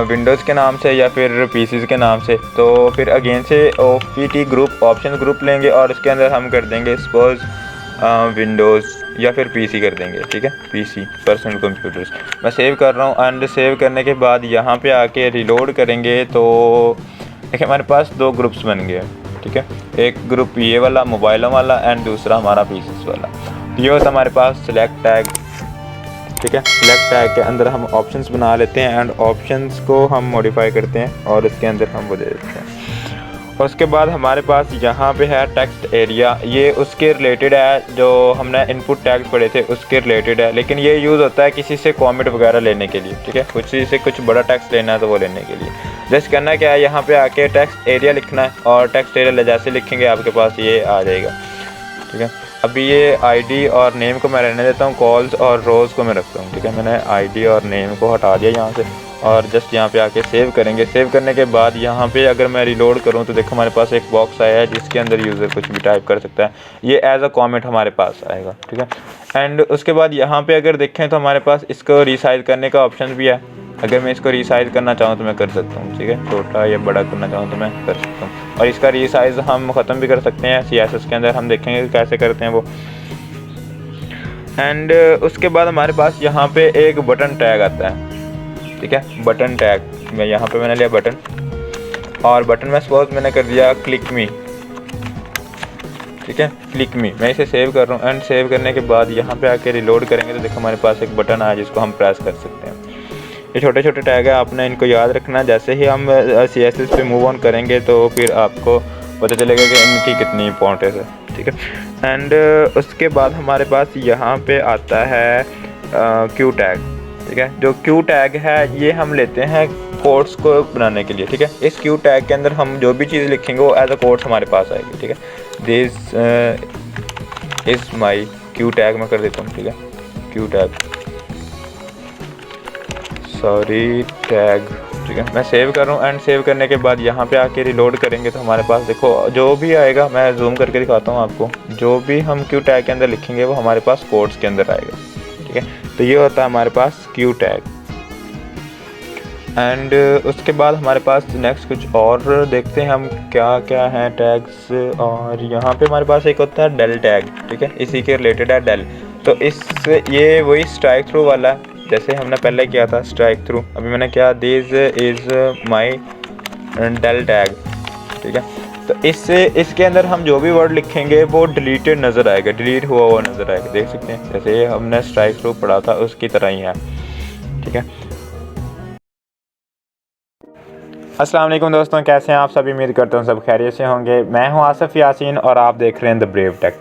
विंडोज़ के नाम से या फिर PCs के नाम से। तो फिर अगेन से OPT ग्रुप ऑप्शन ग्रुप लेंगे और इसके अंदर हम कर देंगे सपोज विंडोज़ या फिर PC कर देंगे, ठीक है, PC पर्सनल कंप्यूटर्स। मैं सेव कर रहा हूँ एंड सेव करने के बाद यहाँ पे आके रिलोड करेंगे तो देखिए हमारे पास 2 ग्रुप्स बन गए, ठीक है। एक ग्रुप ये वाला मोबाइलों वाला एंड दूसरा हमारा PCs वाला। ये होता हमारे पास सिलेक्ट टैग, ठीक है। सिलेक्ट टैग के अंदर हम ऑप्शंस बना लेते हैं एंड ऑप्शंस को हम मॉडिफाई करते हैं और इसके अंदर हम वो दे देते हैं। और उसके बाद हमारे पास यहाँ पे है टेक्स्ट एरिया। ये उसके रिलेटेड है जो हमने इनपुट टैग्स पढ़े थे उसके रिलेटेड है, लेकिन ये यूज़ होता है किसी से कमेंट वगैरह लेने के लिए, ठीक है। किसी से कुछ बड़ा टेक्स्ट लेना है तो वो लेने के लिए जस्ट करना क्या है, यहाँ पे आके टेक्स्ट एरिया लिखना है और टेक्स्ट एरिया जैसे लिखेंगे आपके पास ये आ जाएगा, ठीक है। अभी ये ID और नेम को मैं रहने देता हूँ, कॉल्स और रोज़ को मैं रखता हूँ, ठीक है। मैंने ID और नेम को हटा दिया यहाँ से और जस्ट यहाँ पे आके सेव करेंगे। सेव करने के बाद यहाँ पे अगर मैं रिलोड करूँ तो देखो हमारे पास एक बॉक्स आया है जिसके अंदर यूज़र कुछ भी टाइप कर सकता है। ये एज अ कमेंट हमारे पास आएगा, ठीक है। एंड उसके बाद यहाँ पे अगर देखें तो हमारे पास इसको रीसाइज़ करने का ऑप्शन भी है। अगर मैं इसको रीसाइज़ करना चाहूँ तो मैं कर सकता हूँ, ठीक है, छोटा या बड़ा करना चाहूँ तो मैं कर सकता हूँ। और इसका रीसाइज़ हम ख़त्म भी कर सकते हैं CSS के अंदर, हम देखेंगे कैसे करते हैं वो। एंड उसके बाद हमारे पास यहाँ पे एक बटन टैग आता है, ठीक है, बटन टैग। मैं यहाँ पे मैंने लिया बटन और बटन में सपोज मैंने कर दिया क्लिक मी, ठीक है, क्लिक मी। मैं इसे सेव कर रहा हूँ एंड सेव करने के बाद यहाँ पे आके रिलोड करेंगे तो देखो हमारे पास एक बटन आया जिसको हम प्रेस कर सकते हैं। ये छोटे छोटे टैग है, आपने इनको याद रखना। जैसे ही हम CSS पे मूव ऑन करेंगे तो फिर आपको पता चलेगा कि इनकी कितनी इंपॉर्टेंस है, ठीक है। एंड उसके बाद हमारे पास यहाँ पे आता है क्यू टैग, ठीक है। जो क्यू टैग है ये हम लेते हैं कोड्स को बनाने के लिए, ठीक है। इस क्यू टैग के अंदर हम जो भी चीज़ लिखेंगे वो एज अ कोड्स हमारे पास आएगी, ठीक है। This is my Q tag मैं कर देता हूँ, ठीक है, क्यू टैग सॉरी टैग, ठीक है। मैं सेव कर रहा हूँ एंड सेव करने के बाद यहाँ पे आके रिलोड करेंगे तो हमारे पास देखो जो भी आएगा, मैं जूम करके दिखाता हूँ आपको, जो भी हम क्यू टैग के अंदर लिखेंगे वो हमारे पास कोड्स के अंदर आएगा, ठीक है। तो ये होता है हमारे पास क्यू टैग। एंड उसके बाद हमारे पास नेक्स्ट कुछ और देखते हैं हम क्या क्या हैं टैग्स। और यहाँ पे हमारे पास एक होता है डेल टैग, ठीक है, इसी के रिलेटेड है डेल। तो इस ये वही स्ट्राइक थ्रू वाला है जैसे हमने पहले किया था स्ट्राइक थ्रू। अभी मैंने क्या this is my del tag, ठीक है। तो इसके अंदर हम जो भी वर्ड लिखेंगे वो डिलीटेड नज़र आएगा, डिलीट हुआ हुआ नज़र आएगा, देख सकते हैं जैसे हमने स्ट्राइक थ्रू पढ़ा था उसकी तरह ही है, ठीक है। अस्सलाम वालेकुम दोस्तों, कैसे हैं आप सभी? उम्मीद करता हूँ सब खैरियत से होंगे। मैं हूँ आसिफ यासीन और आप देख रहे हैं the brave tech.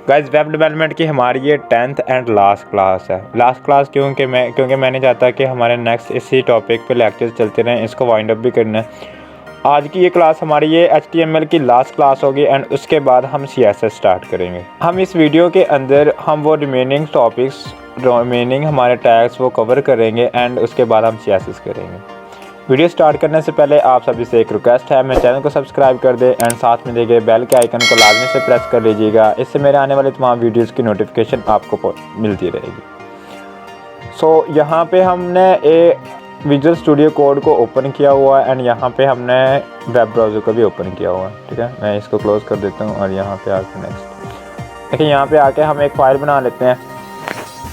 Guys, web development की हमारी ये 10th एंड लास्ट क्लास है। लास्ट क्लास क्योंकि मैं नहीं चाहता कि हमारे नेक्स्ट इसी टॉपिक पे लेक्चर्स चलते रहें, इसको वाइंड अप भी करना है। आज की ये क्लास हमारी ये HTML की लास्ट क्लास होगी एंड उसके बाद हम CSS स्टार्ट करेंगे। हम इस वीडियो के अंदर हम वो रिमेनिंग टॉपिक्स, रिमेनिंग हमारे टैग्स वो कवर करेंगे एंड उसके बाद हम CSS करेंगे। वीडियो स्टार्ट करने से पहले आप सभी से एक रिक्वेस्ट है, मेरे चैनल को सब्सक्राइब कर दें एंड साथ में दिए गए बेल के आइकन को लाजमी से प्रेस कर लीजिएगा। इससे मेरे आने वाले तमाम वीडियोस की नोटिफिकेशन आपको मिलती रहेगी। सो यहाँ पे हमने विजुअल स्टूडियो कोड को ओपन किया हुआ है एंड यहाँ पे हमने वेब ब्राउज़र को भी ओपन किया हुआ है। ठीक है, मैं इसको क्लोज़ कर देता हूँ और यहाँ पे आके नेक्स्ट। देखिए यहाँ पे आके हम एक फ़ाइल बना लेते हैं।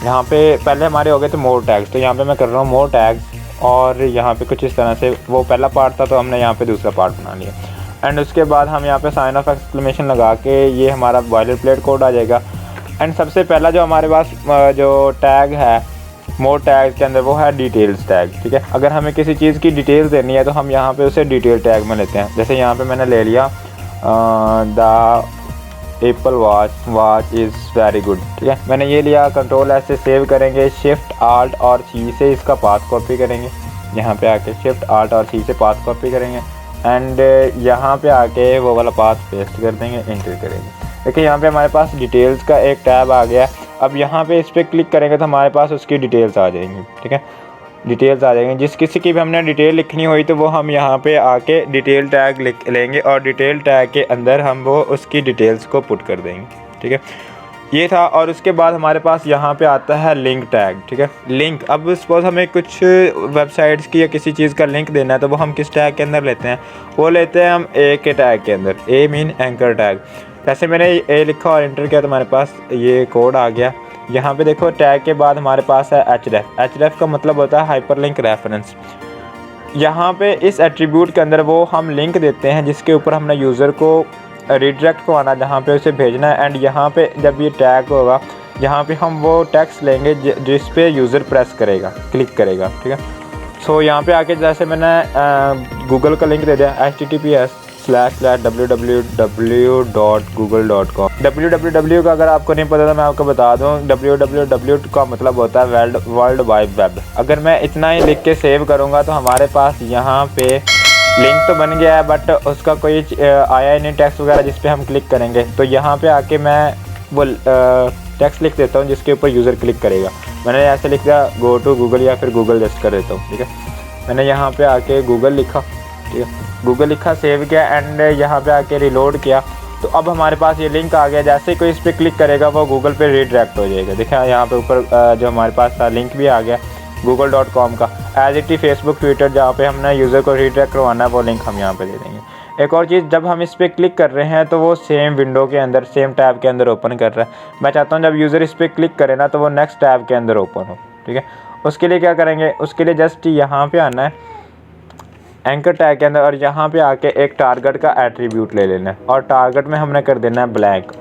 यहाँ पे पहले हमारे हो गए थे मोर टैग्स, तो यहाँ पे मैं कर रहा हूँ मोर टैग्स और यहाँ पे कुछ इस तरह से, वो पहला पार्ट था तो हमने यहाँ पे दूसरा पार्ट बना लिया। एंड उसके बाद हम यहाँ पे साइन ऑफ एक्सक्लेमेशन लगा के ये हमारा बॉयलर प्लेट कोड आ जाएगा। एंड सबसे पहला जो हमारे पास जो टैग है मोर टैग के अंदर वो है डिटेल्स टैग। ठीक है, अगर हमें किसी चीज़ की डिटेल्स देनी है तो हम यहाँ पे उसे डिटेल टैग में लेते हैं। जैसे यहाँ पे मैंने ले लिया the Apple watch is very good. ठीक है, मैंने ये लिया, कंट्रोल एस से सेव करेंगे, शिफ्ट आल्ट और सी से इसका पाथ कॉपी करेंगे। यहाँ पे आके शिफ्ट आल्ट और सी से पाथ कॉपी करेंगे एंड यहाँ पे आके वो वाला पाथ पेस्ट कर देंगे, एंटर करेंगे। देखिए यहाँ पे हमारे पास डिटेल्स का एक टैब आ गया। अब यहाँ पे इस पर क्लिक करेंगे तो हमारे पास उसकी डिटेल्स आ जाएंगी। ठीक है, डिटेल्स आ जाएंगी। जिस किसी की भी हमने डिटेल लिखनी हुई तो वो हम यहाँ पे आके डिटेल टैग लिख लेंगे और डिटेल टैग के अंदर हम वो उसकी डिटेल्स को पुट कर देंगे। ठीक है, ये था। और उसके बाद हमारे पास यहाँ पे आता है लिंक टैग। ठीक है, लिंक, अब सपोज हमें कुछ वेबसाइट्स की या किसी चीज़ का लिंक देना है तो वो हम किस टैग के अंदर लेते हैं, वो लेते हैं हम ए के टैग के अंदर। ए मीन एंकर टैग। जैसे मैंने ए लिखा और एंटर किया तो हमारे पास ये कोड आ गया। यहाँ पे देखो टैग के बाद हमारे पास है href। href का मतलब होता है हाइपरलिंक रेफरेंस। यहाँ पे इस एट्रीब्यूट के अंदर वो हम लिंक देते हैं जिसके ऊपर हमने यूज़र को रिडायरेक्ट को आना, जहाँ पे उसे भेजना है। एंड यहाँ पे जब ये टैग होगा यहाँ पे हम वो टेक्स्ट लेंगे जिस पे यूज़र प्रेस करेगा, क्लिक करेगा। ठीक है, सो यहाँ पे आके जैसे मैंने गूगल का लिंक दे दिया https://www.google.com। www का अगर आपको नहीं पता तो मैं आपको बता दूँ, www का मतलब होता है वर्ल्ड वाइड वेब। अगर मैं इतना ही लिख के सेव करूँगा तो हमारे पास यहाँ पे लिंक तो बन गया है बट उसका कोई आया नहीं टेक्स्ट वगैरह जिस पे हम क्लिक करेंगे। तो यहाँ पे आके मैं वो टेक्स्ट लिख देता हूँ जिसके ऊपर यूज़र क्लिक करेगा। मैंने ऐसे लिख दिया गो टू गूगल या फिर गूगल जस्ट कर देता हूँ। ठीक है, मैंने यहाँ पे आके गूगल लिखा। ठीक है, गूगल लिखा, सेव किया एंड यहाँ पे आके रिलोड किया तो अब हमारे पास ये लिंक आ गया। जैसे ही कोई इस पर क्लिक करेगा वो गूगल पे रीडायरेक्ट हो जाएगा। देखिए यहाँ पे ऊपर जो हमारे पास था लिंक भी आ गया google.com का। एज इट ही फेसबुक ट्विटर जहाँ पे हमने यूज़र को रीडायरेक्ट करवाना है वो लिंक हम यहाँ पे दे देंगे। एक और चीज़, जब हम इस पर क्लिक कर रहे हैं तो वो सेम विंडो के अंदर सेम टैब के अंदर ओपन कर रहा है। मैं चाहता हूँ जब यूज़र इस पर क्लिक करे ना तो वो नेक्स्ट टैब के अंदर ओपन हो। ठीक है, उसके लिए क्या करेंगे, उसके लिए जस्ट यहाँ पे आना है एंकर टैग के अंदर और यहाँ पे आके एक टारगेट का एट्रीब्यूट ले लेना है और टारगेट में हमने कर देना है ब्लैंक।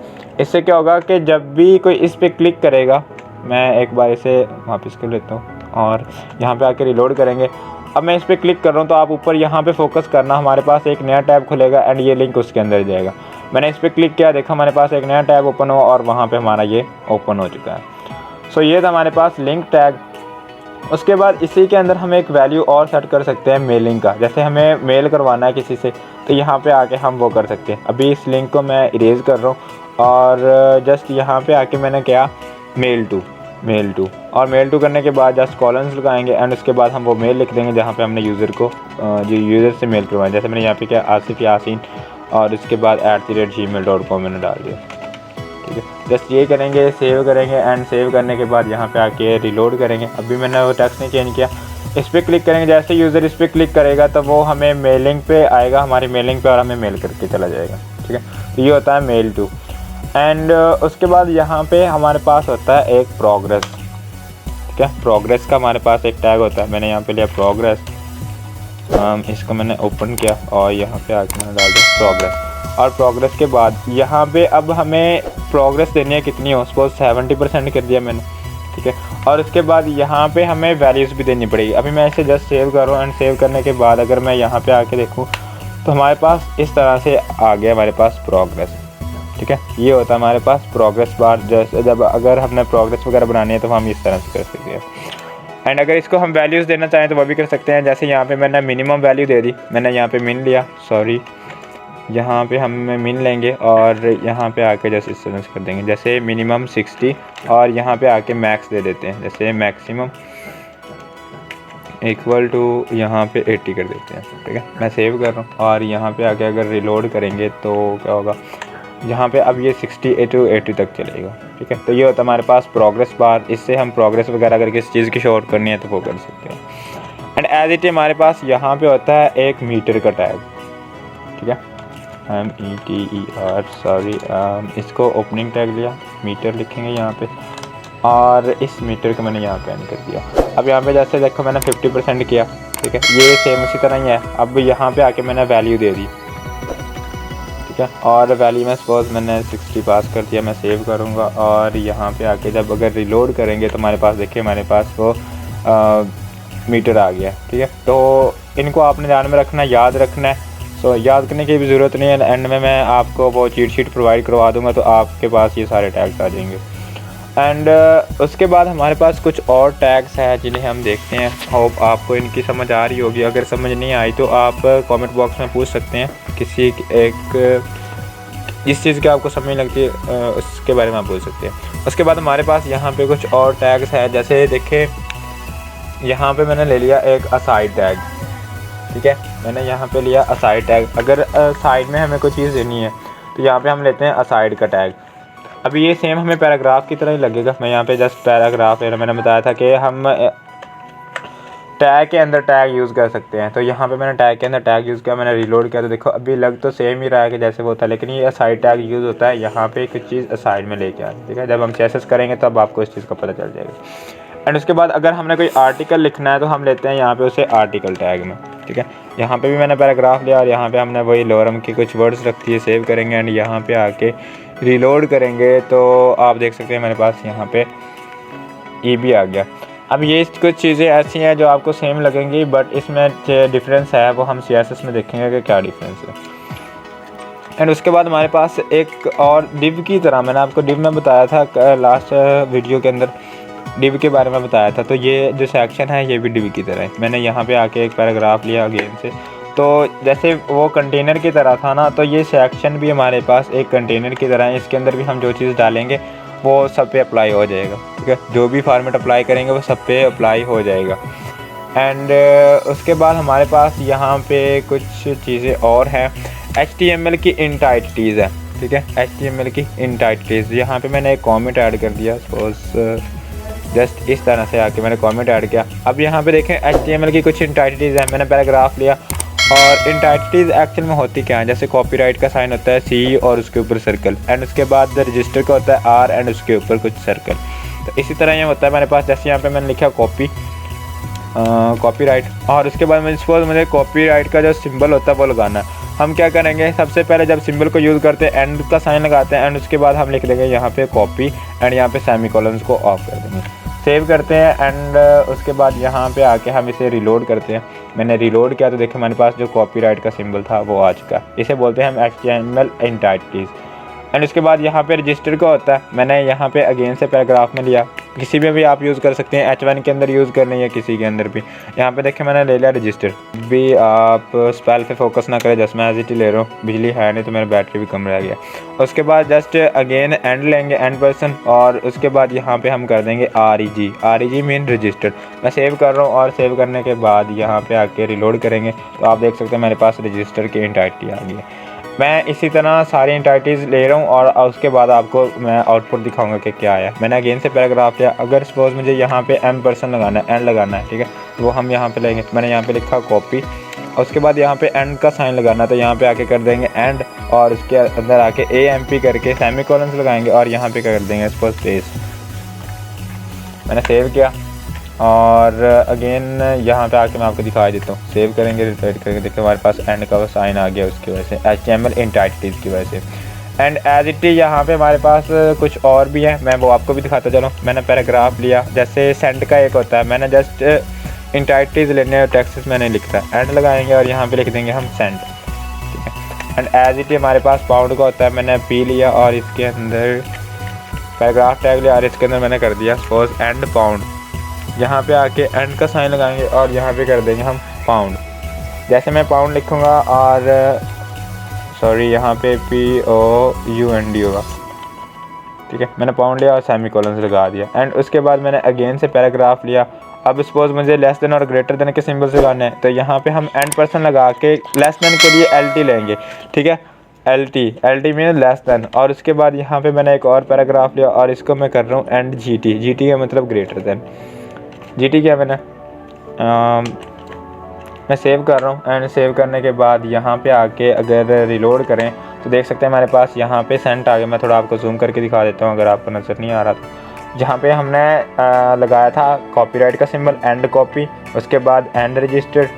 इससे क्या होगा कि जब भी कोई इस पर क्लिक करेगा, मैं एक बार इसे वापस कर लेता हूँ और यहाँ पे आके रिलोड करेंगे। अब मैं इस पर क्लिक कर रहा हूँ तो आप ऊपर यहाँ पे फोकस करना, हमारे पास एक नया टैब खुलेगा एंड ये लिंक उसके अंदर जाएगा। मैंने इस पर क्लिक किया, देखा हमारे पास एक नया टैब ओपन हुआ और वहाँ पे हमारा ये ओपन हो चुका है। सो ये था हमारे पास लिंक टैग। उसके बाद इसी के अंदर हम एक वैल्यू और सेट कर सकते हैं मेलिंग का। जैसे हमें मेल करवाना है किसी से तो यहाँ पे आके हम वो कर सकते हैं। अभी इस लिंक को मैं इरेज कर रहा हूँ और जस्ट यहाँ पे आके मैंने क्या मेल टू और मेल टू करने के बाद जस्ट कॉलन्स लगाएंगे एंड उसके बाद हम वो मेल लिख देंगे जहाँ पे हमने यूज़र को जो यूज़र से मेल करवाएं। जैसे मैंने यहाँ पे क्या आसिफ यासीन और उसके बाद @gmail.com मैंने डाल दिया। ठीक है, जस्ट ये करेंगे, सेव करेंगे एंड सेव करने के बाद यहाँ पे आके रिलोड करेंगे। अभी मैंने वो टेक्स्ट नहीं चेंज किया। इस पर क्लिक करेंगे, जैसे यूज़र इस पर क्लिक करेगा तो वो हमें मेलिंग पे आएगा, हमारी मेलिंग पे, और हमें मेल करके चला जाएगा। ठीक है, तो ये होता है मेल टू। एंड उसके बाद यहाँ पे हमारे पास होता है एक प्रोग्रेस। ठीक है, प्रोग्रेस का हमारे पास एक टैग होता है। मैंने यहाँ पे लिया प्रोग्रेस, इसको मैंने ओपन किया और यहाँ पे आके मैंने डाल दिया प्रोग्रेस। और प्रोग्रेस के बाद यहाँ पे अब हमें प्रोग्रेस देनी है कितनी हो, सपोज 70% कर दिया मैंने। ठीक है, और उसके बाद यहाँ पे हमें वैल्यूज़ भी देनी पड़ेगी। अभी मैं इसे जस्ट सेव कर रहा हूँ एंड सेव करने के बाद अगर मैं यहाँ पे आके देखूँ तो हमारे पास इस तरह से आ गया हमारे पास प्रोग्रेस। ठीक है, ये होता है हमारे पास प्रोग्रेस बार। जैसे जब अगर हमने प्रोग्रेस वगैरह बनानी है तो हम इस तरह से कर सकते हैं। एंड अगर इसको हम वैल्यूज़ देना चाहें तो वो भी कर सकते हैं। जैसे यहाँ पे मैंने मिनिमम वैल्यू दे दी, मैंने यहाँ पे मिन लिया, यहाँ पे हम मिन लेंगे और यहाँ पे आके जैसे इस तरह से कर देंगे। जैसे मिनिमम 60 और यहाँ पे आके मैक्स दे देते हैं। जैसे मैक्सिमम इक्वल टू यहाँ पे 80 कर देते हैं। ठीक है, मैं सेव कर रहा हूँ और यहाँ पे आके अगर रिलोड करेंगे तो क्या होगा, यहाँ पे अब ये 60 to 80 तक चलेगा। ठीक है, तो ये होता है हमारे पास प्रोग्रेस बार। इससे हम प्रोग्रेस वगैरह अगर किसी चीज़ की शॉर्ट करनी है तो वो कर सकते हैं। एंड एज इट हमारे पास यहाँ पे होता है एक मीटर का टैग, ठीक है, METER, सॉरी, इसको ओपनिंग टैग लिया, मीटर लिखेंगे यहाँ पे, और इस मीटर को मैंने यहाँ पे एंड कर दिया। अब यहाँ पे जैसे देखो मैंने 50% किया, ठीक है, ये सेम उसी तरह ही है। अब यहाँ पे आके मैंने वैल्यू दे दी, ठीक है, और वैल्यू में सपोज मैंने 60 पास कर दिया, मैं सेव करूँगा और यहाँ पे आके जब अगर रिलोड करेंगे तो हमारे पास देखिए हमारे पास वो मीटर आ गया, ठीक है। तो इनको आपने ध्यान में रखना, याद रखना है। सो याद करने की भी ज़रूरत नहीं है, एंड में मैं आपको वो चीट शीट प्रोवाइड करवा दूँगा तो आपके पास ये सारे टैग्स आ जाएंगे। एंड उसके बाद हमारे पास कुछ और टैग्स हैं जिन्हें हम देखते हैं। होप आपको इनकी समझ आ रही होगी, अगर समझ नहीं आई तो आप कमेंट बॉक्स में पूछ सकते हैं, किसी एक जिस चीज़ की आपको समझ लगती है उसके बारे में आप पूछ सकते हैं। उसके बाद हमारे पास यहाँ पे कुछ और टैग्स हैं, जैसे देखें यहाँ पे मैंने ले लिया एक असाइड टैग, ठीक है, मैंने यहाँ पे लिया असाइड टैग। अगर साइड में हमें कोई चीज़ देनी है तो यहाँ पे हम लेते हैं असाइड का टैग। अभी ये सेम हमें पैराग्राफ की तरह ही लगेगा। मैं यहाँ पे जस्ट पैराग्राफ लेना, मैंने बताया था कि हम टैग के अंदर टैग यूज़ कर सकते हैं, तो यहाँ पे मैंने टैग के अंदर टैग यूज़ किया, मैंने रिलोड किया तो देखो अभी लग तो सेम ही रहा है कि जैसे वो था, लेकिन ये असाइड टैग यूज़ होता है यहाँ पे कुछ चीज़ असाइड में लेके आए, ठीक है। जब हम चेसेस करेंगे तब आपको इस चीज़ का पता चल जाएगा। एंड उसके बाद अगर हमने कोई आर्टिकल लिखना है तो हम लेते हैं यहाँ पे उसे आर्टिकल टैग में, ठीक है। यहाँ पे भी मैंने पैराग्राफ लिया और यहाँ पे हमने वही लोरम की कुछ वर्ड्स रख दिए, सेव करेंगे एंड यहाँ पे आके रिलोड करेंगे तो आप देख सकते हैं मेरे पास यहाँ पे ये भी आ गया। अब ये कुछ चीज़ें ऐसी हैं जो आपको सेम लगेंगी, बट इसमें डिफरेंस है वो हम CSS में देखेंगे कि क्या डिफरेंस है। एंड उसके बाद हमारे पास एक और डिव की तरह, मैंने आपको डिव में बताया था लास्ट वीडियो के अंदर, डिव के बारे में बताया था, तो ये जो सेक्शन है ये भी डिव की तरह है। मैंने यहाँ पे आके एक पैराग्राफ लिया अगेन से, तो जैसे वो कंटेनर की तरह था ना, तो ये सेक्शन भी हमारे पास एक कंटेनर की तरह है। इसके अंदर भी हम जो चीज़ डालेंगे वो सब पे अप्लाई हो जाएगा, ठीक है, जो भी फॉर्मेट अप्लाई करेंगे वो सब पे अप्लाई हो जाएगा। एंड उसके बाद हमारे पास यहाँ पे कुछ चीज़ें और हैं, HTML की इंटाइटिटीज़ है, ठीक है, HTML की इंटाइटिटीज़। यहाँ पे मैंने एक कॉमेंट ऐड कर दिया, सपोज जस्ट इस तरह से आके मैंने कमेंट ऐड किया। अब यहाँ पे देखें HTML की कुछ इंटाइटिटीज़ हैं, मैंने पैराग्राफ लिया और इंटाइटिटीज़ एक्चुअल में होती क्या है, जैसे कॉपीराइट का साइन होता है C और उसके ऊपर सर्कल, एंड उसके बाद रजिस्टर का होता है R एंड उसके ऊपर कुछ सर्कल। तो इसी तरह ये होता है मेरे पास, जैसे यहाँ पे मैंने लिखा कॉपीराइट, और उसके बाद मैं सपोज मुझे कॉपीराइट का जो सिंबल होता है वो लगाना है। हम क्या करेंगे, सबसे पहले जब सिंबल को यूज़ करते हैं एंड का साइन लगाते हैं, एंड उसके बाद हम लिख देंगे यहाँ पे कॉपी एंड यहाँ पे सेमीकोलन्स को ऑफ कर देंगे, सेव करते हैं। एंड उसके बाद यहाँ पे आके हम इसे रिलोड करते हैं। मैंने रिलोड किया तो देखिए हमारे पास जो कॉपीराइट का सिंबल था वो आ चुका है, इसे बोलते हैं हम HTML इंटाइटिटीज़। एंड उसके बाद यहाँ पे रजिस्टर का होता है, मैंने यहाँ पे अगेन से पैराग्राफ में लिया, किसी में भी आप यूज़ कर सकते हैं, H1 के अंदर यूज़ कर लें या किसी के अंदर भी। यहाँ पे देखिए मैंने ले लिया रजिस्टर, भी आप स्पेल पे फोकस ना करें, जस्ट मैं एज इट ही ले रहा हूँ, बिजली है नहीं तो मेरा बैटरी भी कम रह गया। उसके बाद जस्ट अगेन एंड लेंगे, एंड पर्सन, और उसके बाद यहाँ पे हम कर देंगे REG मीन रजिस्टर। मैं सेव कर रहा हूँ और सेव करने के बाद यहाँ पे आके रिलोड करेंगे तो आप देख सकते हैं मेरे पास रजिस्टर की इंटाइटिटी आ गई है। मैं इसी तरह सारी इंटाइटिटीज़ ले रहा हूँ और उसके बाद आपको मैं आउटपुट दिखाऊंगा कि क्या आया। मैंने अगेन से पैराग्राफ लिया, अगर सपोज मुझे यहाँ पे M% लगाना है, एंड लगाना है, ठीक है, तो वो हम यहाँ पे लेंगे। मैंने यहाँ पे लिखा कॉपी, उसके बाद यहाँ पे एंड का साइन लगाना, तो यहाँ पे आके कर देंगे एंड, और उसके अंदर आके AMP करके सेमीकोलन्स लगाएंगे और यहाँ पे कर देंगे सपोज स्पेस। मैंने सेव किया और अगेन यहाँ पे आके मैं आपको दिखा देता हूँ, सेव करेंगे, रिटाइट करेंगे, देखिए हमारे पास एंड का साइन आ गया उसकी वजह से, HTML इंटाइटिटीज़ की वजह से। एंड एज इट इज यहाँ पे हमारे पास कुछ और भी है, मैं वो आपको भी दिखाता चलूँ। मैंने पैराग्राफ लिया, जैसे सेंड का एक होता है, मैंने जस्ट इंटाइटिटीज़ लेने और टेक्स्ट मैंने लिखा है, एंड लगाएंगे और यहाँ पे लिख देंगे हम सेंड, ठीक है। एंड एज इट इज हमारे पास पाउंड का होता है, मैंने P लिया और इसके अंदर पैराग्राफ टैग लिया और इसके अंदर मैंने कर दिया सपोज एंड पाउंड। यहाँ पे आके एंड का साइन लगाएंगे और यहाँ पे कर देंगे हम पाउंड। जैसे मैं पाउंड लिखूँगा और सॉरी यहाँ पे POUND होगा, ठीक है, मैंने पाउंड लिया और सेमीकोलन लगा दिया। एंड उसके बाद मैंने अगेन से पैराग्राफ लिया। अब सपोज मुझे लेस देन और ग्रेटर देन के सिंबल्स लगाने हैं, तो यहाँ पे हम एंड% लगा के लेस देन के लिए LT लेंगे, ठीक है, LT मीन लेस देन। और उसके बाद यहाँ पे मैंने एक और पैराग्राफ लिया और इसको मैं कर रहा हूँ एंड GT का मतलब ग्रेटर देन। GT क्या मैंने मैं सेव कर रहा हूँ एंड सेव करने के बाद यहाँ पे आके अगर रिलोड करें तो देख सकते हैं हमारे पास यहाँ पे सेंट आ गया। मैं थोड़ा आपको जूम करके दिखा देता हूँ अगर आपको नज़र नहीं आ रहा तो। जहाँ पे हमने लगाया था कॉपीराइट का सिंबल एंड कॉपी, उसके बाद एंड रजिस्टर्ड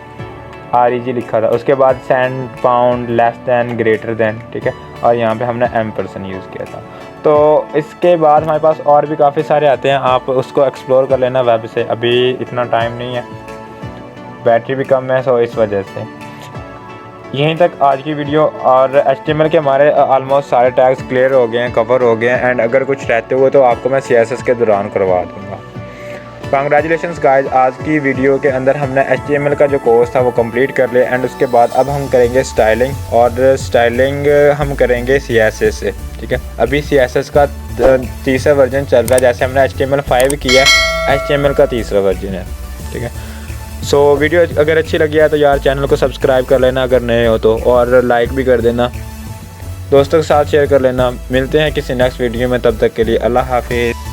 REG लिखा था, उसके बाद send pound less than greater than, ठीक है, और यहाँ पे हमने M% यूज़ किया था। तो इसके बाद हमारे पास और भी काफ़ी सारे आते हैं, आप उसको एक्सप्लोर कर लेना वेब से। अभी इतना टाइम नहीं है, बैटरी भी कम है, सो इस वजह से यहीं तक आज की वीडियो। और HTML के हमारे ऑलमोस्ट सारे टैग्स क्लियर हो गए हैं, कवर हो गए हैं, एंड अगर कुछ रहते हुए तो आपको मैं CSS के दौरान करवा दूँगा। कांग्रेचुलेशंस गाइज, आज की वीडियो के अंदर हमने HTML का जो कोर्स था वो कंप्लीट कर लिया एंड उसके बाद अब हम करेंगे स्टाइलिंग, और स्टाइलिंग हम करेंगे CSS से, ठीक है। अभी CSS का तीसरा वर्जन चल रहा है, जैसे हमने HTML5 किया है, HTML का तीसरा वर्जन है, ठीक है। सो वीडियो अगर अच्छी लगी है तो यार चैनल को सब्सक्राइब कर लेना अगर नए हो तो, और लाइक भी कर देना, दोस्तों के साथ शेयर कर लेना। मिलते हैं किसी नेक्स्ट वीडियो में, तब तक के लिए अल्लाह हाफिज़।